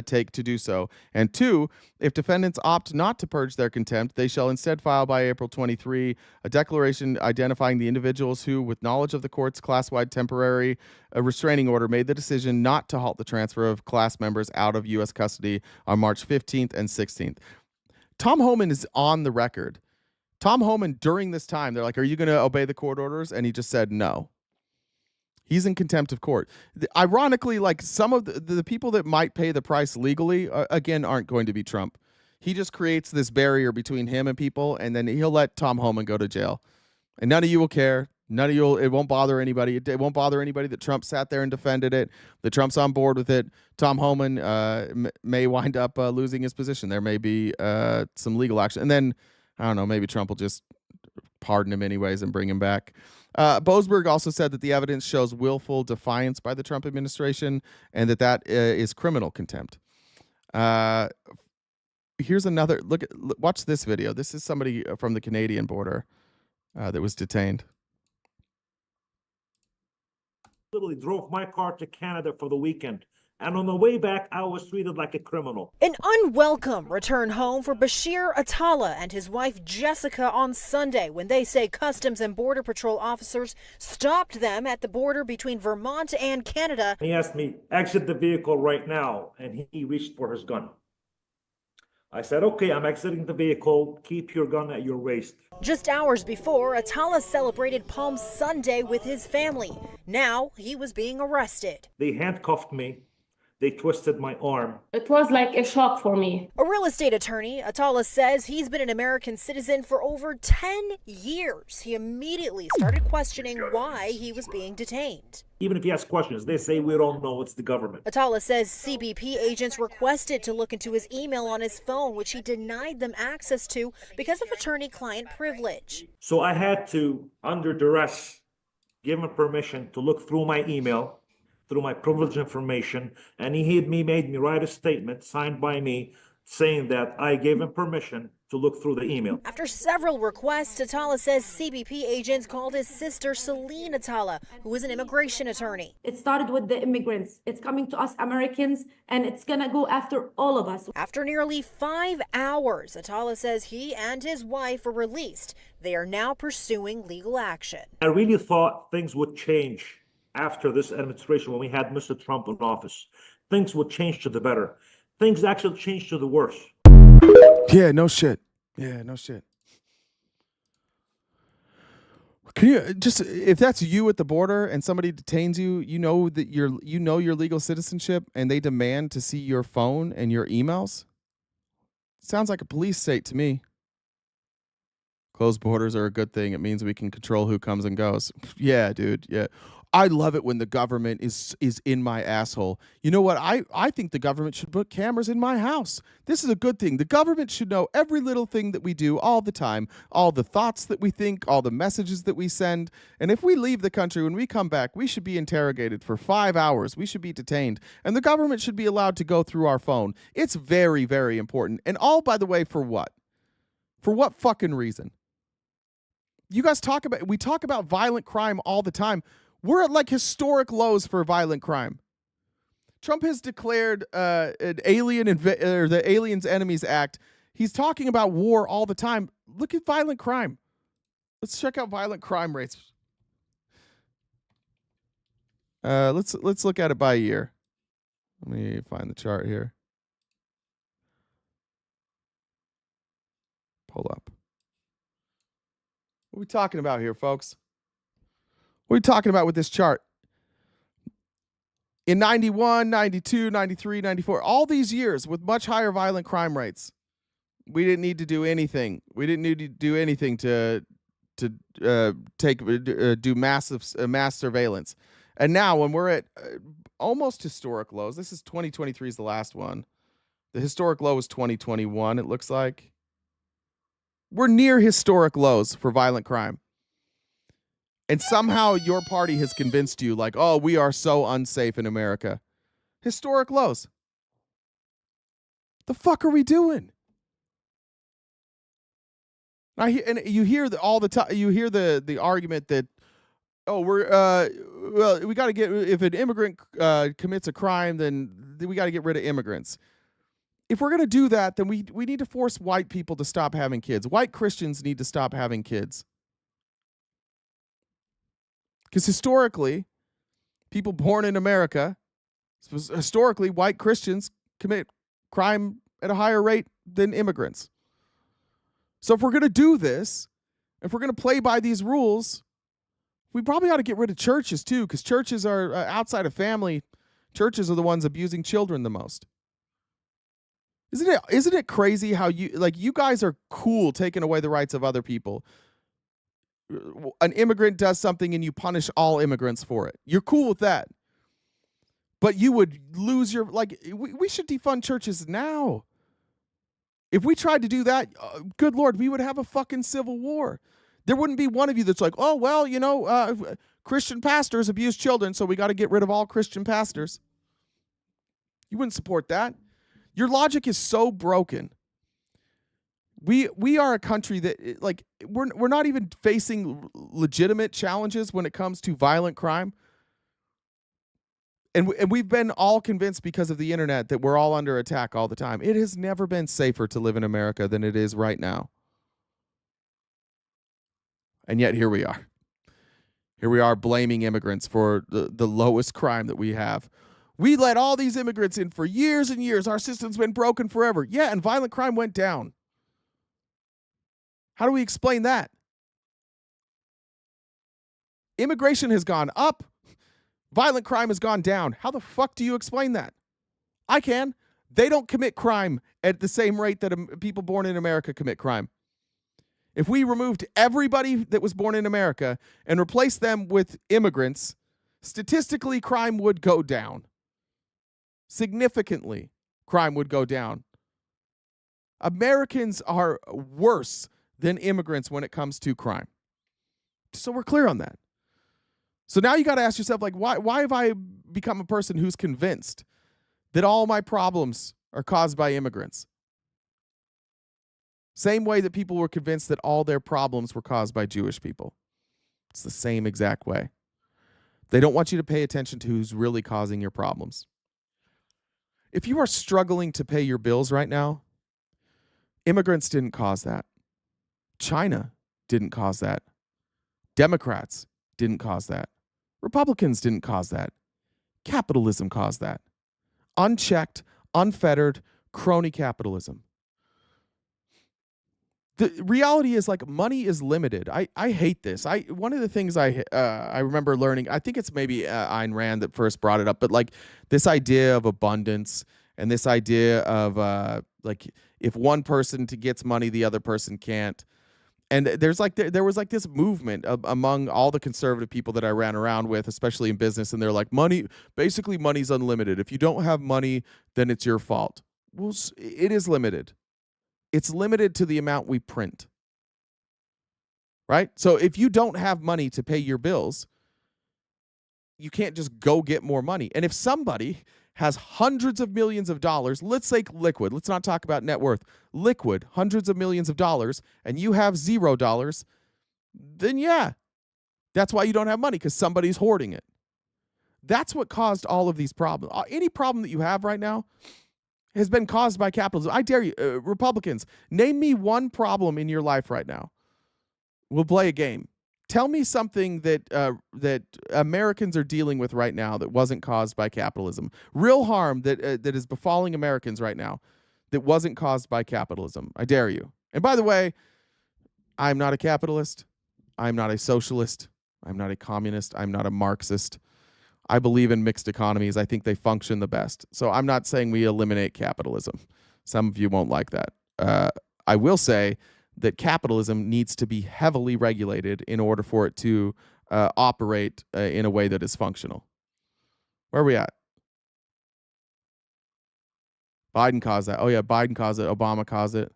take to do so. And 2, if defendants opt not to purge their contempt, they shall instead file by April 23 a declaration identifying the individuals who, with knowledge of the court's class-wide temporary restraining order, made the decision not to halt the transfer of class members out of U.S. custody on March 15th and 16th. Tom Homan is on the record. Tom Homan, during this time, they're like, are you going to obey the court orders? And he just said no. He's in contempt of court. Ironically, like some of the people that might pay the price legally, again, aren't going to be Trump. He just creates this barrier between him and people, and then he'll let Tom Homan go to jail. And none of you will care. None of you, it won't bother anybody. It won't bother anybody that Trump sat there and defended it, that Trump's on board with it. Tom Homan may wind up losing his position. There may be some legal action. And then, I don't know, maybe Trump will just pardon him anyways and bring him back. Boasberg also said that the evidence shows willful defiance by the Trump administration and that is criminal contempt. Here's another look. Watch this video. This is somebody from the Canadian border that was detained. Literally drove my car to Canada for the weekend. And on the way back, I was treated like a criminal. An unwelcome return home for Bashir Attallah and his wife Jessica on Sunday when they say Customs and Border Patrol officers stopped them at the border between Vermont and Canada. He asked me, exit the vehicle right now, and he reached for his gun. I said, okay, I'm exiting the vehicle. Keep your gun at your waist. Just hours before, Attallah celebrated Palm Sunday with his family. Now he was being arrested. They handcuffed me. They twisted my arm. It was like a shock for me. A real estate attorney, Attallah says he's been an American citizen for over 10 years. He immediately started questioning why he was being detained. Even if he asks questions, they say we don't know, it's the government. Attallah says CBP agents requested to look into his email on his phone, which he denied them access to because of attorney-client privilege. So I had to, under duress, give him permission to look through my email, through my privileged information, and he made me write a statement signed by me saying that I gave him permission to look through the email. After several requests, Attallah says CBP agents called his sister Celine Attallah, who is an immigration attorney. It started with the immigrants. It's coming to us Americans, and it's gonna go after all of us. After nearly 5 hours, Attallah says he and his wife were released. They are now pursuing legal action. I really thought things would change after this administration, when we had Mr. Trump in office. Things would change to the better. Things actually changed to the worse. Yeah, no shit. Yeah, no shit. Can you just, if that's you at the border and somebody detains you, you know your legal citizenship, and they demand to see your phone and your emails? Sounds like a police state to me. Closed borders are a good thing. It means we can control who comes and goes. Yeah, dude. Yeah. I love it when the government is in my asshole. You know what? I think the government should put cameras in my house. This is a good thing. The government should know every little thing that we do all the time, all the thoughts that we think, all the messages that we send. And if we leave the country, when we come back, we should be interrogated for 5 hours. We should be detained. And the government should be allowed to go through our phone. It's very, very important. And all, by the way, for what? For what fucking reason? You guys we talk about violent crime all the time. We're at like historic lows for violent crime. Trump has declared the Aliens Enemies Act. He's talking about war all the time. Look at violent crime. Let's check out violent crime rates. Let's look at it by year. Let me find the chart here. Pull up. What are we talking about here, folks? What are we talking about with this chart? In 91, 92, 93, 94, all these years with much higher violent crime rates, we didn't need to do anything. We didn't need to do anything to do mass surveillance. And now when we're at almost historic lows, this is 2023 is the last one. The historic low was 2021, it looks like. We're near historic lows for violent crime. And somehow your party has convinced you, like, oh, we are so unsafe in America. Historic lows. The fuck are we doing? And you hear all the time. You hear the argument that, oh, we got to get, if an immigrant commits a crime, then we got to get rid of immigrants. If we're going to do that, then we need to force white people to stop having kids. White Christians need to stop having kids. Because historically, people born in America, historically, white Christians commit crime at a higher rate than immigrants. So if we're going to do this, if we're going to play by these rules, we probably ought to get rid of churches too, because churches are outside of family. Churches are the ones abusing children the most. Isn't it crazy how you guys are cool taking away the rights of other people? An immigrant does something and you punish all immigrants for it. You're cool with that. But you would lose your, we should defund churches now. If we tried to do that, good Lord, we would have a fucking civil war. There wouldn't be one of you that's like, oh, well, Christian pastors abuse children, so we got to get rid of all Christian pastors. You wouldn't support that. Your logic is so broken. We are a country that, we're not even facing legitimate challenges when it comes to violent crime. And we've been all convinced because of the internet that we're all under attack all the time. It has never been safer to live in America than it is right now. And yet here we are. Here we are blaming immigrants for the lowest crime that we have. We let all these immigrants in for years and years. Our system's been broken forever. Yeah, and violent crime went down. How do we explain that? Immigration has gone up. Violent crime has gone down. How the fuck do you explain that? I can. They don't commit crime at the same rate that people born in America commit crime. If we removed everybody that was born in America and replaced them with immigrants, statistically, crime would go down. Significantly, crime would go down. Americans are worse than immigrants when it comes to crime. So we're clear on that. So now you got to ask yourself, why have I become a person who's convinced that all my problems are caused by immigrants? Same way that people were convinced that all their problems were caused by Jewish people. It's the same exact way. They don't want you to pay attention to who's really causing your problems. If you are struggling to pay your bills right now, immigrants didn't cause that. China didn't cause that. Democrats didn't cause that. Republicans didn't cause that. Capitalism caused that. Unchecked, unfettered, crony capitalism. The reality is, money is limited. I hate this. One of the things I remember learning, I think it's maybe Ayn Rand that first brought it up, but this idea of abundance and this idea of if one person gets money, the other person can't. And there's there was this movement among all the conservative people that I ran around with, especially in business, and they're like, money's unlimited. If you don't have money, then it's your fault. Well, it is limited. It's limited to the amount we print. Right? So if you don't have money to pay your bills, you can't just go get more money. And if somebody has hundreds of millions of dollars, let's say liquid, let's not talk about net worth, liquid, hundreds of millions of dollars, and you have $0, then yeah, that's why you don't have money, because somebody's hoarding it. That's what caused all of these problems. Any problem that you have right now has been caused by capitalism. I dare you, Republicans, name me one problem in your life right now. We'll play a game. Tell me something that Americans are dealing with right now that wasn't caused by capitalism. Real harm that is befalling Americans right now that wasn't caused by capitalism. I dare you. And by the way, I'm not a capitalist. I'm not a socialist. I'm not a communist. I'm not a Marxist. I believe in mixed economies. I think they function the best. So I'm not saying we eliminate capitalism. Some of you won't like that. I will say that capitalism needs to be heavily regulated in order for it to operate in a way that is functional. Where are we at? Biden caused that. Oh, yeah, Biden caused it. Obama caused it.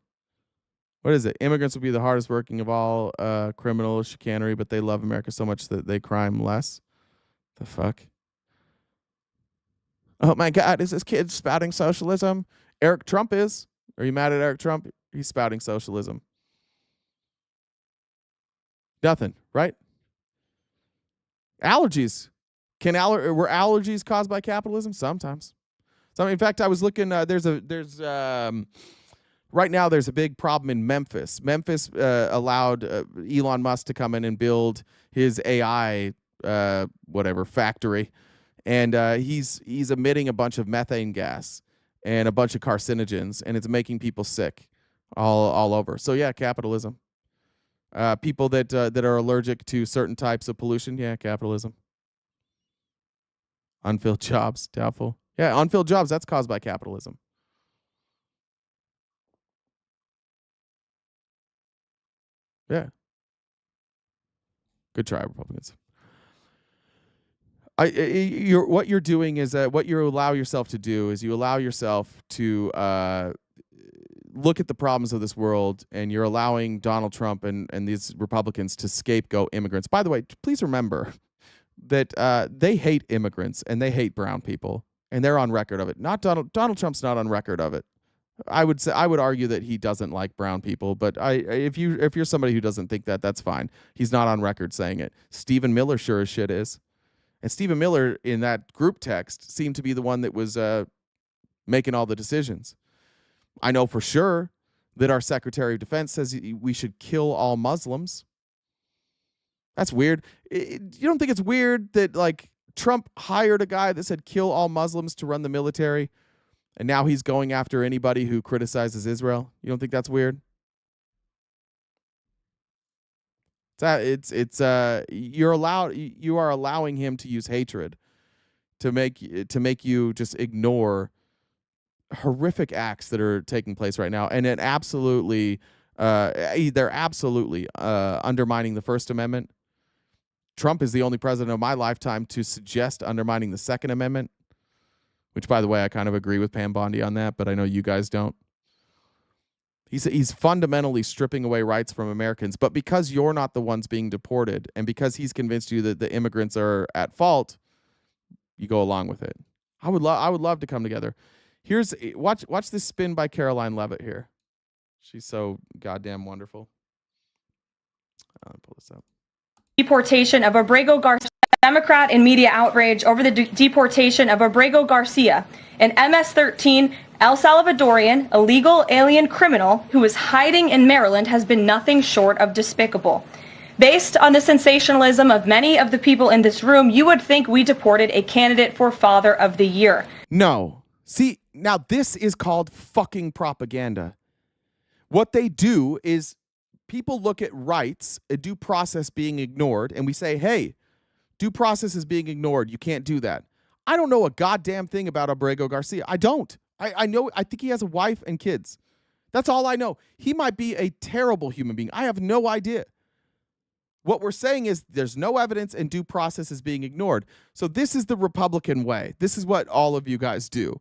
What is it? Immigrants will be the hardest working of all criminal chicanery, but they love America so much that they crime less. The fuck? Oh, my God, is this kid spouting socialism? Eric Trump is. Are you mad at Eric Trump? He's spouting socialism. Nothing, right? Allergies. Were allergies caused by capitalism? Sometimes. In fact, I was looking. Right now, there's a big problem in Memphis. Memphis allowed Elon Musk to come in and build his AI factory, and he's emitting a bunch of methane gas and a bunch of carcinogens, and it's making people sick all over. So yeah, capitalism. People that are allergic to certain types of pollution, yeah, capitalism. Unfilled jobs, doubtful. Yeah, unfilled jobs, that's caused by capitalism. Yeah. Good try, Republicans. What you're doing is what you allow yourself to do is you allow yourself to look at the problems of this world, and you're allowing Donald Trump and these Republicans to scapegoat immigrants. By the way, please remember that they hate immigrants and they hate brown people, and they're on record of it. Not Donald Trump's not on record of it. I would argue that he doesn't like brown people, but if you're somebody who doesn't think that, that's fine. He's not on record saying it. Stephen Miller sure as shit is. And Stephen Miller in that group text seemed to be the one that was making all the decisions. I know for sure that our Secretary of Defense says we should kill all Muslims. That's weird. You don't think it's weird that like Trump hired a guy that said kill all Muslims to run the military, and now he's going after anybody who criticizes Israel? You don't think that's weird? You are allowing him to use hatred to make you just ignore horrific acts that are taking place right now, and they're absolutely undermining the First Amendment. Trump is the only president of my lifetime to suggest undermining the Second Amendment, which, by the way, I kind of agree with Pam Bondi on that, but I know you guys don't. He's fundamentally stripping away rights from Americans, but because you're not the ones being deported, and because he's convinced you that the immigrants are at fault, you go along with it. I would love to come together. Watch this spin by Caroline Leavitt here. She's so goddamn wonderful. Let me pull this up. Deportation of Abrego Garcia. Democrat and media outrage over the deportation of Abrego Garcia, an MS-13 El Salvadorian illegal alien criminal who is hiding in Maryland, has been nothing short of despicable. Based on the sensationalism of many of the people in this room, you would think we deported a candidate for Father of the Year. No. See, now this is called fucking propaganda. What they do is people look at rights, a due process being ignored, and we say, hey, due process is being ignored. You can't do that. I don't know a goddamn thing about Abrego Garcia. I don't. I think he has a wife and kids. That's all I know. He might be a terrible human being. I have no idea. What we're saying is there's no evidence and due process is being ignored. So this is the Republican way. This is what all of you guys do.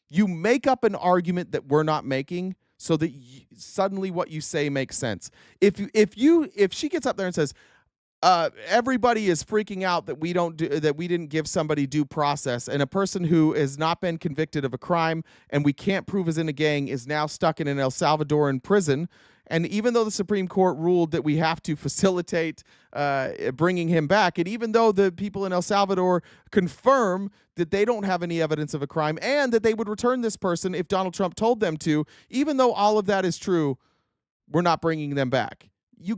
You make up an argument that we're not making so that suddenly what you say makes sense. If she gets up there and says, everybody is freaking out that we didn't give somebody due process, and a person who has not been convicted of a crime and we can't prove is in a gang is now stuck in an El Salvadoran prison. And even though the Supreme Court ruled that we have to facilitate bringing him back, and even though the people in El Salvador confirm that they don't have any evidence of a crime and that they would return this person if Donald Trump told them to, even though all of that is true, we're not bringing them back. You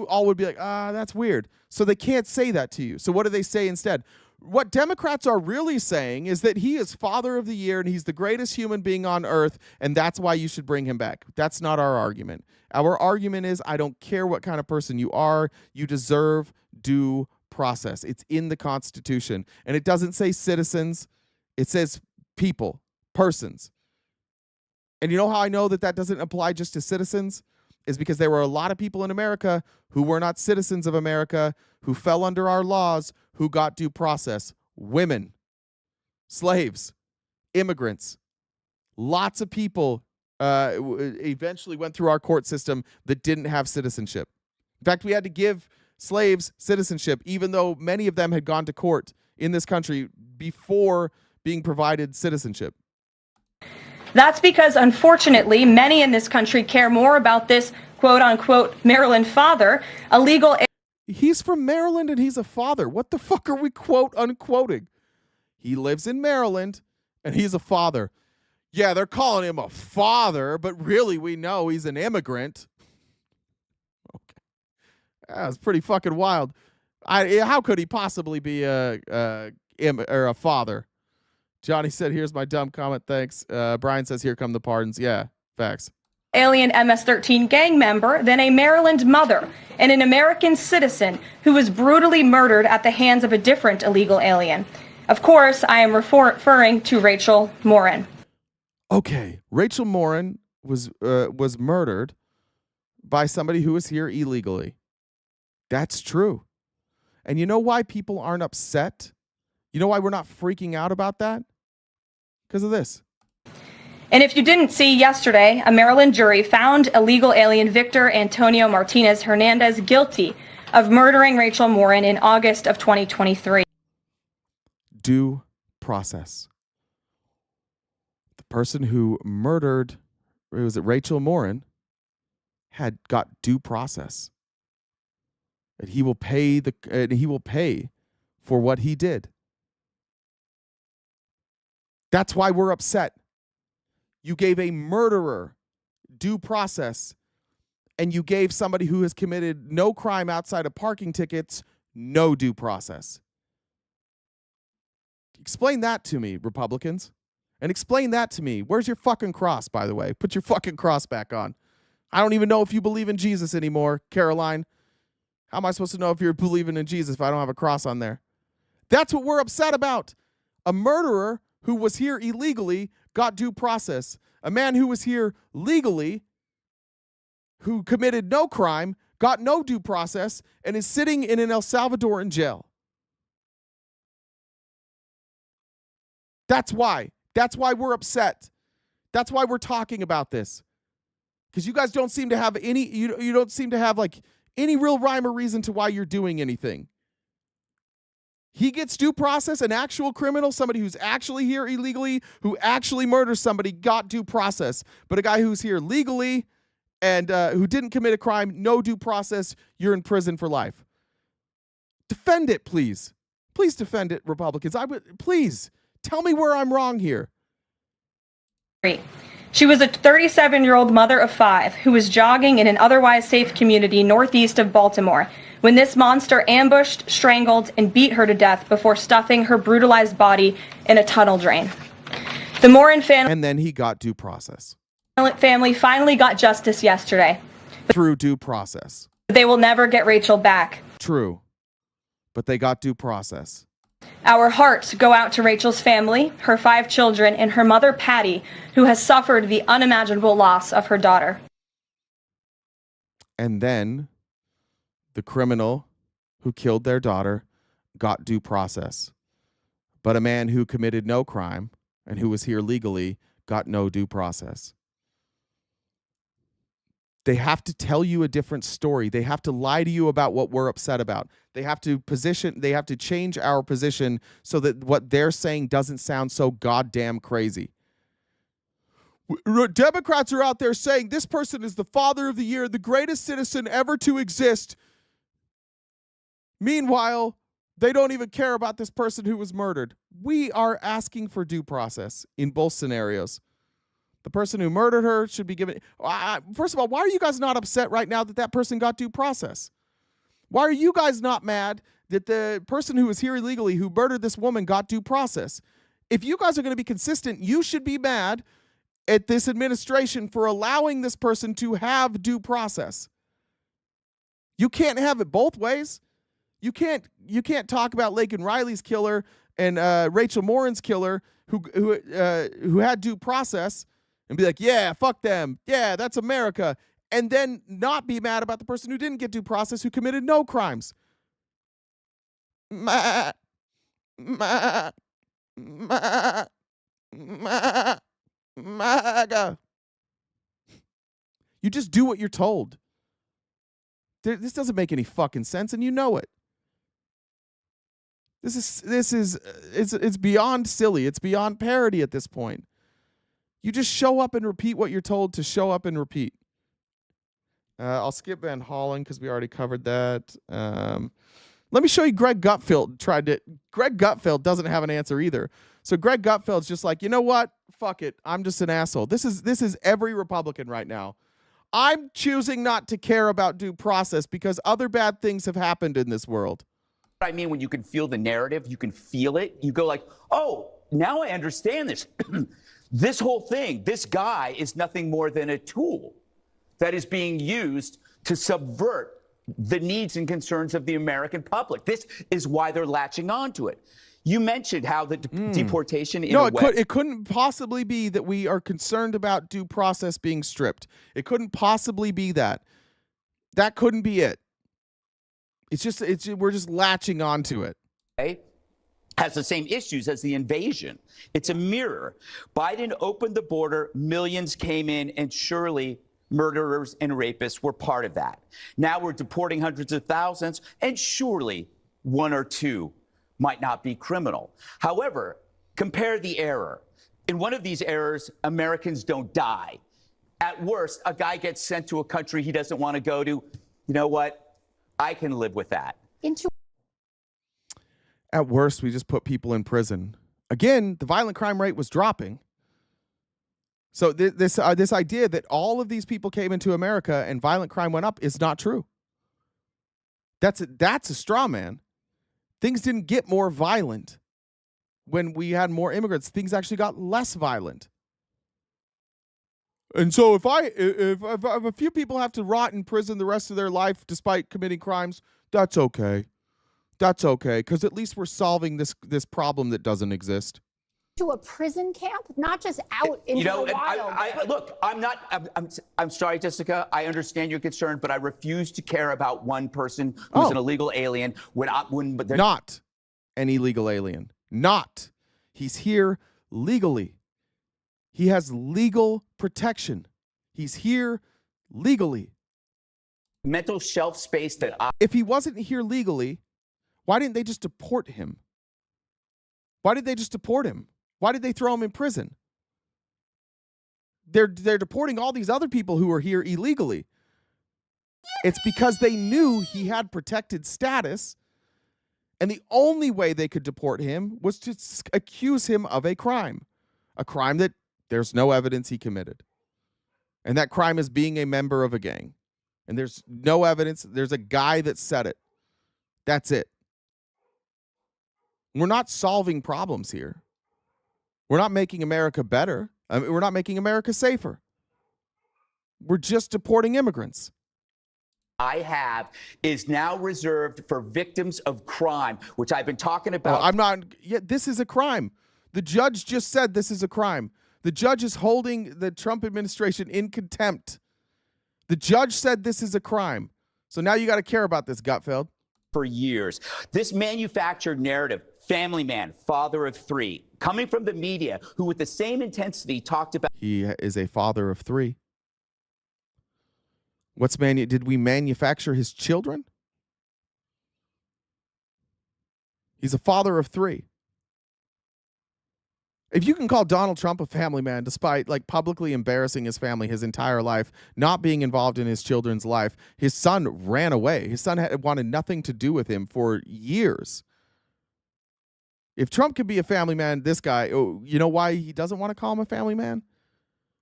all would be like, that's weird. So they can't say that to you. So what do they say instead? What Democrats are really saying is that he is Father of the Year and he's the greatest human being on earth, and that's why you should bring him back. That's not our argument. Our argument is, I don't care what kind of person you are, you deserve due process. It's in the Constitution. And it doesn't say citizens, it says people, persons. And you know how I know that doesn't apply just to citizens? is because there were a lot of people in America who were not citizens of America, who fell under our laws, who got due process. Women, slaves, immigrants, lots of people eventually went through our court system that didn't have citizenship. In fact, we had to give slaves citizenship, even though many of them had gone to court in this country before being provided citizenship. That's because, unfortunately, many in this country care more about this quote-unquote Maryland father, illegal. He's from Maryland and he's a father. What the fuck are we quote-unquoting? He lives in Maryland and he's a father. Yeah, they're calling him a father, but really we know he's an immigrant. Okay. That's pretty fucking wild. How could he possibly be a father? Johnny said, here's my dumb comment, thanks. Brian says, here come the pardons. Yeah, facts. Alien MS-13 gang member than a Maryland mother and an American citizen who was brutally murdered at the hands of a different illegal alien. Of course, I am referring to Rachel Morren. Okay, Rachel Morren was murdered by somebody who was here illegally. That's true. And you know why people aren't upset? You know why we're not freaking out about that? Because of this. And if you didn't see yesterday, a Maryland jury found illegal alien Victor Antonio Martinez Hernandez guilty of murdering Rachel Morren in August of 2023. Due process. The person who murdered, was it Rachel Morren, had got due process. And he will pay for what he did. That's why we're upset. You gave a murderer due process, and you gave somebody who has committed no crime outside of parking tickets no due process. Explain that to me, Republicans. And explain that to me. Where's your fucking cross, by the way? Put your fucking cross back on. I don't even know if you believe in Jesus anymore, Caroline. How am I supposed to know if you're believing in Jesus if I don't have a cross on there? That's what we're upset about. A murderer who was here illegally got due process. A man who was here legally, who committed no crime, got no due process, and is sitting in an El Salvadoran jail. That's why. That's why we're upset. That's why we're talking about this. Because you guys don't seem to have any, you don't seem to have like any real rhyme or reason to why you're doing anything. He gets due process, an actual criminal, somebody who's actually here illegally, who actually murders somebody, got due process. But a guy who's here legally and who didn't commit a crime, no due process, you're in prison for life. Defend it, please. Please defend it, Republicans. Please, tell me where I'm wrong here. She was a 37-year-old mother of 5 who was jogging in an otherwise safe community northeast of Baltimore when this monster ambushed, strangled, and beat her to death before stuffing her brutalized body in a tunnel drain. The Morren family... And then he got due process. Family finally got justice yesterday. Through due process. They will never get Rachel back. True. But they got due process. Our hearts go out to Rachel's family, her 5 children, and her mother, Patty, who has suffered the unimaginable loss of her daughter. And then the criminal who killed their daughter got due process. But a man who committed no crime and who was here legally got no due process. They have to tell you a different story. They have to lie to you about what we're upset about. They have to change our position so that what they're saying doesn't sound so goddamn crazy. Democrats are out there saying this person is the father of the year, the greatest citizen ever to exist. Meanwhile, they don't even care about this person who was murdered. We are asking for due process in both scenarios. The person who murdered her should be given... First of all, why are you guys not upset right now that that person got due process? Why are you guys not mad that the person who was here illegally, who murdered this woman, got due process? If you guys are going to be consistent, you should be mad at this administration for allowing this person to have due process. You can't have it both ways. You can't talk about Laken Riley's killer and Rachel Morren's killer who had due process and be like, yeah, fuck them. Yeah, that's America. and then not be mad about the person who didn't get due process, who committed no crimes. Ma, ma, ma, ma, MAGA. You just do what you're told. This doesn't make any fucking sense, and you know it. It's beyond silly. It's beyond parody at this point. You just show up and repeat what you're told to show up and repeat. I'll skip Van Hollen because we already covered that. Let me show you Greg Gutfeld tried to. Greg Gutfeld doesn't have an answer either. So Greg Gutfeld's just like, you know what? Fuck it. I'm just an asshole. This is every Republican right now. I'm choosing not to care about due process because other bad things have happened in this world. I mean, when you can feel the narrative, you can feel it. You go like, oh, now I understand this. This whole thing, this guy is nothing more than a tool that is being used to subvert the needs and concerns of the American public. This is why they're latching on to it. You mentioned how the deportation in it couldn't possibly be that we are concerned about due process being stripped. It couldn't possibly be that. That couldn't be it. We're just latching onto it. Has the same issues as the invasion. It's a mirror. Biden opened the border, millions came in, and surely murderers and rapists were part of that. Now we're deporting hundreds of thousands, and surely one or two might not be criminal. However, compare the error. In one of these errors, Americans don't die. At worst, a guy gets sent to a country he doesn't want to go to. You know what? I can live with that. At worst, we just put people in prison. Again, the violent crime rate was dropping. So this idea that all of these people came into America and violent crime went up is not true. That's a straw man. Things didn't get more violent when we had more immigrants. Things actually got less violent. And so if a few people have to rot in prison the rest of their life despite committing crimes, that's okay. That's okay, because at least we're solving this problem that doesn't exist. To a prison camp, not just out into the wild. Look, I'm sorry, Jessica. I understand your concern, but I refuse to care about one person who's an illegal alien. Not an illegal alien. Not. He's here legally. He has legal protection. He's here legally. Mental shelf space that if he wasn't here legally, why didn't they just deport him? Why did they just deport him? Why did they throw him in prison? They're deporting all these other people who are here illegally. It's because they knew he had protected status, and the only way they could deport him was to accuse him of a crime that there's no evidence he committed. And that crime is being a member of a gang. And there's no evidence. There's a guy that said it. That's it. We're not solving problems here. We're not making America better. We're not making America safer. We're just deporting immigrants. I have is now reserved for victims of crime, which I've been talking about. This is a crime. The judge just said this is a crime. The judge is holding the Trump administration in contempt. The judge said this is a crime. So now you got to care about this, Gutfeld. For years, this manufactured narrative, family man, father of three, coming from the media, who with the same intensity talked about. He is a father of three. Did we manufacture his children? He's a father of three. If you can call Donald Trump a family man, despite publicly embarrassing his family his entire life, not being involved in his children's life, his son ran away. His son wanted nothing to do with him for years. If Trump could be a family man, this guy, you know why he doesn't want to call him a family man?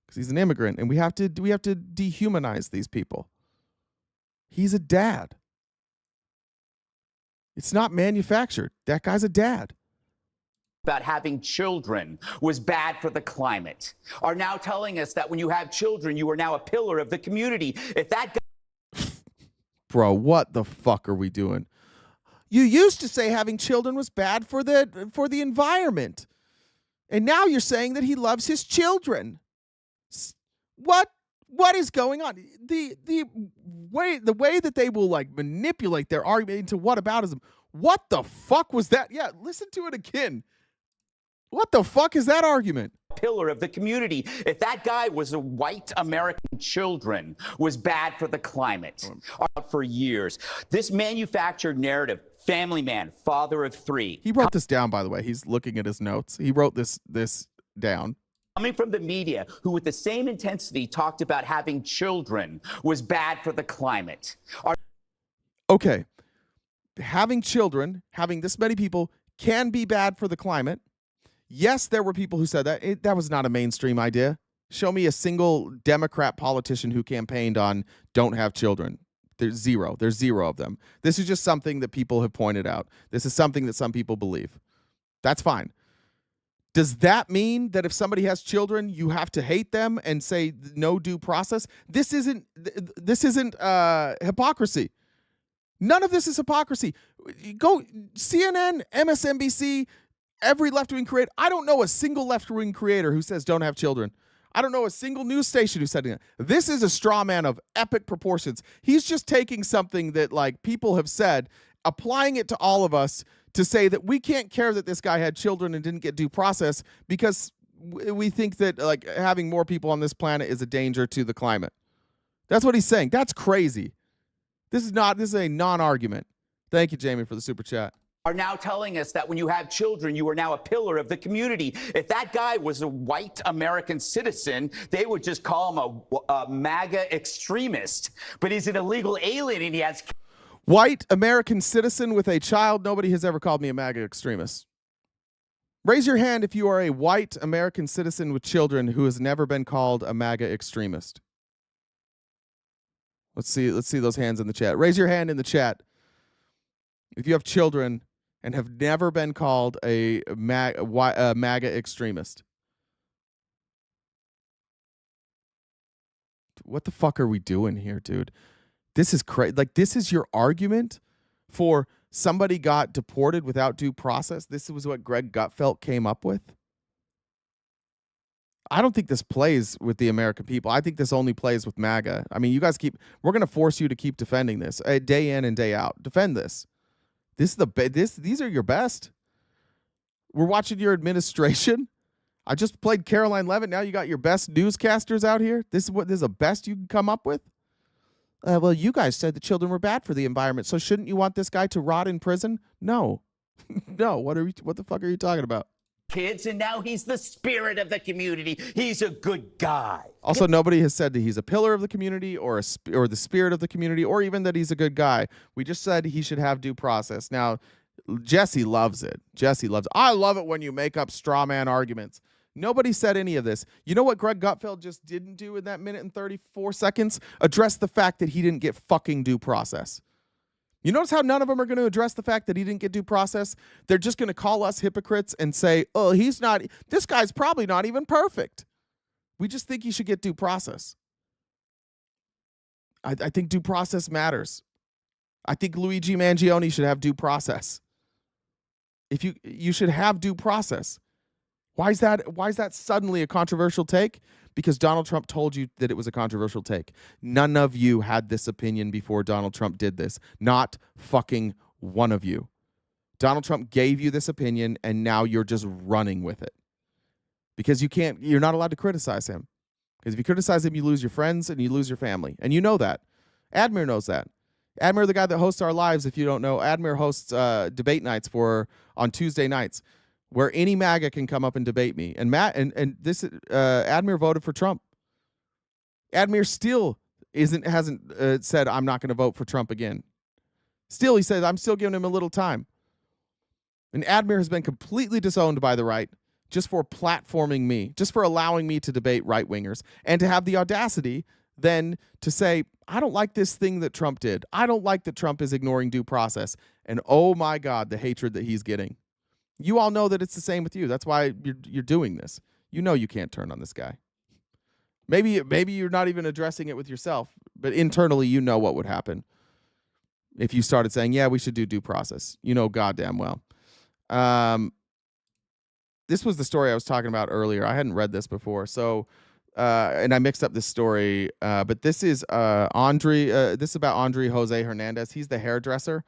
Because he's an immigrant, and we have to dehumanize these people. He's a dad. It's not manufactured. That guy's a dad. About having children was bad for the climate, are now telling us that when you have children, you are now a pillar of the community. If that Bro, what the fuck are we doing? You used to say having children was bad for the environment. And now you're saying that he loves his children. What What is going on? The way that they will like manipulate their argument into whataboutism. What the fuck was that? Yeah, listen to it again. What the fuck is that argument? Pillar of the community. If that guy was a white American children, was bad for the climate for years. This manufactured narrative, family man, father of 3. He wrote this down, by the way. He's looking at his notes. He wrote this down. Coming from the media, who with the same intensity talked about having children was bad for the climate. Okay. Having children, having this many people can be bad for the climate. Yes, there were people who said that. That was not a mainstream idea. Show me a single Democrat politician who campaigned on don't have children. There's zero. There's zero of them. This is just something that people have pointed out. This is something that some people believe. That's fine. Does that mean that if somebody has children, you have to hate them and say no due process? This isn't hypocrisy. None of this is hypocrisy. Go CNN, MSNBC, every left-wing creator. I don't know a single left-wing creator who says don't have children. I don't know a single news station who said that. This is a straw man of epic proportions. He's just taking something that like people have said, applying it to all of us to say that we can't care that this guy had children and didn't get due process because we think that like having more people on this planet is a danger to the climate. That's what he's saying. That's crazy. This is a non-argument. Thank you, Jamie, for the super chat. Are now telling us that when you have children, you are now a pillar of the community. If that guy was a white American citizen, they would just call him a MAGA extremist. But he's an illegal alien and he has... White American citizen with a child. Nobody has ever called me a MAGA extremist. Raise your hand if you are a white American citizen with children who has never been called a MAGA extremist. Let's see those hands in the chat. Raise your hand in the chat if you have children and have never been called a MAGA extremist. What the fuck are we doing here, dude? This is crazy. Like, this is your argument for somebody got deported without due process? This was what Greg Gutfeld came up with? I don't think this plays with the American people. I think this only plays with MAGA. I mean, you guys we're going to force you to keep defending this day in and day out. Defend this. These are your best. We're watching your administration. I just played Caroline Levitt. Now you got your best newscasters out here. This is the best you can come up with? Well, you guys said the children were bad for the environment, so shouldn't you want this guy to rot in prison? No. No. What the fuck are you talking about? Kids, and now he's the spirit of the community. He's a good guy. Also, nobody has said that he's a pillar of the community or the spirit of the community or even that he's a good guy. We just said he should have due process. Now, Jesse loves it. I love it when you make up straw man arguments. Nobody said any of this. You know what Greg Gutfeld just didn't do in that minute and 34 seconds? Address the fact that he didn't get fucking due process. You notice how none of them are going to address the fact that he didn't get due process? They're just going to call us hypocrites and say, oh, this guy's probably not even perfect. We just think he should get due process. I think due process matters. I think Luigi Mangione should have due process. If you should have due process. Why is that suddenly a controversial take? Because Donald Trump told you that it was a controversial take. None of you had this opinion before Donald Trump did this. Not fucking one of you. Donald Trump gave you this opinion and now you're just running with it. Because you're not allowed to criticize him. Because if you criticize him, you lose your friends and you lose your family. And you know that. Admir knows that. Admir, the guy that hosts our lives, if you don't know, Admir hosts debate nights on Tuesday nights, where any MAGA can come up and debate me. And this Admir voted for Trump. Admir still hasn't said I'm not going to vote for Trump again. Still, he said I'm still giving him a little time. And Admir has been completely disowned by the right just for platforming me, just for allowing me to debate right-wingers, and to have the audacity then to say, I don't like this thing that Trump did. I don't like that Trump is ignoring due process. And oh my God, the hatred that he's getting. You all know that it's the same with you. That's why you're doing this. You know you can't turn on this guy. Maybe you're not even addressing it with yourself, but internally you know what would happen if you started saying, yeah, we should do due process. You know goddamn well. This was the story I was talking about earlier. I hadn't read this before. So and I mixed up this story, but this is Andre. This is about Andre Jose Hernandez. He's the hairdresser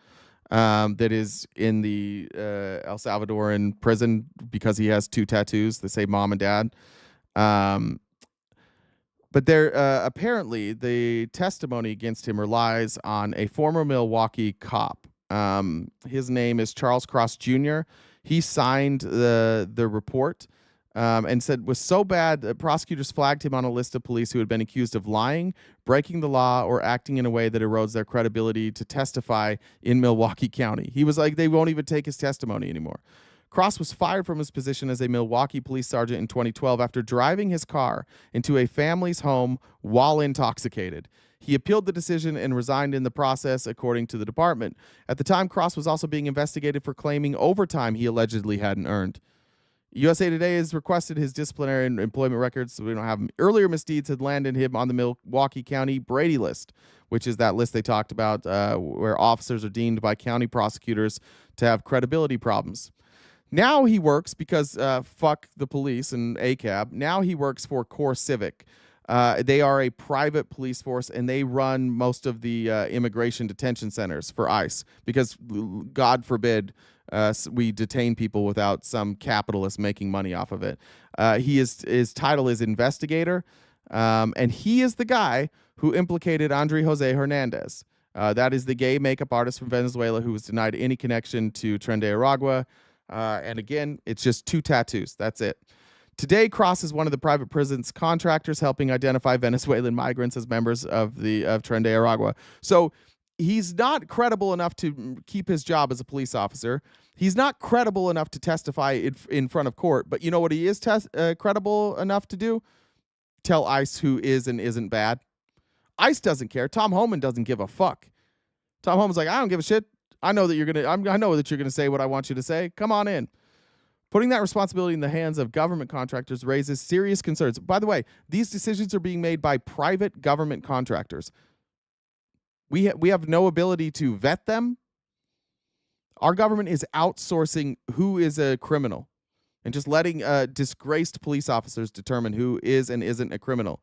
that is in the El Salvadoran prison because he has 2 tattoos that say mom and dad. But there apparently the testimony against him relies on a former Milwaukee cop. His name is Charles Cross Jr. He signed the report and said was so bad that prosecutors flagged him on a list of police who had been accused of lying, breaking the law, or acting in a way that erodes their credibility to testify in Milwaukee County. He was like, they won't even take his testimony anymore. Cross was fired from his position as a Milwaukee police sergeant in 2012 after driving his car into a family's home while intoxicated. He appealed the decision and resigned in the process, according to the department. At the time, Cross was also being investigated for claiming overtime he allegedly hadn't earned. USA Today has requested his disciplinary and employment records, so we don't have him. Earlier misdeeds had landed him on the Milwaukee County Brady list, which is that list they talked about where officers are deemed by county prosecutors to have credibility problems. Now he works because fuck the police and ACAB. Now he works for Core Civic. They are a private police force, and they run most of the immigration detention centers for ICE because, God forbid, we detain people without some capitalist making money off of it. His title is investigator, and he is the guy who implicated Andre Jose Hernandez. That is the gay makeup artist from Venezuela who was denied any connection to Tren de Aragua. And again, it's just 2 tattoos. That's it. Today, Cross is one of the private prison's contractors helping identify Venezuelan migrants as members of Tren de Aragua. So he's not credible enough to keep his job as a police officer. He's not credible enough to testify in front of court. But you know what he is credible enough to do? Tell ICE who is and isn't bad. ICE doesn't care. Tom Homan doesn't give a fuck. Tom Homan's like, I don't give a shit. I know that you're gonna say what I want you to say. Come on in. Putting that responsibility in the hands of government contractors raises serious concerns. By the way, these decisions are being made by private government contractors. We have no ability to vet them. Our government is outsourcing who is a criminal and just letting disgraced police officers determine who is and isn't a criminal.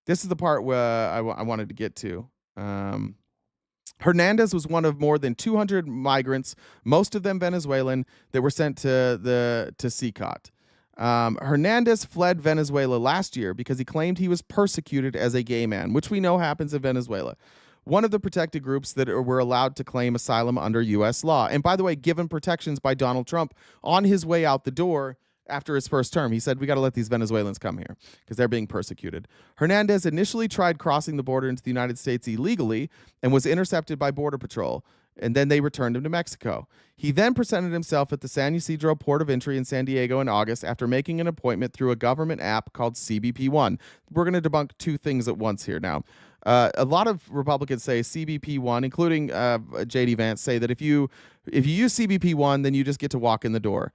This is the part where I wanted to get to. Hernandez was one of more than 200 migrants, most of them Venezuelan, that were sent to CICOT. Hernandez fled Venezuela last year because he claimed he was persecuted as a gay man, which we know happens in Venezuela. One of the protected groups that were allowed to claim asylum under U.S. law. And by the way, given protections by Donald Trump on his way out the door after his first term. He said, we got to let these Venezuelans come here because they're being persecuted. Hernandez initially tried crossing the border into the United States illegally and was intercepted by Border Patrol, and then they returned him to Mexico. He then presented himself at the San Ysidro port of entry in San Diego in August after making an appointment through a government app called CBP-1. We're going to debunk 2 things at once here now. A lot of Republicans say CBP-1, including J.D. Vance, say that if you use CBP-1, then you just get to walk in the door.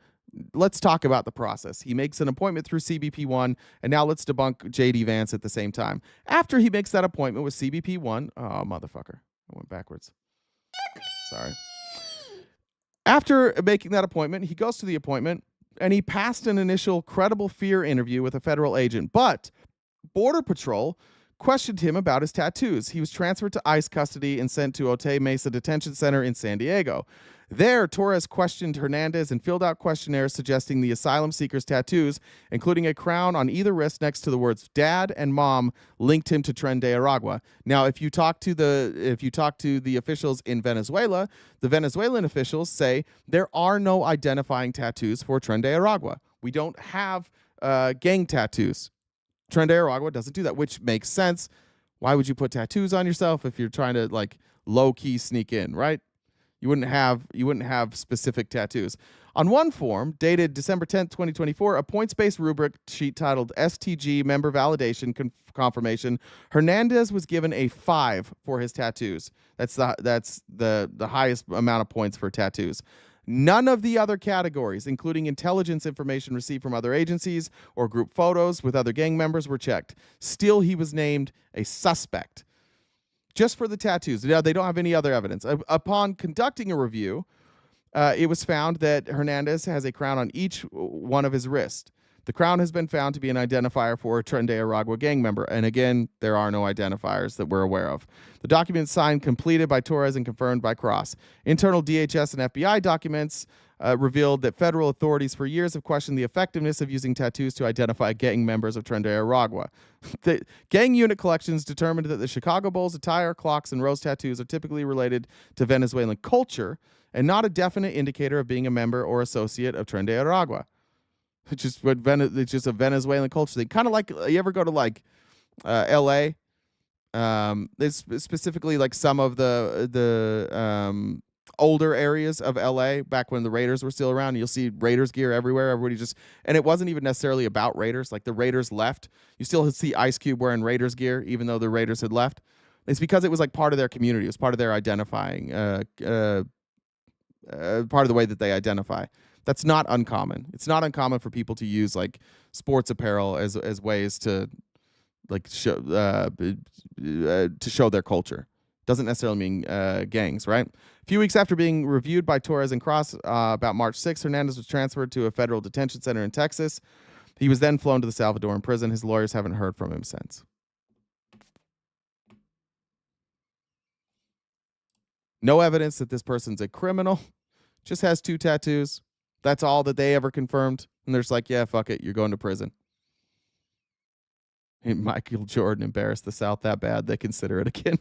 Let's talk about the process. He makes an appointment through CBP-1, and now let's debunk J.D. Vance at the same time. After he makes that appointment with CBP-1, oh, motherfucker, I went backwards. Sorry. After making that appointment, he goes to the appointment, and he passed an initial credible fear interview with a federal agent, but Border Patrol questioned him about his tattoos. He was transferred to ICE custody and sent to Otay Mesa Detention Center in San Diego. There, Torres questioned Hernandez and filled out questionnaires suggesting the asylum seeker's tattoos, including a crown on either wrist next to the words "Dad" and "Mom," linked him to Tren de Aragua. Now, if you talk to the officials in Venezuela, the Venezuelan officials say there are no identifying tattoos for Tren de Aragua. We don't have gang tattoos. Tren de Aragua doesn't do that, which makes sense. Why would you put tattoos on yourself if you're trying to like low key sneak in, right? You wouldn't have specific tattoos. On one form, dated December 10th, 2024, a points-based rubric sheet titled STG Member Validation Confirmation, Hernandez was given a 5 for his tattoos. That's the highest amount of points for tattoos. None of the other categories, including intelligence information received from other agencies or group photos with other gang members, were checked. Still, he was named a suspect. Just for the tattoos. Now, they don't have any other evidence. Upon conducting a review, it was found that Hernandez has a crown on each one of his wrists. The crown has been found to be an identifier for a Tren de Aragua gang member. And again, there are no identifiers that we're aware of. The document signed, completed by Torres and confirmed by Cross. Internal DHS and FBI documents revealed that federal authorities for years have questioned the effectiveness of using tattoos to identify gang members of Tren de Aragua. The gang unit collections determined that the Chicago Bulls attire, clocks, and rose tattoos are typically related to Venezuelan culture and not a definite indicator of being a member or associate of Tren de Aragua. It's just it's just a Venezuelan culture thing. Kind of like you ever go to like L.A. It's specifically like some of the older areas of L.A. back when the Raiders were still around. You'll see Raiders gear everywhere. Everybody and it wasn't even necessarily about Raiders. Like the Raiders left, you still see Ice Cube wearing Raiders gear even though the Raiders had left. It's because it was like part of their community. It was part of their identifying, part of the way that they identify. That's not uncommon. It's not uncommon for people to use like sports apparel as ways to like show their culture. Doesn't necessarily mean gangs, right? A few weeks after being reviewed by Torres and Cross, about March 6th, Hernandez was transferred to a federal detention center in Texas. He was then flown to the Salvadoran prison. His lawyers haven't heard from him since. No evidence that this person's a criminal. Just has 2 tattoos. That's all that they ever confirmed. And they're just like, yeah, fuck it. You're going to prison. Hey, Michael Jordan embarrassed the South that bad, they consider it again.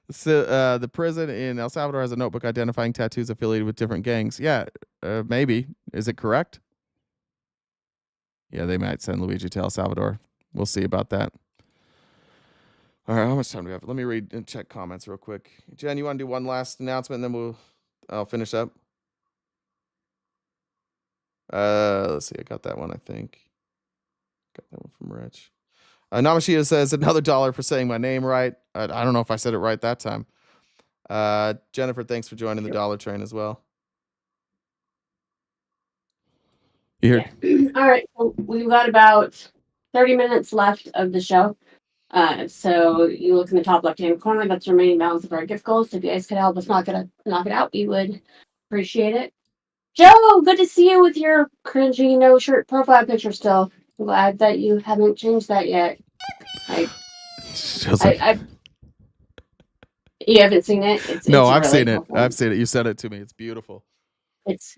So, the prison in El Salvador has a notebook identifying tattoos affiliated with different gangs. Yeah, maybe. Is it correct? Yeah, they might send Luigi to El Salvador. We'll see about that. All right, how much time do we have? Let me read and check comments real quick. Jen, you want to do one last announcement, and then I'll finish up? Let's see. I got that one, I think. Got that one from Rich. Namashita says, another $1 for saying my name right. I don't know if I said it right that time. Jennifer, thanks for joining the dollar train as well. You here? Yeah. All right. So we've got about 30 minutes left of the show. So you look in the top left-hand corner. That's the remaining balance of our gift goals. If you guys could help us knock it out, we would appreciate it. Joe, good to see you with your cringy no shirt profile picture still. I'm glad that you haven't changed that yet. You haven't seen it? No, I've really seen it. I've seen it. You sent it to me. It's beautiful. It's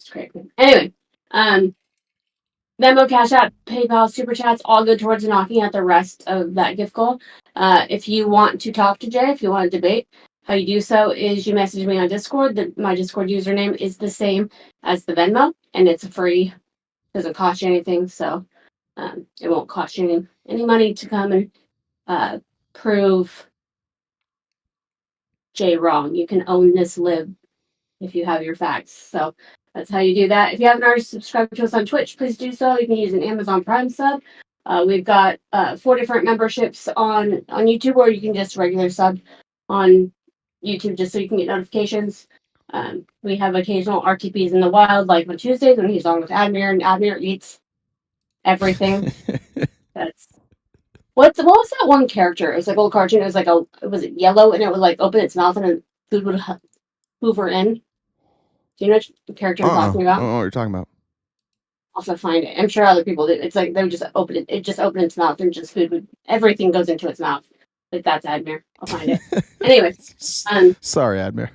great. Anyway, Venmo, Cash App, PayPal, Super Chats, all good towards knocking out the rest of that gift goal. If you want to talk to Jay, if you want to debate, how you do so is you message me on Discord. My Discord username is the same as the Venmo, and it's free. Doesn't cost you anything, so it won't cost you any money to come and prove Jay wrong. You can own this lib if you have your facts. So that's how you do that. If you haven't already subscribed to us on Twitch, please do so. You can use an Amazon Prime sub. We've got 4 different memberships on YouTube, or you can just regular sub on YouTube just so you can get notifications. We have occasional RTPs in the wild, like on Tuesdays when he's on with Admir, and Admir eats everything. What was that one character? It was like a little cartoon. It was like was it yellow, and it would like open its mouth and food would hoover in. Do you know what character I'm talking about? I don't know what you're talking about. Also find it. I'm sure other people did. It's like they would just open it. It just opened its mouth and just everything goes into its mouth. Like that's Admir. I'll find it. Anyway. Sorry, Admir.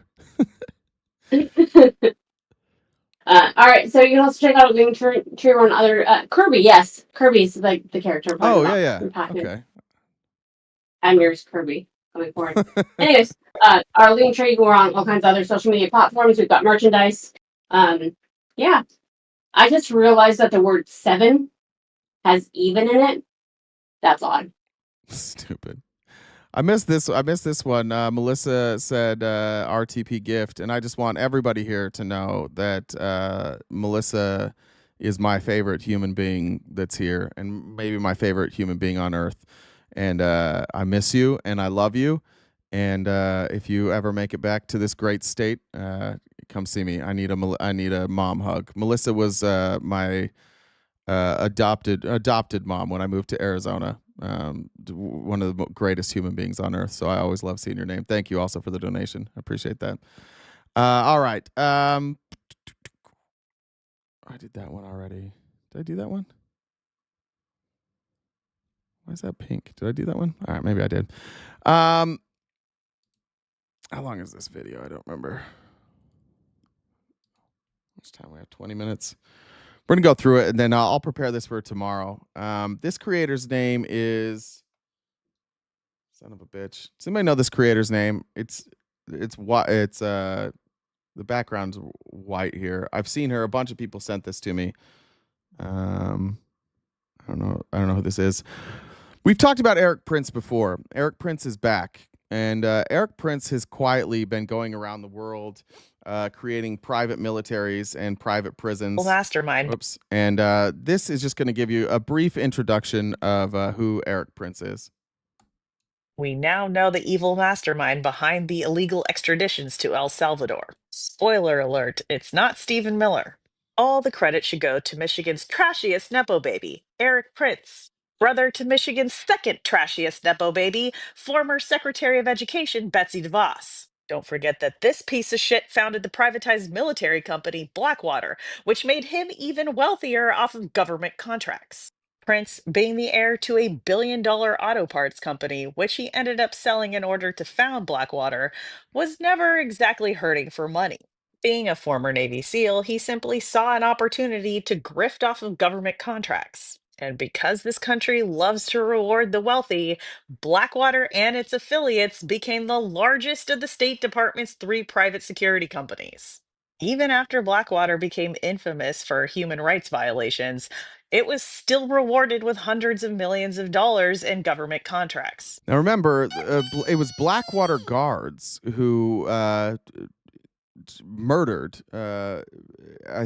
All right, so you can also check out Linktree on other Kirby. Yes, Kirby's like the character. Oh yeah. Okay. Admir's Kirby coming forward. Anyways, our Linktree, we're on all kinds of other social media platforms. We've got merchandise. Yeah, I just realized that the word 7 has even in it. That's odd. Stupid. I missed this one. Melissa said RTP gift, and I just want everybody here to know that Melissa is my favorite human being that's here, and maybe my favorite human being on earth. And I miss you, and I love you. And if you ever make it back to this great state, come see me. I need a mom hug. Melissa was my adopted mom when I moved to Arizona. One of the greatest human beings on earth. So I always love seeing your name. Thank you also for the donation. I appreciate that. All right. I did that one already. Did I do that one? Why is that pink? Did I do that one? All right, maybe I did. How long is this video? I don't remember. How much time we have? 20 minutes. We're going to go through it, and then I'll prepare this for tomorrow. This creator's name is... Son of a bitch. Does anybody know this creator's name? It's the background's white here. I've seen her. A bunch of people sent this to me. I don't know who this is. We've talked about Eric Prince before. Eric Prince is back, and Eric Prince has quietly been going around the world, creating private militaries and private prisons. Mastermind. Oops. And this is just going to give you a brief introduction of who Eric Prince is. We now know the evil mastermind behind the illegal extraditions to El Salvador. Spoiler alert, it's not Stephen Miller. All the credit should go to Michigan's trashiest Nepo baby, Eric Prince. Brother to Michigan's second trashiest Nepo baby, former Secretary of Education Betsy DeVos. Don't forget that this piece of shit founded the privatized military company Blackwater, which made him even wealthier off of government contracts. Prince being the heir to a billion-dollar auto parts company, which he ended up selling in order to found Blackwater, was never exactly hurting for money. Being a former Navy SEAL, he simply saw an opportunity to grift off of government contracts. And because this country loves to reward the wealthy, Blackwater and its affiliates became the largest of the State Department's 3 private security companies. Even after Blackwater became infamous for human rights violations, it was still rewarded with hundreds of millions of dollars in government contracts. Now remember, it was Blackwater guards who murdered, I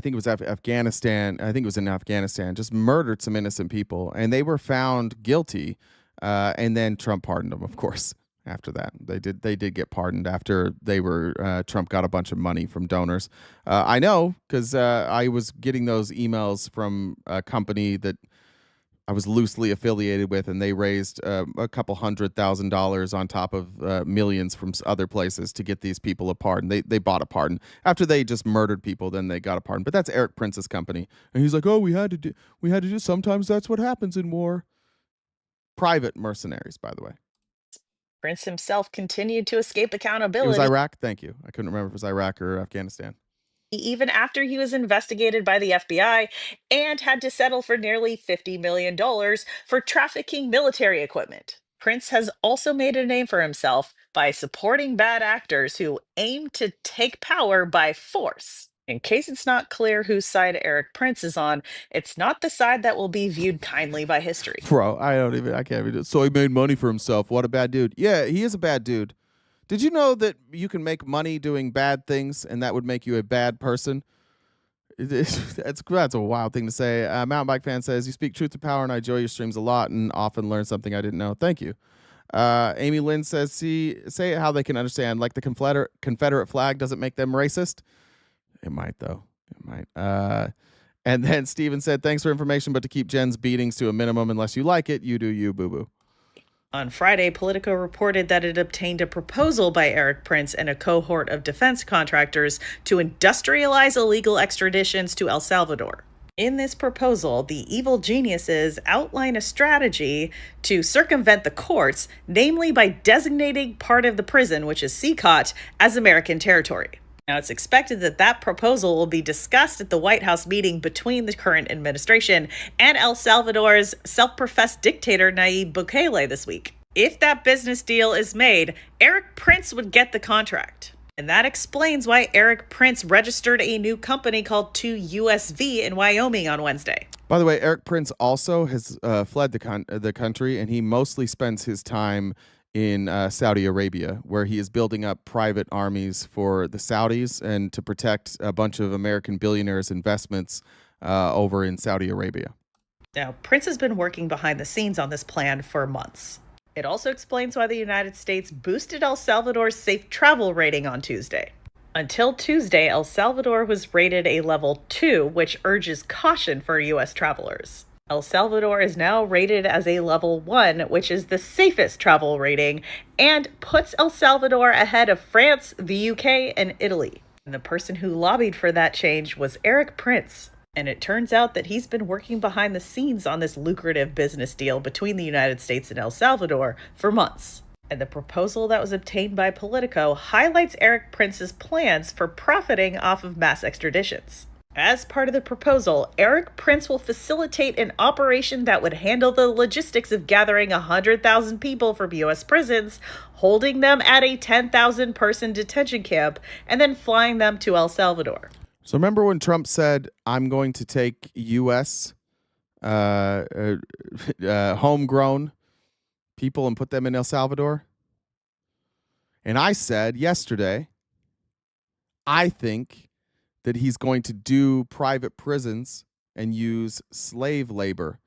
think it was Afghanistan. I think it was in Afghanistan, just murdered some innocent people, and they were found guilty. And then Trump pardoned them, of course. After that, they did get pardoned after they were Trump got a bunch of money from donors. I know because I was getting those emails from a company that I was loosely affiliated with, and they raised a couple $100,000 on top of millions from other places to get these people a pardon. They bought a pardon after they just murdered people. Then they got a pardon. But that's Eric Prince's company, and he's like, "Oh, we had to do. Sometimes that's what happens in war." Private mercenaries, by the way. Prince himself continued to escape It accountability. was Iraq. Thank you. I couldn't remember if it was Iraq or Afghanistan. Even after he was investigated by the FBI and had to settle for nearly $50 million for trafficking military equipment. Prince has also made a name for himself by supporting bad actors who aim to take power by force. In case it's not clear whose side Eric Prince is on, it's not the side that will be viewed kindly by history. Bro, I can't even. So he made money for himself. What a bad dude. Yeah, he is a bad dude. Did you know that you can make money doing bad things and that would make you a bad person? That's a wild thing to say. Mountain Bike Fan says, "You speak truth to power and I enjoy your streams a lot and often learn something I didn't know." Thank you. Amy Lynn says, say how they can understand. Like the Confederate flag doesn't make them racist. It might, though. It might. And then Steven said, "Thanks for information, but to keep Jen's beatings to a minimum unless you like it, you do you, boo-boo." On Friday, Politico reported that it obtained a proposal by Eric Prince and a cohort of defense contractors to industrialize illegal extraditions to El Salvador. In this proposal, the evil geniuses outline a strategy to circumvent the courts, namely by designating part of the prison, which is CCOT, as American territory. Now, it's expected that that proposal will be discussed at the White House meeting between the current administration and El Salvador's self-professed dictator Nayib Bukele this week. If that business deal is made, Eric Prince would get the contract. And that explains why Eric Prince registered a new company called 2USV in Wyoming on Wednesday. By the way, Eric Prince also has fled the country, and he mostly spends his time in Saudi Arabia, where he is building up private armies for the Saudis and to protect a bunch of American billionaires' investments over in Saudi Arabia. Now, Prince has been working behind the scenes on this plan for months. It also explains why the United States boosted El Salvador's safe travel rating on Tuesday. Until Tuesday, El Salvador was rated a level 2, which urges caution for U.S. travelers. El Salvador is now rated as a level 1, which is the safest travel rating, and puts El Salvador ahead of France, the UK, and Italy. And the person who lobbied for that change was Eric Prince. And it turns out that he's been working behind the scenes on this lucrative business deal between the United States and El Salvador for months. And the proposal that was obtained by Politico highlights Erik Prince's plans for profiting off of mass extraditions. As part of the proposal, Erik Prince will facilitate an operation that would handle the logistics of gathering 100,000 people from U.S. prisons, holding them at a 10,000-person detention camp, and then flying them to El Salvador. So remember when Trump said, I'm going to take U.S. Homegrown people and put them in El Salvador? And I said yesterday, I think that he's going to do private prisons and use slave labor.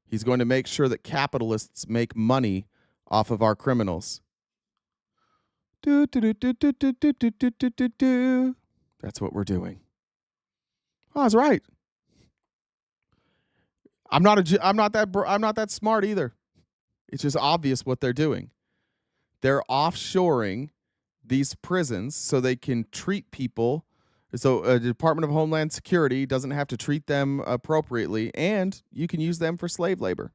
He's going to make sure that capitalists make money off of our criminals. That's what we're doing. Oh, I was right. I'm not that smart either. It's just obvious what they're doing. They're offshoring these prisons so they can treat people. So the Department of Homeland Security doesn't have to treat them appropriately, and you can use them for slave labor.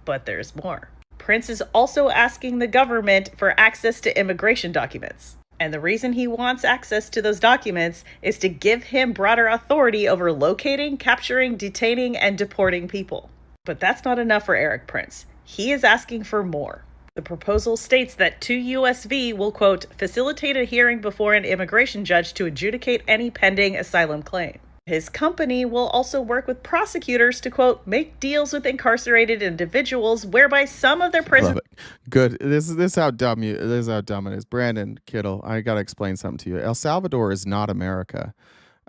But there's more. Prince is also asking the government for access to immigration documents. And the reason he wants access to those documents is to give him broader authority over locating, capturing, detaining, and deporting people. But that's not enough for Erik Prince. He is asking for more. The proposal states that 2USV will, quote, facilitate a hearing before an immigration judge to adjudicate any pending asylum claim. His company will also work with prosecutors to, quote, make deals with incarcerated individuals whereby some of their prisoners... Love it. Good. This is how dumb it is. Brandon Kittle, I got to explain something to you. El Salvador is not America.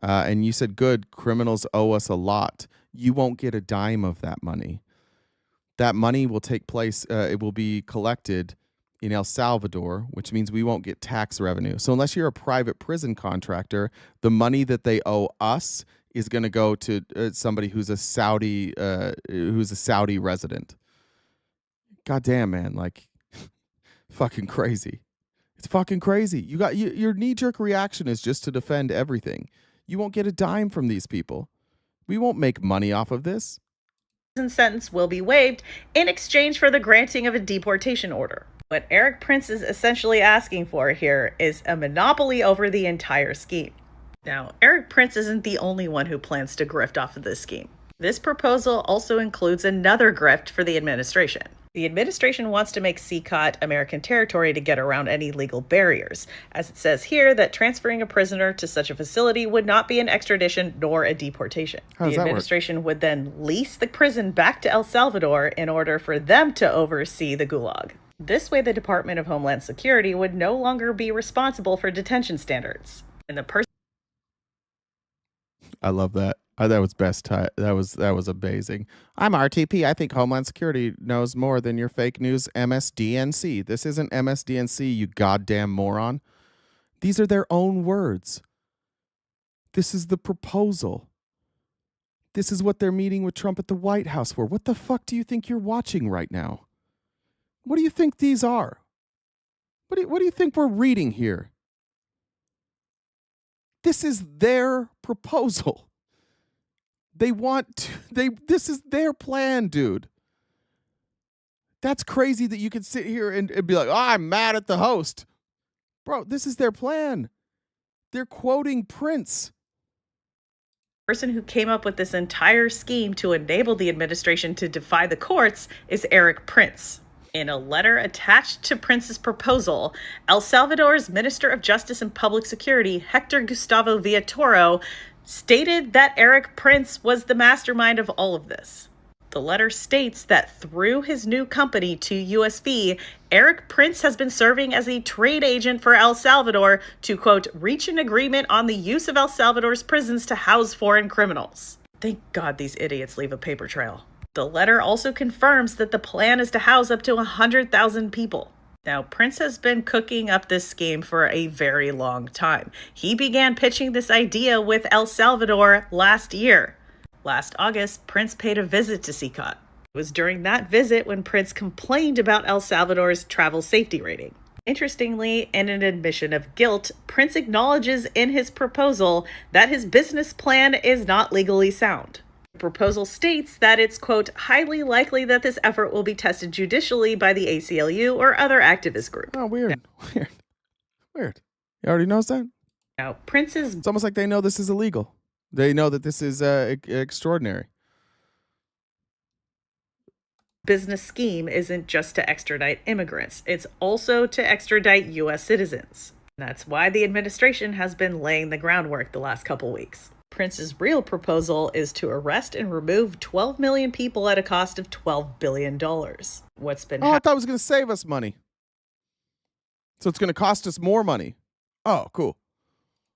And you said, good, criminals owe us a lot. You won't get a dime of that money. That money will take place, it will be collected in El Salvador, which means we won't get tax revenue. So unless you're a private prison contractor, the money that they owe us is going to go to somebody who's a Saudi resident. Goddamn, man, like fucking crazy. It's fucking crazy. Your knee-jerk reaction is just to defend everything. You won't get a dime from these people. We won't make money off of this. Sentence will be waived in exchange for the granting of a deportation order. What Erik Prince is essentially asking for here is a monopoly over the entire scheme. Now, Erik Prince isn't the only one who plans to grift off of this scheme. This proposal also includes another grift for the administration. The administration wants to make CCOT American territory to get around any legal barriers, as it says here that transferring a prisoner to such a facility would not be an extradition nor a deportation. The administration would then lease the prison back to El Salvador in order for them to oversee the gulag. This way, the Department of Homeland Security would no longer be responsible for detention standards. And the person... I love that. That was best. That was amazing. I'm RTP. I think Homeland Security knows more than your fake news MSDNC. This isn't MSDNC, you goddamn moron. These are their own words. This is the proposal. This is what they're meeting with Trump at the White House for. What the fuck do you think you're watching right now? What do you think these are? What do you think we're reading here? This is their proposal. This is their plan, dude. That's crazy that you could sit here and be like, oh, I'm mad at the host. Bro, this is their plan. They're quoting Prince. The person who came up with this entire scheme to enable the administration to defy the courts is Erik Prince. In a letter attached to Prince's proposal, El Salvador's Minister of Justice and Public Security, Hector Gustavo Villatoro, stated that Erik Prince was the mastermind of all of this. The letter states that through his new company, 2USV, Erik Prince has been serving as a trade agent for El Salvador to, quote, reach an agreement on the use of El Salvador's prisons to house foreign criminals. Thank God these idiots leave a paper trail. The letter also confirms that the plan is to house up to 100,000 people. Now, Prince has been cooking up this scheme for a very long time. He began pitching this idea with El Salvador last year. Last August, Prince paid a visit to CCOT. It was during that visit when Prince complained about El Salvador's travel safety rating. Interestingly, in an admission of guilt, Prince acknowledges in his proposal that his business plan is not legally sound. The proposal states that it's, quote, highly likely that this effort will be tested judicially by the ACLU or other activist group. Oh, weird. Weird. You already knows that? Now, Prince's... It's almost like they know this is illegal. They know that this is extraordinary. Business scheme isn't just to extradite immigrants. It's also to extradite U.S. citizens. That's why the administration has been laying the groundwork the last couple weeks. Prince's real proposal is to arrest and remove 12 million people at a cost of $12 billion. What's been I thought it was going to save us money. So it's going to cost us more money. Oh, cool.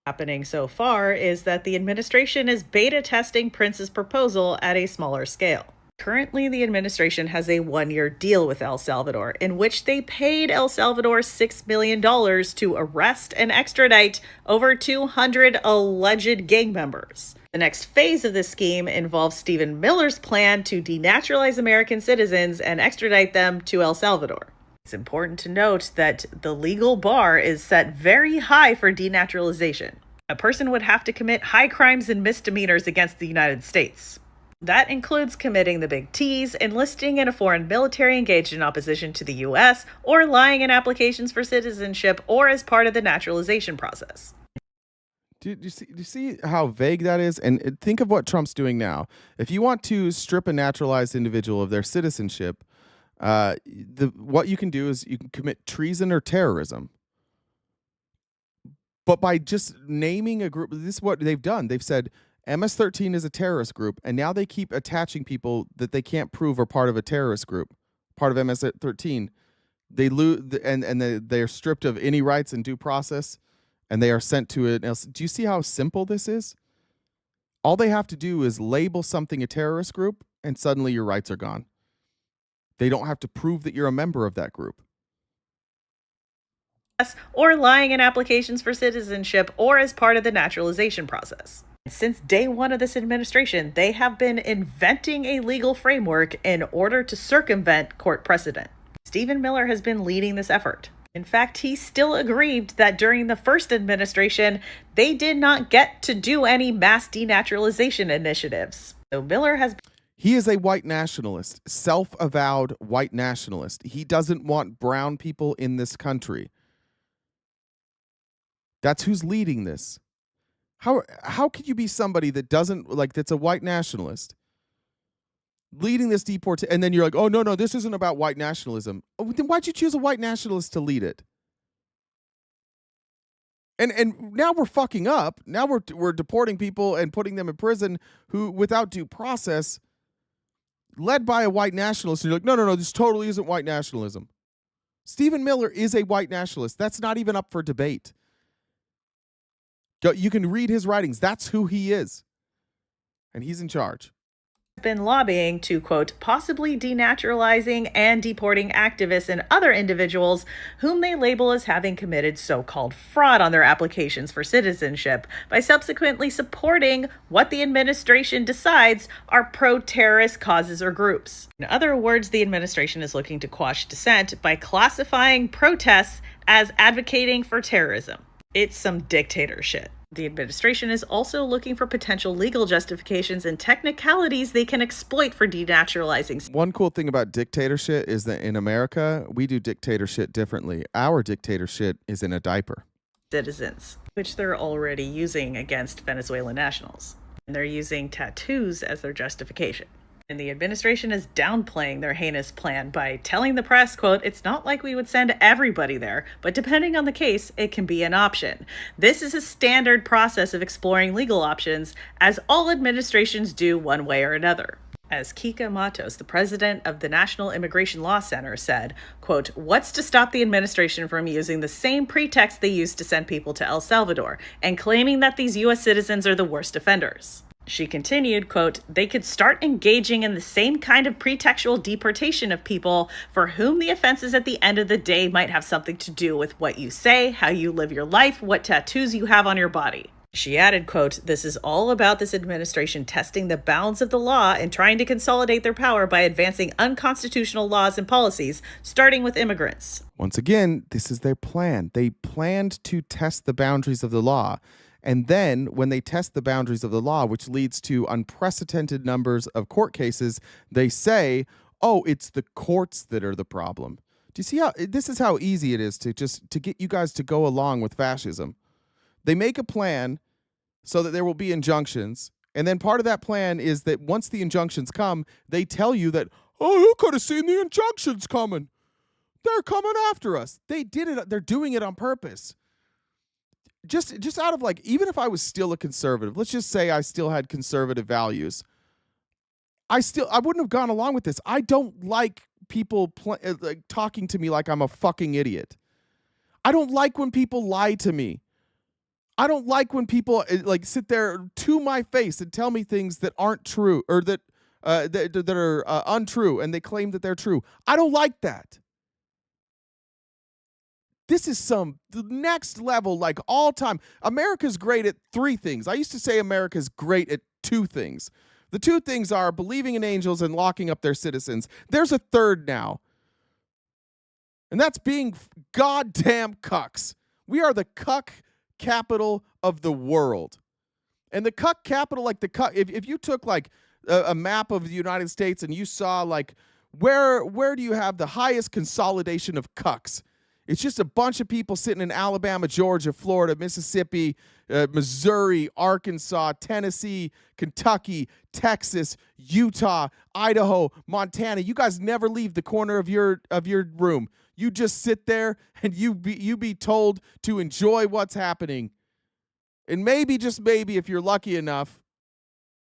Happening so far is that the administration is beta testing Prince's proposal at a smaller scale. Currently, the administration has a 1-year deal with El Salvador in which they paid El Salvador $6 million to arrest and extradite over 200 alleged gang members. The next phase of this scheme involves Stephen Miller's plan to denaturalize American citizens and extradite them to El Salvador. It's important to note that the legal bar is set very high for denaturalization. A person would have to commit high crimes and misdemeanors against the United States. That includes committing the big T's, enlisting in a foreign military engaged in opposition to the U.S., or lying in applications for citizenship or as part of the naturalization process. Do you see how vague that is? And think of what Trump's doing now. If you want to strip a naturalized individual of their citizenship, what you can do is you can commit treason or terrorism. But by just naming a group, this is what they've done. They've said MS-13 is a terrorist group, and now they keep attaching people that they can't prove are part of a terrorist group, part of MS-13. They lose, and they're stripped of any rights and due process, and they are sent to it. Do you see how simple this is? All they have to do is label something a terrorist group, and suddenly your rights are gone. They don't have to prove that you're a member of that group. Or lying in applications for citizenship or as part of the naturalization process. Since day one of this administration, they have been inventing a legal framework in order to circumvent court precedent. Stephen Miller has been leading this effort. In fact, he still aggrieved that during the first administration, they did not get to do any mass denaturalization initiatives. So Miller has... He is a white nationalist, self-avowed white nationalist. He doesn't want brown people in this country. That's who's leading this. How could you be somebody that doesn't, like, that's a white nationalist leading this deportation, and then you're like, oh, no, this isn't about white nationalism. Oh, then why'd you choose a white nationalist to lead it? And now we're fucking up. Now we're deporting people and putting them in prison who, without due process, led by a white nationalist. And you're like, no, this totally isn't white nationalism. Stephen Miller is a white nationalist. That's not even up for debate. You can read his writings. That's who he is. And he's in charge. Been lobbying to, quote, possibly denaturalizing and deporting activists and other individuals whom they label as having committed so-called fraud on their applications for citizenship by subsequently supporting what the administration decides are pro-terrorist causes or groups. In other words, the administration is looking to quash dissent by classifying protests as advocating for terrorism. It's some dictator shit. The administration is also looking for potential legal justifications and technicalities they can exploit for denaturalizing. One cool thing about dictatorship is that in America, we do dictatorship differently. Our dictatorship is in a diaper. Citizens, which they're already using against Venezuelan nationals. And they're using tattoos as their justification. And the administration is downplaying their heinous plan by telling the press, quote, it's not like we would send everybody there, but depending on the case, it can be an option. This is a standard process of exploring legal options, as all administrations do one way or another. As Kika Matos, the president of the National Immigration Law Center, said, quote, what's to stop the administration from using the same pretext they used to send people to El Salvador and claiming that these U.S. citizens are the worst offenders? She continued, quote, they could start engaging in the same kind of pretextual deportation of people for whom the offenses at the end of the day might have something to do with what you say, how you live your life, what tattoos you have on your body. She added, quote, "This is all about this administration testing the bounds of the law and trying to consolidate their power by advancing unconstitutional laws and policies, starting with immigrants." Once again, this is their plan. They planned to test the boundaries of the law. And then when they test the boundaries of the law, which leads to unprecedented numbers of court cases, they say, oh, it's the courts that are the problem. Do you see how this is how easy it is to get you guys to go along with fascism? They make a plan so that there will be injunctions. And then part of that plan is that once the injunctions come, they tell you that, oh, you could have seen the injunctions coming. They're coming after us. They did it. They're doing it on purpose. Just out of like, even if I was still a conservative, let's just say I still had conservative values. I wouldn't have gone along with this. I don't like people like talking to me like I'm a fucking idiot. I don't like when people lie to me. I don't like when people like sit there to my face and tell me things that aren't true or that are untrue and they claim that they're true. I don't like that. This is the next level, like all time. America's great at 3 things. I used to say America's great at 2 things. The 2 things are believing in angels and locking up their citizens. There's a third now. And that's being goddamn cucks. We are the cuck capital of the world. And the cuck capital, like the cuck, if you took like a map of the United States and you saw like where do you have the highest consolidation of cucks? It's just a bunch of people sitting in Alabama, Georgia, Florida, Mississippi, Missouri, Arkansas, Tennessee, Kentucky, Texas, Utah, Idaho, Montana. You guys never leave the corner of your room. You just sit there and you be told to enjoy what's happening. And maybe, just maybe, if you're lucky enough,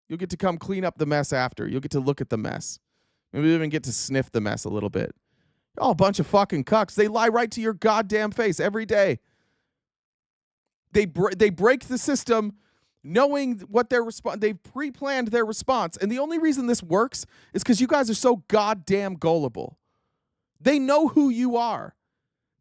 you'll get to come clean up the mess after. You'll get to look at the mess. Maybe even get to sniff the mess a little bit. Oh, a bunch of fucking cucks. They lie right to your goddamn face every day. They break the system knowing what their response. They've pre-planned their response. And the only reason this works is because you guys are so goddamn gullible. They know who you are.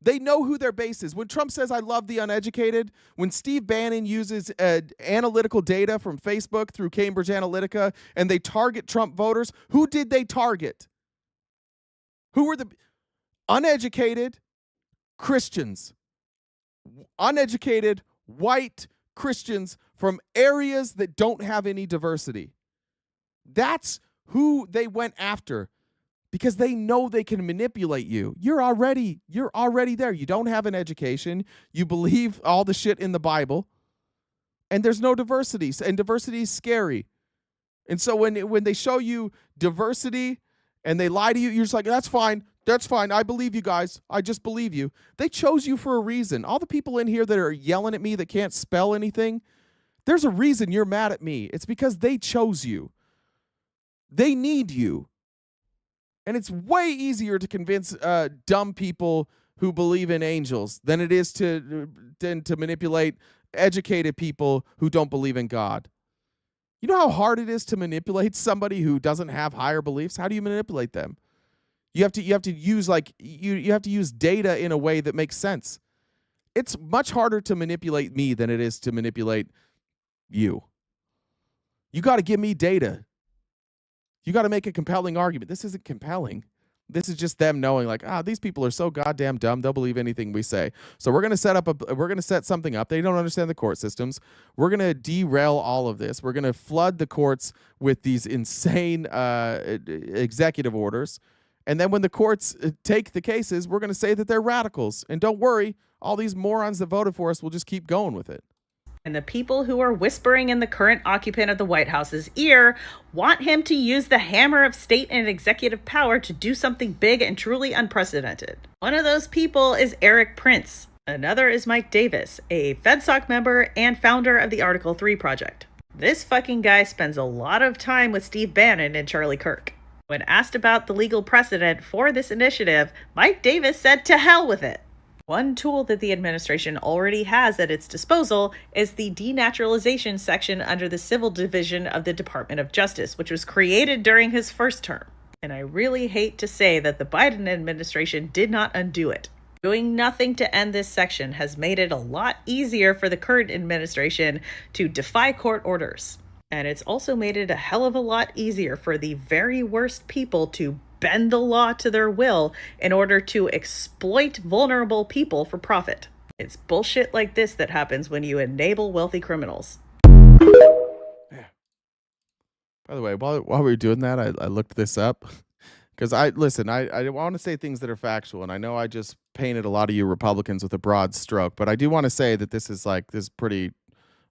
They know who their base is. When Trump says, I love the uneducated, when Steve Bannon uses analytical data from Facebook through Cambridge Analytica and they target Trump voters, who did they target? Who were the uneducated Christians? Uneducated white Christians from areas that don't have any diversity. That's who they went after. Because they know they can manipulate you. You're already there. You don't have an education. You believe all the shit in the Bible. And there's no diversity. And diversity is scary. And so when they show you diversity and they lie to you, you're just like, that's fine. That's fine. I believe you guys. I just believe you. They chose you for a reason. All the people in here that are yelling at me that can't spell anything, there's a reason you're mad at me. It's because they chose you. They need you. And it's way easier to convince dumb people who believe in angels than it is to manipulate educated people who don't believe in God. You know how hard it is to manipulate somebody who doesn't have higher beliefs? How do you manipulate them? You have to use you have to use data in a way that makes sense. It's much harder to manipulate me than it is to manipulate you. You got to give me data. You got to make a compelling argument. This isn't compelling. This is just them knowing like, these people are so goddamn dumb. They'll believe anything we say. So we're going to set something up. They don't understand the court systems. We're going to derail all of this. We're going to flood the courts with these insane executive orders. And then when the courts take the cases, we're going to say that they're radicals. And don't worry, all these morons that voted for us will just keep going with it. And the people who are whispering in the current occupant of the White House's ear want him to use the hammer of state and executive power to do something big and truly unprecedented. One of those people is Eric Prince. Another is Mike Davis, a FedSoc member and founder of the Article 3 project. This fucking guy spends a lot of time with Steve Bannon and Charlie Kirk. When asked about the legal precedent for this initiative, Mike Davis said to hell with it. One tool that the administration already has at its disposal is the denaturalization section under the Civil Division of the Department of Justice, which was created during his first term. And I really hate to say that the Biden administration did not undo it. Doing nothing to end this section has made it a lot easier for the current administration to defy court orders. And it's also made it a hell of a lot easier for the very worst people to bend the law to their will in order to exploit vulnerable people for profit. It's bullshit like this that happens when you enable wealthy criminals. By the way, while we were doing that, I looked this up because I want to say things that are factual, and I know I just painted a lot of you Republicans with a broad stroke, but I do want to say that this is pretty.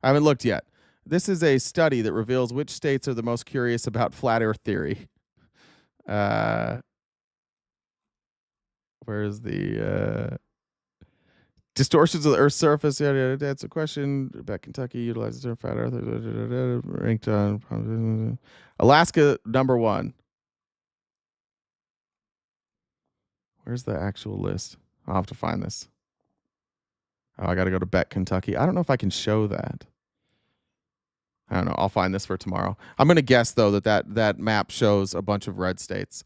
I haven't looked yet. This is a study that reveals which states are the most curious about flat Earth theory. Where's the distortions of the Earth's surface? Yeah, that's a question about Kentucky utilizes the term flat Earth. Ranked on Alaska #1. Where's the actual list? I'll have to find this. Oh, I got to go to Bet Kentucky. I don't know if I can show that. I don't know. I'll find this for tomorrow. I'm going to guess, though, that map shows a bunch of red states.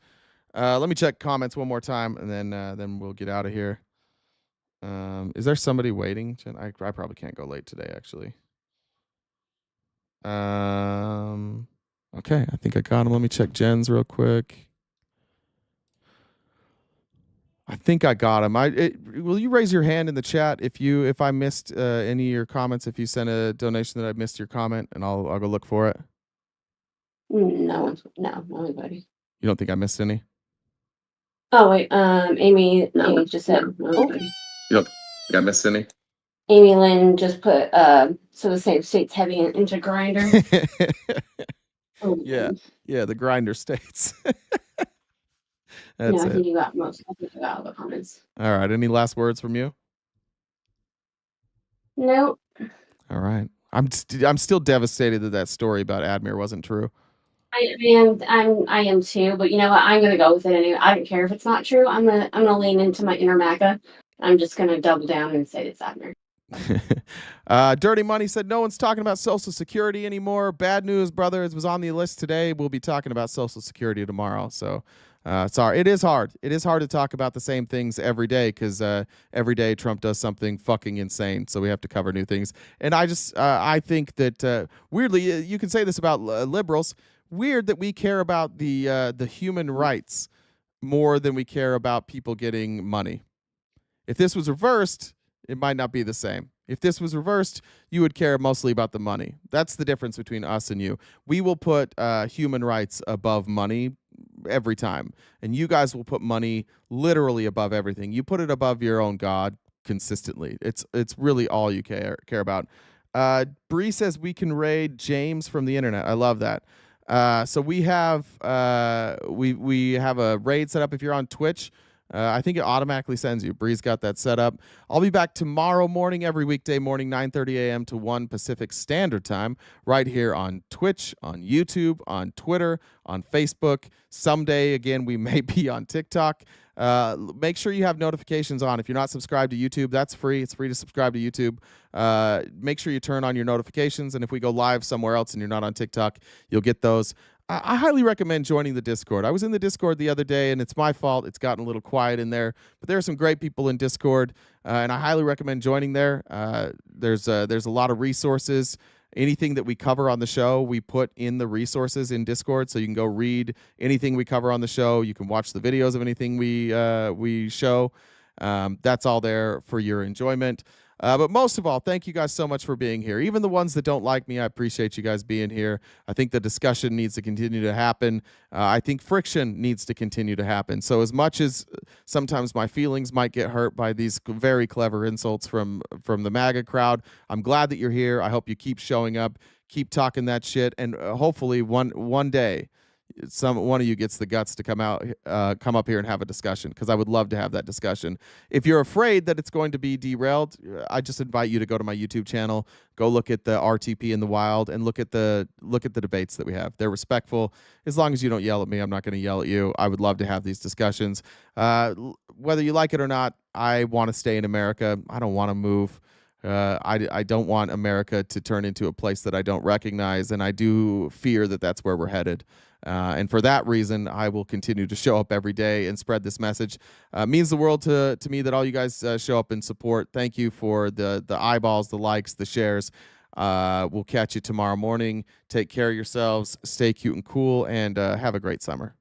Let me check comments one more time, and then we'll get out of here. Is there somebody waiting? Jen? I probably can't go late today, actually. Okay, I think I got him. Let me check Jen's real quick. I think I got him. Will you raise your hand in the chat if I missed any of your comments? If you sent a donation that I missed your comment, and I'll go look for it. No, nobody. You don't think I missed any? Oh wait, Amy just said nobody. You don't think I missed any? Amy Lynn just put so the same states heavy into grinder. Yeah, the grinder states. I That's think it. you got most. I think you got all the comments. All right. Any last words from you? Nope. All right. I'm still devastated that story about Admir wasn't true. I am too, but you know what? I'm gonna go with it anyway. I don't care if it's not true. I'm gonna lean into my inner MAGA. I'm just gonna double down and say it's Admir. Dirty Money said no one's talking about Social Security anymore. Bad news, brother. It was on the list today. We'll be talking about Social Security tomorrow. So sorry. It is hard. It is hard to talk about the same things every day because every day Trump does something fucking insane. So we have to cover new things. And I think that weirdly, you can say this about liberals. Weird that we care about the human rights more than we care about people getting money. If this was reversed, it might not be the same. If this was reversed, you would care mostly about the money. That's the difference between us and you. We will put human rights above money every time. And you guys will put money literally above everything. You put it above your own God consistently. It's really all you care about. Bree says we can raid James from the internet. I love that. So we have we have a raid set up if you're on Twitch. I think it automatically sends you. Bree's got that set up. I'll be back tomorrow morning, every weekday morning, 9:30 a.m. to 1 Pacific Standard Time, right here on Twitch, on YouTube, on Twitter, on Facebook. Someday, again, we may be on TikTok. Make sure you have notifications on. If you're not subscribed to YouTube, that's free. It's free to subscribe to YouTube. Make sure you turn on your notifications, and if we go live somewhere else and you're not on TikTok, you'll get those. I highly recommend joining the Discord. I was in the Discord the other day, and it's my fault. It's gotten a little quiet in there, but there are some great people in Discord, and I highly recommend joining there. There's a lot of resources. Anything that we cover on the show, we put in the resources in Discord, so you can go read anything we cover on the show. You can watch the videos of anything we show. That's all there for your enjoyment. But most of all, thank you guys so much for being here. Even the ones that don't like me, I appreciate you guys being here. I think the discussion needs to continue to happen. I think friction needs to continue to happen. So as much as sometimes my feelings might get hurt by these very clever insults from the MAGA crowd, I'm glad that you're here. I hope you keep showing up, keep talking that shit, and hopefully one day one of you gets the guts to come up here and have a discussion, because I would love to have that discussion. If you're afraid that it's going to be derailed, I just invite you to go to my YouTube channel, go look at the RTP in the wild, and look at the debates that we have. They're respectful. As long as you don't yell at me, I'm not going to yell at you. I would love to have these discussions. Whether you like it or not, I want to stay in America. I don't want to move. I don't want America to turn into a place that I don't recognize, and I do fear that that's where we're headed. And for that reason, I will continue to show up every day and spread this message. Means the world to me that all you guys show up and support. Thank you for the eyeballs, the likes, the shares. We'll catch you tomorrow morning. Take care of yourselves. Stay cute and cool, and have a great summer.